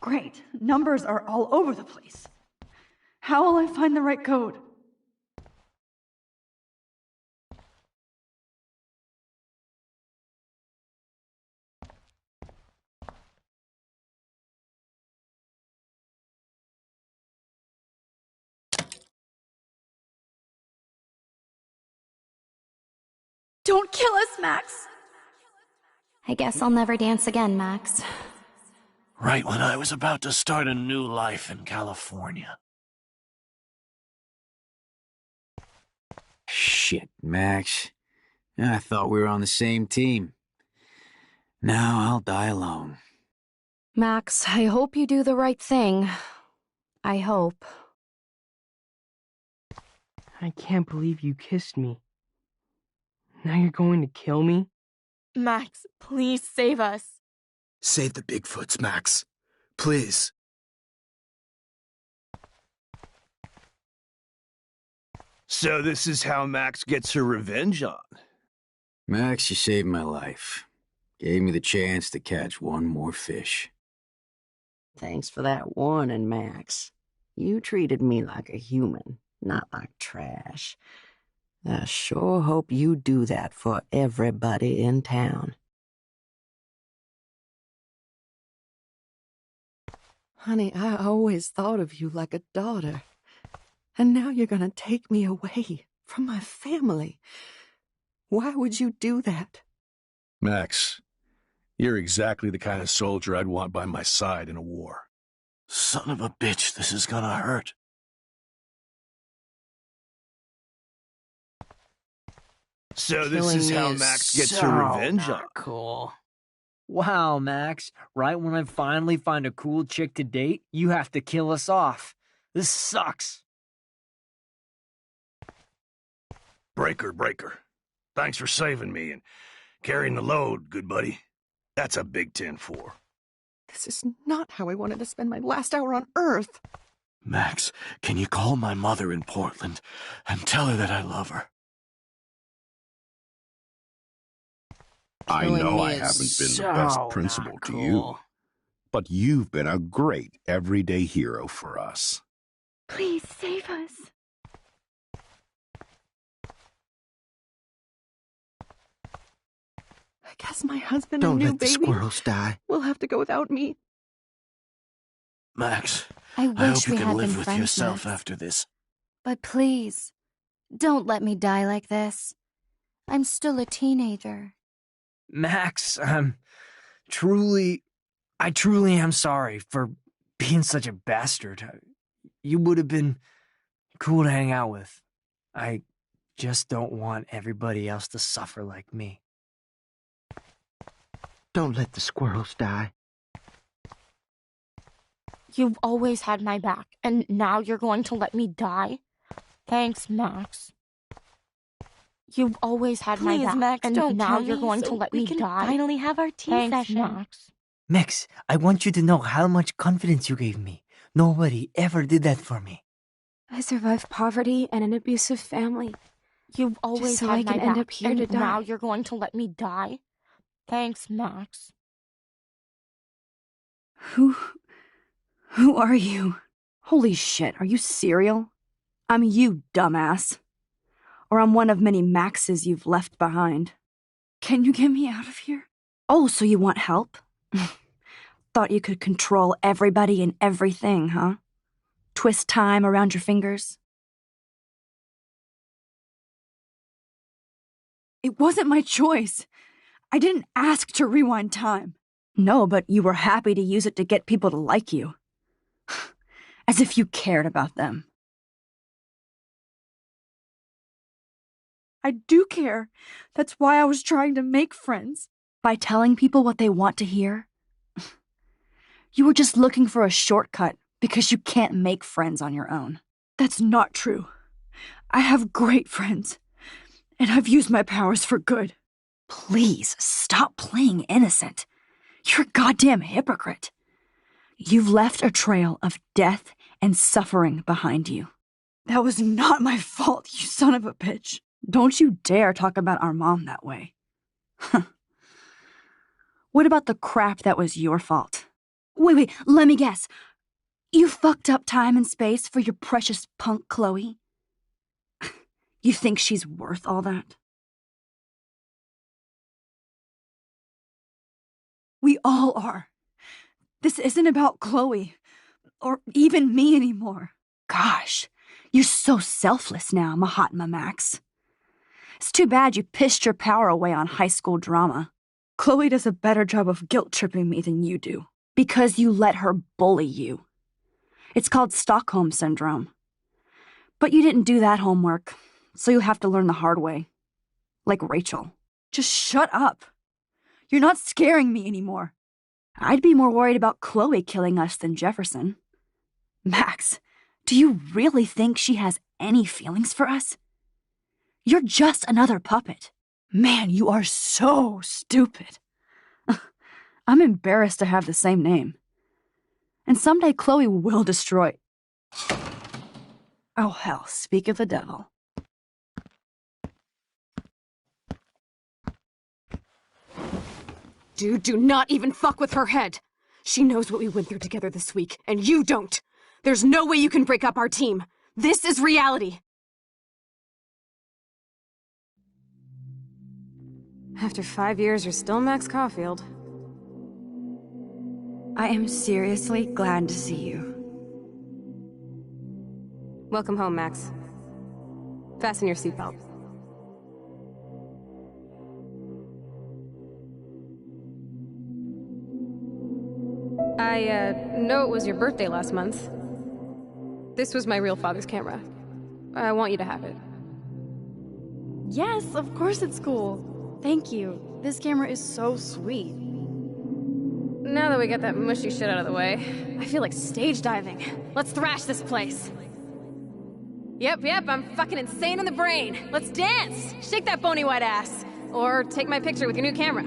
Speaker 13: Great. Numbers are all over the place. How will I find the right code? Don't kill us, Max!
Speaker 23: I guess I'll never dance again, Max.
Speaker 12: Right when I was about to start a new life in California.
Speaker 18: Shit, Max. I thought we were on the same team. Now I'll die alone.
Speaker 6: Max, I hope you do the right thing. I hope.
Speaker 5: I can't believe you kissed me. Now you're going to kill me?
Speaker 6: Max, please save us.
Speaker 3: Save the Bigfoots, Max. Please.
Speaker 12: So this is how Max gets her revenge on.
Speaker 18: Max, you saved my life. Gave me the chance to catch one more fish.
Speaker 19: Thanks for that warning, Max. You treated me like a human, not like trash. I sure hope you do that for everybody in town.
Speaker 14: Honey, I always thought of you like a daughter. And now you're gonna take me away from my family. Why would you do that?
Speaker 12: Max, you're exactly the kind of soldier I'd want by my side in a war. Son of a bitch, this is gonna hurt. So this is how Max gets her revenge on.
Speaker 5: Cool.
Speaker 8: Wow, Max. Right when I finally find a cool chick to date, you have to kill us off. This sucks.
Speaker 12: Breaker. Thanks for saving me and carrying the load, good buddy. That's a big 10-4.
Speaker 14: This is not how I wanted to spend my last hour on Earth.
Speaker 12: Max, can you call my mother in Portland and tell her that I love her?
Speaker 15: I know I haven't been the best principal to you, but you've been a great everyday hero for us.
Speaker 13: Please save us.
Speaker 14: I guess my husband
Speaker 3: Don't
Speaker 14: and new
Speaker 3: let the
Speaker 14: baby
Speaker 3: squirrels die.
Speaker 14: will have to go without me.
Speaker 12: Max,
Speaker 2: I
Speaker 12: hope you
Speaker 2: we
Speaker 12: can
Speaker 2: had
Speaker 12: live
Speaker 2: been
Speaker 12: with
Speaker 2: friends,
Speaker 12: yourself
Speaker 2: Max.
Speaker 12: after this.
Speaker 2: But please, don't let me die like this. I'm still a teenager.
Speaker 8: Max, I truly am sorry for being such a bastard. You would have been cool to hang out with. I just don't want everybody else to suffer like me.
Speaker 3: Don't let the squirrels die.
Speaker 6: You've always had my back, and now you're going to let me die? Thanks, Max. You've always had my
Speaker 2: Please,
Speaker 6: back,
Speaker 2: Max,
Speaker 6: and
Speaker 2: don't
Speaker 6: now
Speaker 2: tell
Speaker 6: you're
Speaker 2: me
Speaker 6: going
Speaker 2: so
Speaker 6: to let
Speaker 2: we
Speaker 6: me
Speaker 2: can
Speaker 6: die?
Speaker 2: finally have our tea
Speaker 6: Thanks,
Speaker 2: session.
Speaker 6: Max.
Speaker 8: Max, I want you to know how much confidence you gave me. Nobody ever did that for me.
Speaker 17: I survived poverty and an abusive family.
Speaker 6: You've always
Speaker 17: so
Speaker 6: had
Speaker 17: I
Speaker 6: my
Speaker 17: can
Speaker 6: back,
Speaker 17: end up here
Speaker 6: and
Speaker 17: to die.
Speaker 6: now you're going to let me die? Thanks, Max.
Speaker 1: Who are you? Holy shit, are you serial? I'm you, dumbass. Or I'm one of many Maxes you've left behind. Can you get me out of here? Oh, so you want help? Thought you could control everybody and everything, huh? Twist time around your fingers? It wasn't my choice. I didn't ask to rewind time. No, but you were happy to use it to get people to like you. As if you cared about them. I do care. That's why I was trying to make friends. By telling people what they want to hear. You were just looking for a shortcut because you can't make friends on your own. That's not true. I have great friends, and I've used my powers for good. Please, stop playing innocent. You're a goddamn hypocrite. You've left a trail of death and suffering behind you. That was not my fault, you son of a bitch. Don't you dare talk about our mom that way. What about the crap that was your fault? Wait, let me guess. You fucked up time and space for your precious punk Chloe? You think she's worth all that? We all are. This isn't about Chloe, or even me anymore. Gosh, you're so selfless now, Mahatma Max. It's too bad you pissed your power away on high school drama. Chloe does a better job of guilt-tripping me than you do, because you let her bully you. It's called Stockholm Syndrome. But you didn't do that homework, so you'll have to learn the hard way. Like Rachel. Just shut up. You're not scaring me anymore. I'd be more worried about Chloe killing us than Jefferson. Max, do you really think she has any feelings for us? You're just another puppet. Man, you are so stupid. I'm embarrassed to have the same name. And someday Chloe will destroy... Oh hell, speak of the devil.
Speaker 17: Dude, do not even fuck with her head. She knows what we went through together this week, and you don't. There's no way you can break up our team. This is reality. After 5 years, you're still Max Caulfield.
Speaker 1: I am seriously glad to see you.
Speaker 17: Welcome home, Max. Fasten your seatbelt. I know it was your birthday last month. This was my real father's camera. I want you to have it.
Speaker 2: Yes, of course it's cool. Thank you. This camera is so sweet.
Speaker 17: Now that we got that mushy shit out of the way, I feel like stage diving. Let's thrash this place. Yep, I'm fucking insane in the brain. Let's dance! Shake that bony white ass. Or take my picture with your new camera.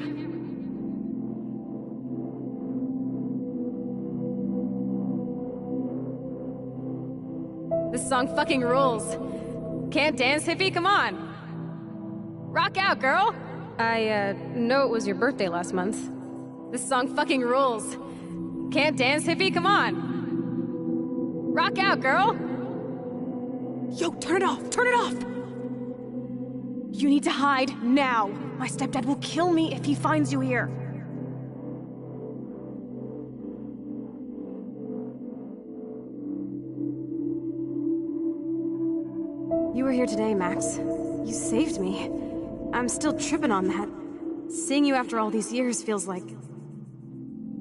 Speaker 17: This song fucking rules. Can't dance, hippie? Come on. Rock out, girl! I know it was your birthday last month. This song fucking rules. Can't dance, hippie? Come on. Rock out, girl! Yo, turn it off! Turn it off! You need to hide now. My stepdad will kill me if he finds you here. You were here today, Max. You saved me. I'm still tripping on that. Seeing you after all these years feels like...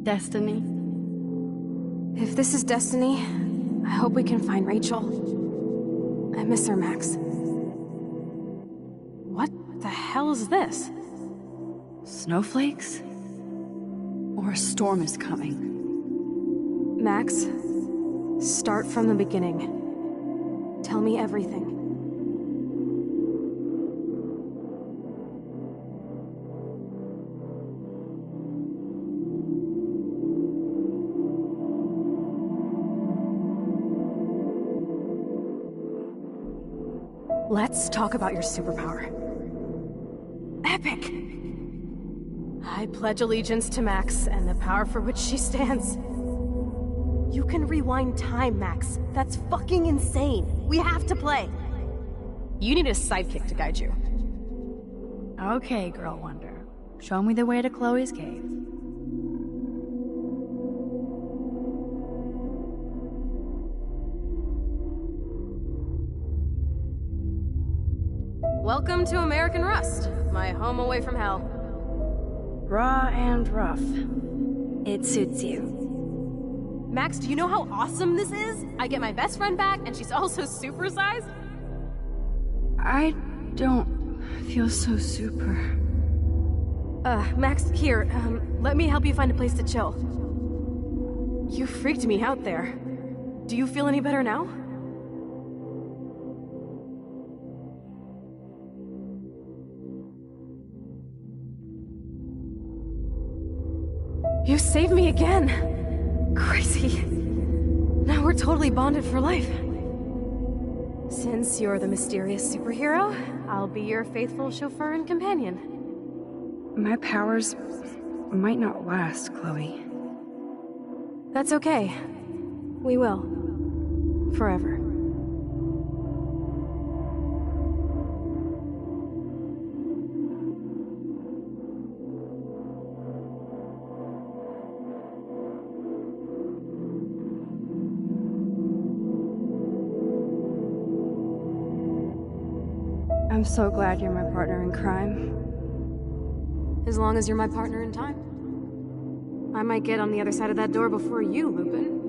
Speaker 2: destiny.
Speaker 17: If this is destiny, I hope we can find Rachel. I miss her, Max. What the hell is this?
Speaker 1: Snowflakes? Or a storm is coming?
Speaker 17: Max, start from the beginning. Tell me everything. Let's talk about your superpower. Epic! I pledge allegiance to Max and the power for which she stands. You can rewind time, Max. That's fucking insane. We have to play. You need a sidekick to guide you.
Speaker 1: Okay, Girl Wonder. Show me the way to Chloe's cave.
Speaker 17: Welcome to American Rust, my home away from hell.
Speaker 1: Raw and rough. It suits you.
Speaker 17: Max, do you know how awesome this is? I get my best friend back, and she's also supersized.
Speaker 1: I don't feel so super.
Speaker 17: Max, here, let me help you find a place to chill. You freaked me out there. Do you feel any better now? You saved me again! Crazy. Now we're totally bonded for life. Since you're the mysterious superhero, I'll be your faithful chauffeur and companion.
Speaker 1: My powers might not last, Chloe.
Speaker 17: That's okay. We will. Forever.
Speaker 1: I'm so glad you're my partner in crime.
Speaker 17: As long as you're my partner in time. I might get on the other side of that door before you, Lupin.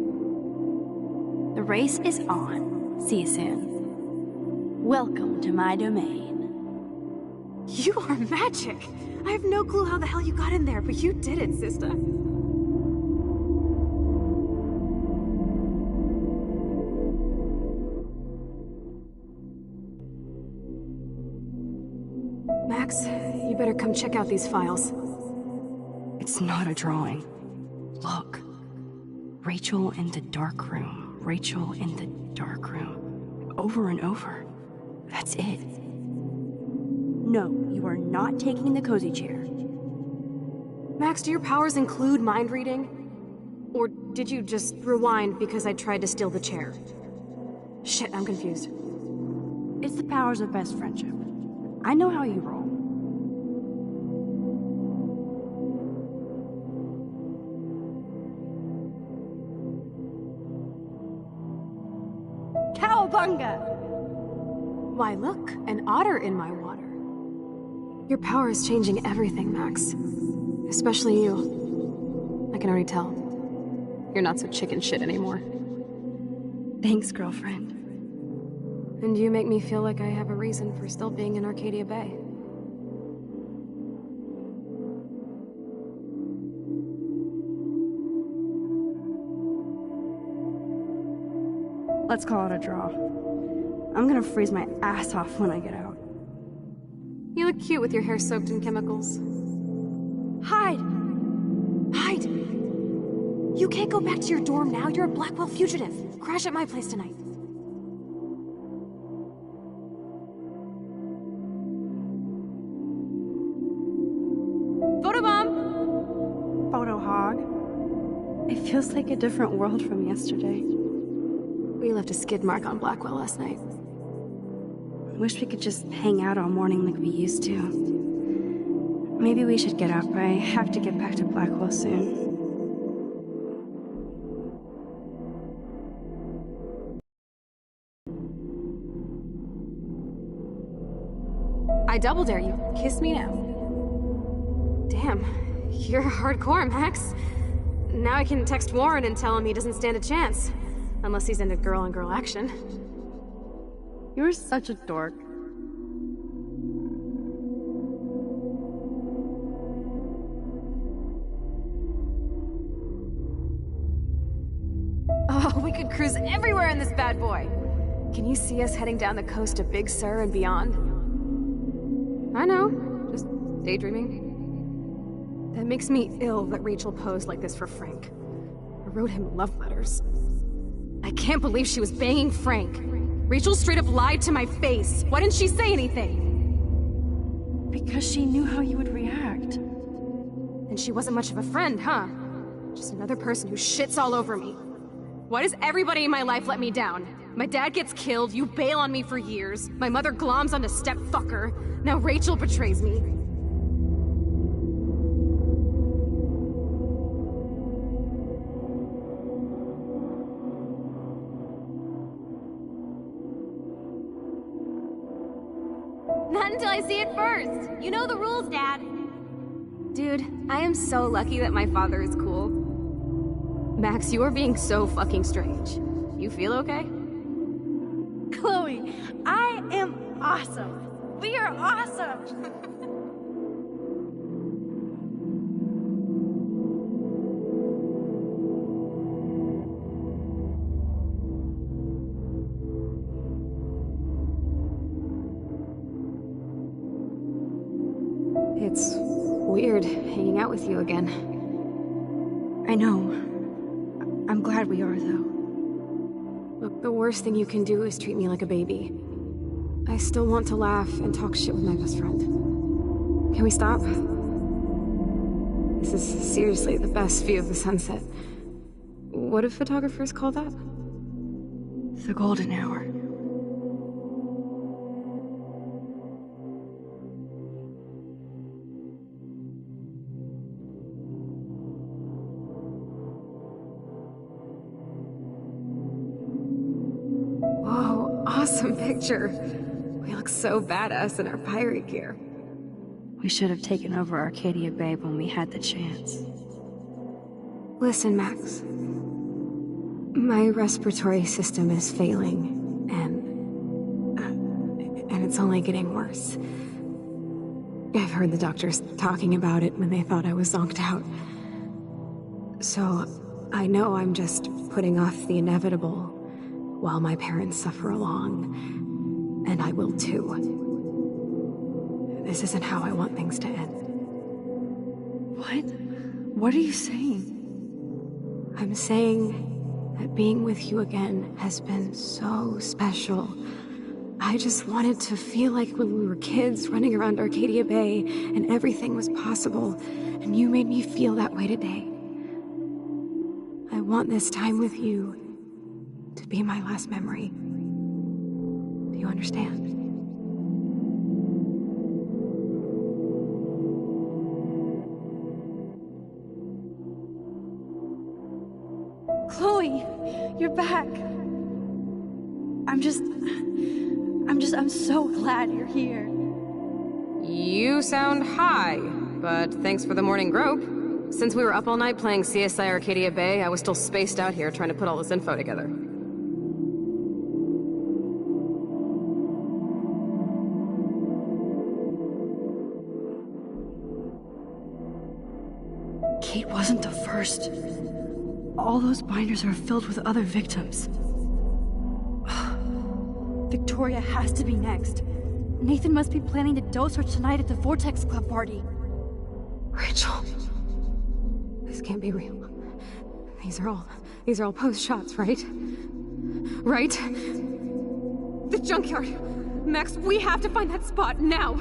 Speaker 13: The race is on. See you soon. Welcome to my domain.
Speaker 17: You are magic! I have no clue how the hell you got in there, but you did it, sister. Max, you better come check out these files.
Speaker 1: It's not a drawing. Look. Rachel in the dark room. Rachel in the dark room. Over and over. That's it. No, you are not taking the cozy chair.
Speaker 17: Max, do your powers include mind reading? Or did you just rewind because I tried to steal the chair? Shit, I'm confused.
Speaker 1: It's the powers of best friendship. I know how you roll. Cowabunga!
Speaker 17: Why, look, an otter in my water. Your power is changing everything, Max. Especially you. I can already tell. You're not so chicken shit anymore.
Speaker 1: Thanks, girlfriend.
Speaker 17: And you make me feel like I have a reason for still being in Arcadia Bay.
Speaker 1: Let's call it a draw. I'm gonna freeze my ass off when I get out.
Speaker 17: You look cute with your hair soaked in chemicals. Hide! Hide! You can't go back to your dorm now. You're a Blackwell fugitive. Crash at my place tonight. Photobomb!
Speaker 1: Photo hog. It feels like a different world from yesterday.
Speaker 17: We left a skid mark on Blackwell last night.
Speaker 1: Wish we could just hang out all morning like we used to. Maybe we should get up. I have to get back to Blackwell soon.
Speaker 17: I double dare you. Kiss me now. Damn, you're hardcore, Max. Now I can text Warren and tell him he doesn't stand a chance. Unless he's into girl-on-girl action.
Speaker 1: You're such a dork.
Speaker 17: Oh, we could cruise everywhere in this bad boy. Can you see us heading down the coast to Big Sur and beyond? I know, just daydreaming. That makes me ill that Rachel posed like this for Frank. I wrote him love letters. I can't believe she was banging Frank. Rachel straight up lied to my face. Why didn't she say anything?
Speaker 1: Because she knew how you would react.
Speaker 17: And she wasn't much of a friend, huh? Just another person who shits all over me. Why does everybody in my life let me down? My dad gets killed, you bail on me for years, my mother gloms onto stepfucker, now Rachel betrays me.
Speaker 2: Not until I see it first. You know the rules, Dad.
Speaker 17: Dude, I am so lucky that my father is cool. Max, you are being so fucking strange. You feel okay?
Speaker 1: Chloe, I am awesome. We are awesome.
Speaker 17: It's weird hanging out with you again.
Speaker 1: I know. I'm glad we are, though.
Speaker 17: Look, the worst thing you can do is treat me like a baby. I still want to laugh and talk shit with my best friend. Can we stop? This is seriously the best view of the sunset. What do photographers call that?
Speaker 1: The golden hour.
Speaker 17: Whoa, awesome picture. We look so badass in our pirate gear.
Speaker 1: We should have taken over Arcadia Bay when we had the chance.
Speaker 17: Listen, Max. My respiratory system is failing, and it's only getting worse. I've heard the doctors talking about it when they thought I was zonked out. So, I know I'm just putting off the inevitable while my parents suffer along, and I will too. This isn't how I want things to end.
Speaker 1: What? What are you saying?
Speaker 17: I'm saying that being with you again has been so special. I just wanted to feel like when we were kids running around Arcadia Bay and everything was possible, and you made me feel that way today. I want this time with you to be my last memory. Do you understand?
Speaker 1: Chloe, you're back. I'm so glad you're here.
Speaker 20: You sound high, but thanks for the morning grope. Since we were up all night playing CSI Arcadia Bay, I was still spaced out here trying to put all this info together.
Speaker 1: Kate wasn't the first. All those binders are filled with other victims. Victoria has to be next. Nathan must be planning to dose her tonight at the Vortex Club party.
Speaker 17: Rachel. This can't be real. These are all post shots, right? Right?
Speaker 2: The junkyard! Max, we have to find that spot now!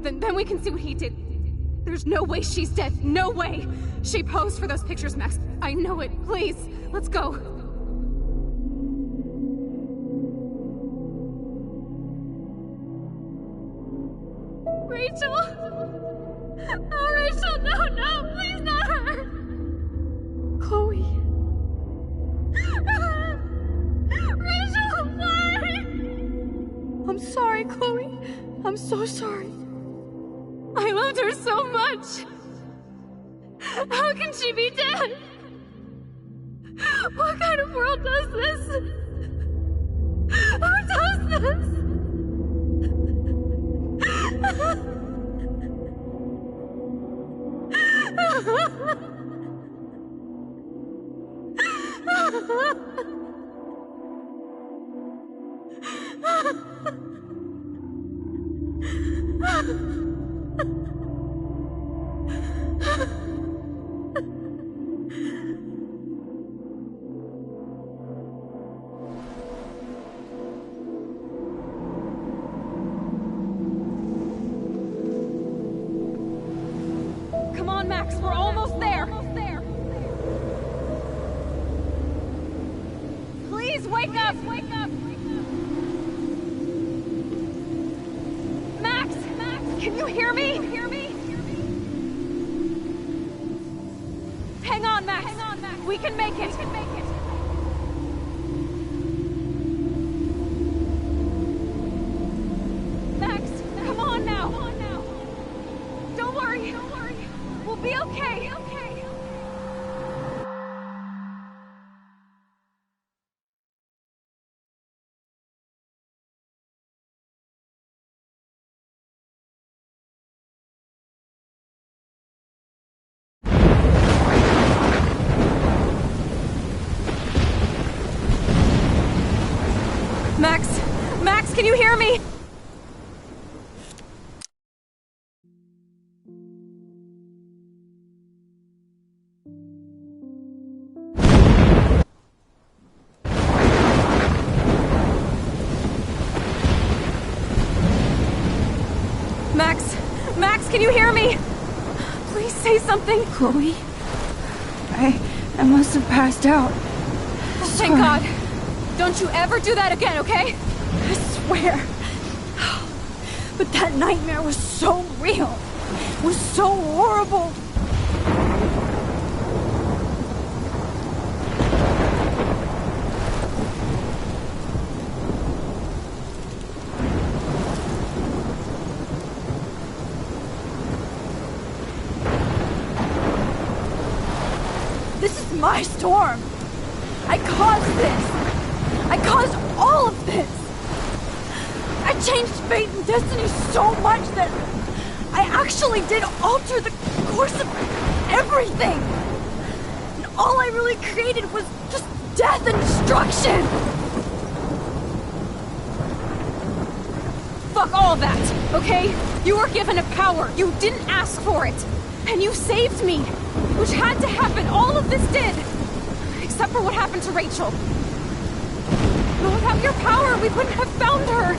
Speaker 2: Then we can see what he did. There's no way she's dead. No way! She posed for those pictures, Max. I know it. Please, let's go. Rachel! Oh, Rachel, no, please not her!
Speaker 1: Chloe.
Speaker 2: Rachel, why?
Speaker 1: I'm sorry, Chloe. I'm so sorry.
Speaker 2: I loved her so much. How can she be dead? What kind of world does this? Who does this?
Speaker 20: Come on, Max, we're almost there! Please wake up! Max! Can you hear me? Hang on, Max! We can make it! Max, come on now! Don't worry! We'll be okay! Max, can you hear me? Max, can you hear me? Please say something.
Speaker 1: Chloe? I must have passed out.
Speaker 2: Thank God. Don't you ever do that again, okay?
Speaker 1: I swear. But that nightmare was so real. It was so horrible. This is my storm. I caused this. I caused all of this. I changed fate and destiny so much that I actually did alter the course of everything. And all I really created was just death and destruction.
Speaker 2: Fuck all that, okay? You were given a power. You didn't ask for it. And you saved me. Which had to happen. All of this did. Except for what happened to Rachel. But without your power, we wouldn't have found her.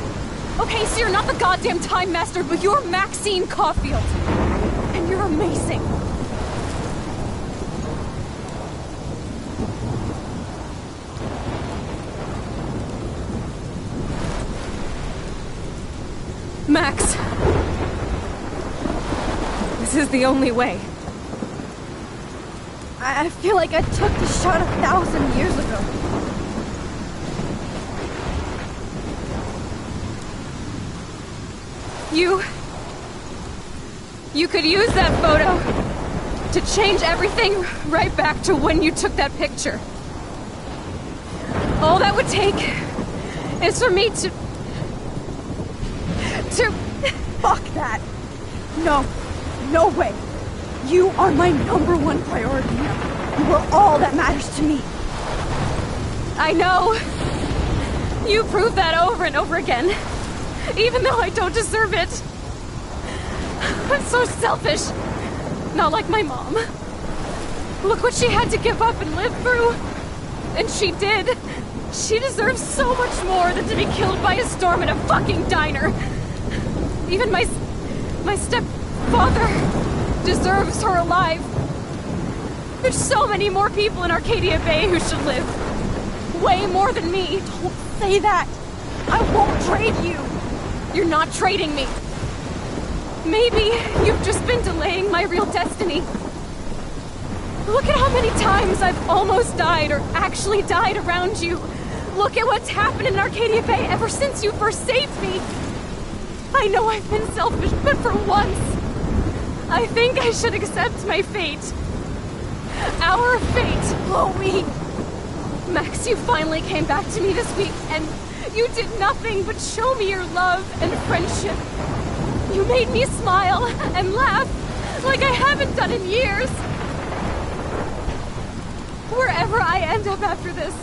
Speaker 2: Okay, so you're not the goddamn Time Master, but you're Maxine Caulfield. And you're amazing. Max. This is the only way.
Speaker 1: I feel like I took the shot 1,000 years ago.
Speaker 2: You could use that photo to change everything right back to when you took that picture. All that would take is for me to...
Speaker 1: Fuck that. No. No way. You are my #1 priority now. You are all that matters to me.
Speaker 2: I know. You prove that over and over again. Even though I don't deserve it. I'm so selfish. Not like my mom. Look what she had to give up and live through. And she did. She deserves so much more than to be killed by a storm in a fucking diner. Even my stepfather deserves her alive. There's so many more people in Arcadia Bay who should live. Way more than me.
Speaker 1: Don't say that. I won't trade you.
Speaker 2: You're not trading me. Maybe you've just been delaying my real destiny. Look at how many times I've almost died or actually died around you. Look at what's happened in Arcadia Bay ever since you first saved me. I know I've been selfish, but for once, I think I should accept my fate. Our fate, Chloe. Max, you finally came back to me this week, and you did nothing but show me your love and friendship. You made me smile and laugh like I haven't done in years. Wherever I end up after this,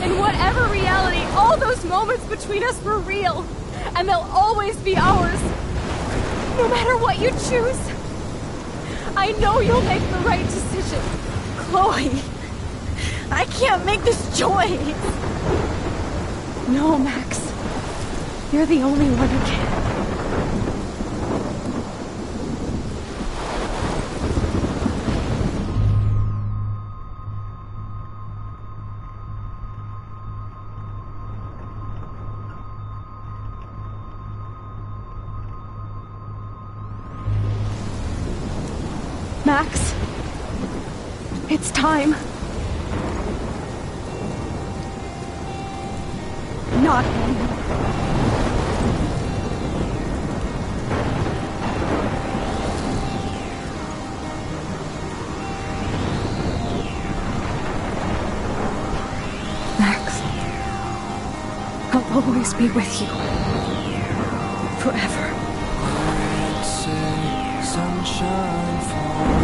Speaker 2: in whatever reality, all those moments between us were real, and they'll always be ours. No matter what you choose, I know you'll make the right decision.
Speaker 1: Chloe, I can't make this choice.
Speaker 2: No, Max. You're the only one who can.
Speaker 1: Max, it's time. Not anymore. Max, I'll always be with you. Forever.
Speaker 4: Sunshine falls.